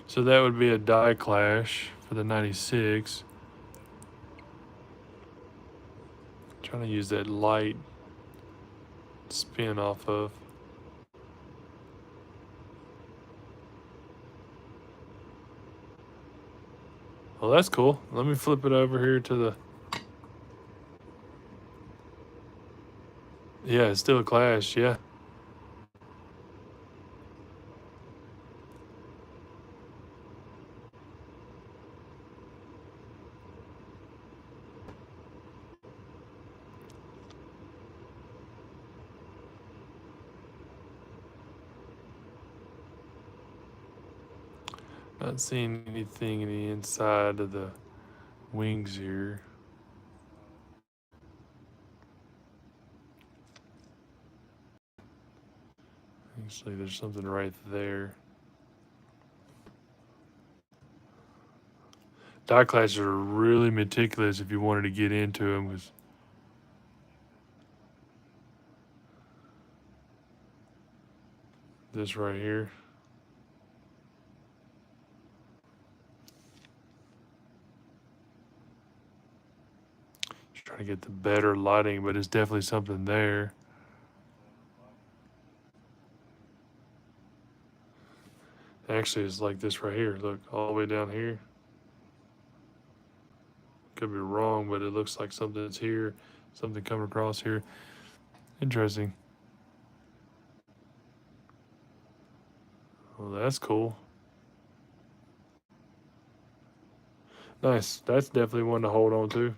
So that would be a die clash for the 96. Trying to use that light spin off of. Well, that's cool. Let me flip it over here to the... Yeah, it's still a clash, yeah. Not seeing anything in the inside of the wings here. Actually, there's something right there. Die clashes are really meticulous if you wanted to get into them. Cause this right here. Just trying to get the better lighting, but it's definitely something there. Actually, it's like this right here. Look, all the way down here. Could be wrong, but it looks like something's here. Something coming across here. Interesting. Well, that's cool. Nice. That's definitely one to hold on to.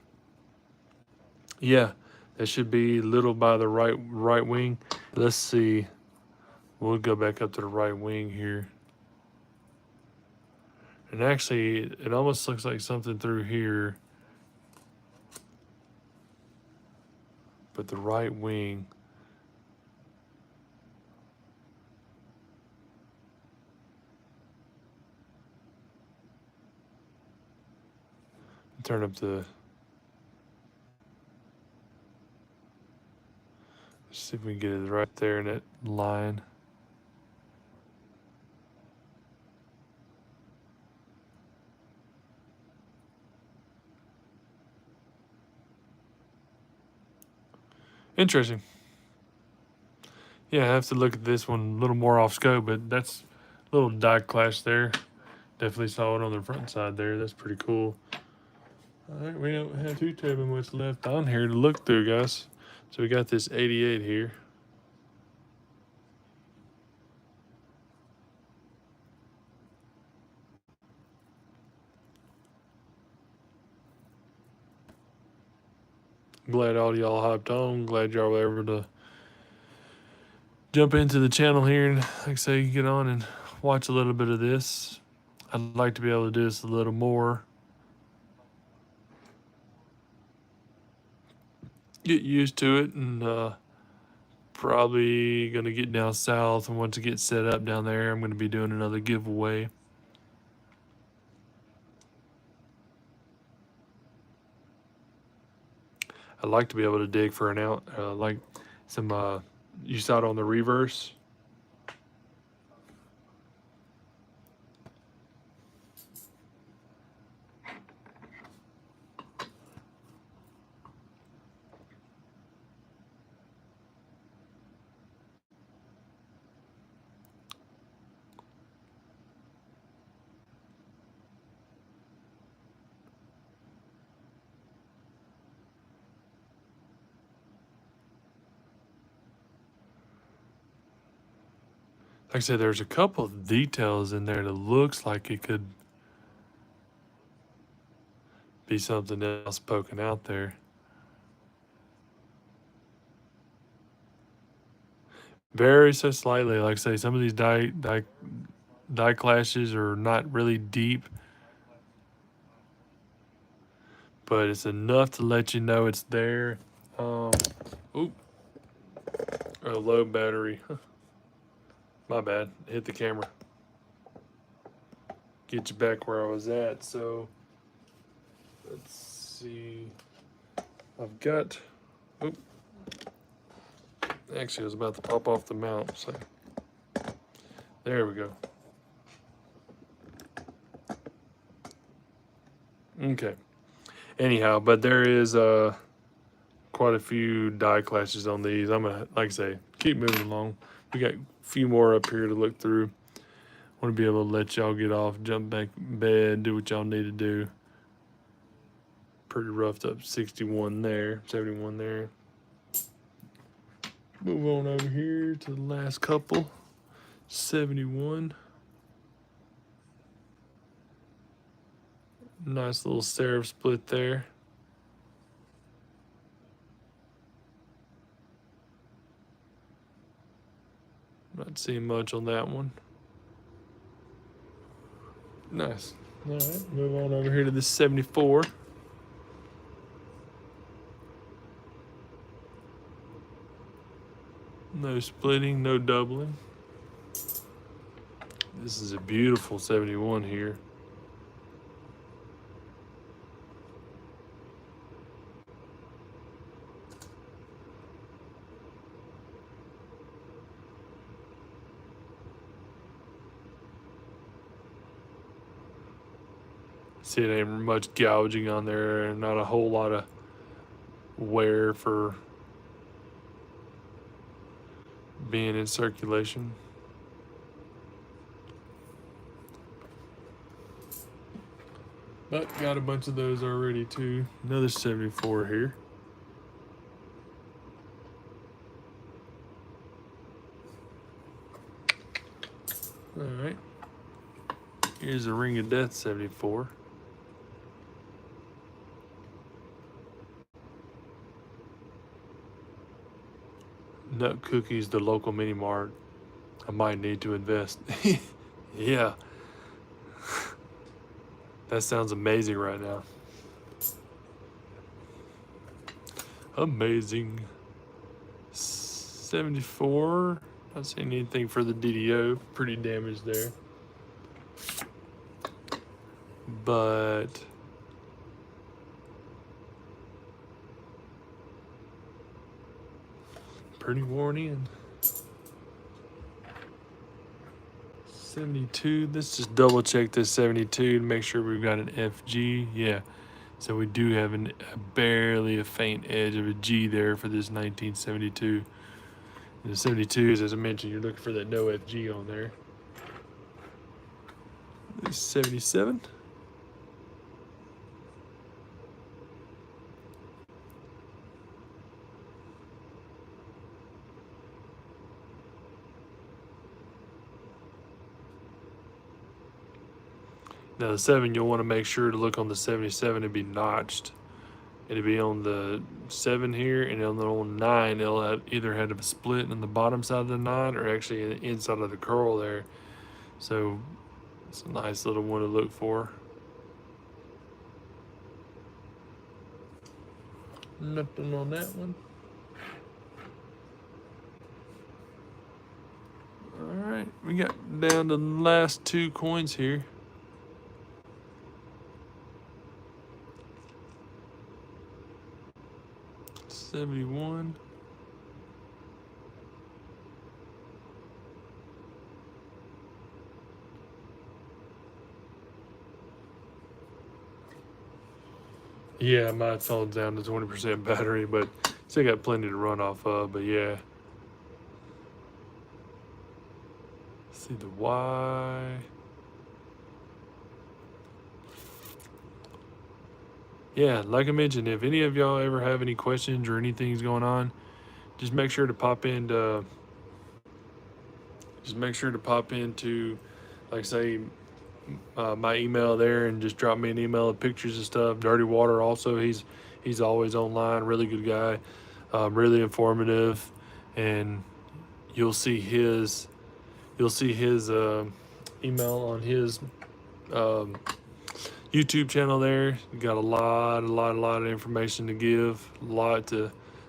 Yeah, that should be little by the right wing. Let's see. We'll go back up to the right wing here. And actually, it almost looks like something through here. But the right wing. Turn up the... See if we can get it right there in that line. Interesting. Yeah, I have to look at this one a little more off scope, but that's a little die clash there. Definitely saw it on the front side there. That's pretty cool. All right, we don't have too terribly much left on here to look through, guys. So we got this 88 here. Glad all y'all hopped on. Glad y'all were able to jump into the channel here and, like I say, get on and watch a little bit of this. I'd like to be able to do this a little more. Get used to it, and probably going to get down south, and once it gets set up down there, I'm going to be doing another giveaway. I'd like to be able to dig for an out, like some, you saw it on the reverse. Like I said, there's a couple of details in there that looks like it could be something else poking out there. very so slightly. Like I say, some of these die clashes are not really deep, but it's enough to let you know it's there. Oop, a low battery. My bad. Hit the camera. Get you back where I was at. So let's see. I've got. Oop. Actually, I was about to pop off the mount. So there we go. Okay. Anyhow, but there is quite a few die clashes on these. I'm gonna, like I say, keep moving along. We got a few more up here to look through. Want to be able to let y'all get off, jump back in bed, do what y'all need to do. Pretty roughed up 61 there, 71 there. Move on over here to the last couple. 71. Nice little serif split there. Not seeing much on that one. Nice. All right, move on over here to this 74. No splitting, no doubling. This is a beautiful 71 here. See, it ain't much gouging on there, and not a whole lot of wear for being in circulation. But got a bunch of those already too. Another 74 here. All right. Here's a Ring of Death 74. Nut Cookies, the local mini mart. I might need to invest. Yeah. That sounds amazing right now. Amazing. 74. Not seeing anything for the DDO. Pretty damaged there. But pretty worn in. 72. Let's just double check this 72 to make sure we've got an FG. Yeah. So we do have barely a faint edge of a G there for this 1972. And the 72s, as I mentioned, you're looking for that no FG on there. This 77. Now the 7, you'll want to make sure to look on the 77 and be notched. It'll be on the 7 here, and on the 9, it'll have either have a split on the bottom side of the 9 or actually inside of the curl there. So it's a nice little one to look for. Nothing on that one. All right, we got down to the last 2 coins here. 71. Yeah, my phone's down to 20% battery, but still got plenty to run off of. But yeah. See the Y. Yeah, like I mentioned, if any of y'all ever have any questions or anything's going on, just make sure to pop into, like I say, my email there, and just drop me an email of pictures and stuff. Dirty Water also, he's always online, really good guy, really informative, and you'll see his email on his um, YouTube channel there. You got a lot of information to give. A lot to,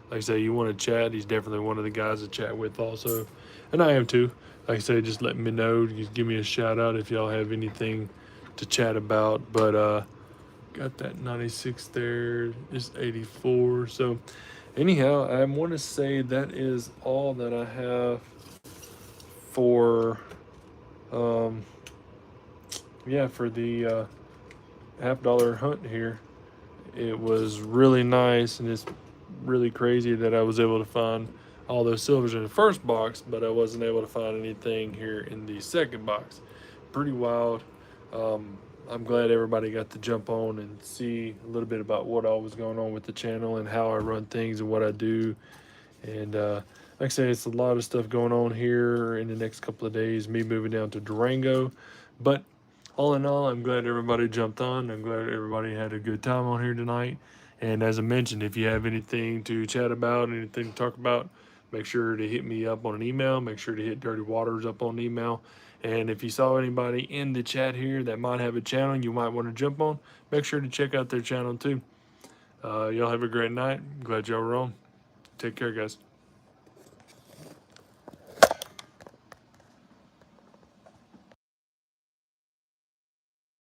like I say, you want to chat. He's definitely one of the guys to chat with also. And I am too. Like I say, just let me know. You give me a shout out if y'all have anything to chat about. But got that 96 there. It's 84. So anyhow, I want to say that is all that I have for um yeah, for the $50 hunt here. It was really nice, and it's really crazy that I was able to find all those silvers in the first box, but I wasn't able to find anything here in the second box. Pretty wild. Um, I'm glad everybody got to jump on and see a little bit about what all was going on with the channel and how I run things and what I do. And like I say, it's a lot of stuff going on here in the next couple of days, me moving down to Durango. But all in all, I'm glad everybody jumped on. I'm glad everybody had a good time on here tonight. And as I mentioned, if you have anything to chat about, anything to talk about, make sure to hit me up on an email. Make sure to hit Dirty Waters up on email. And if you saw anybody in the chat here that might have a channel you might want to jump on, make sure to check out their channel too. Y'all have a great night. Glad y'all were on. Take care, guys.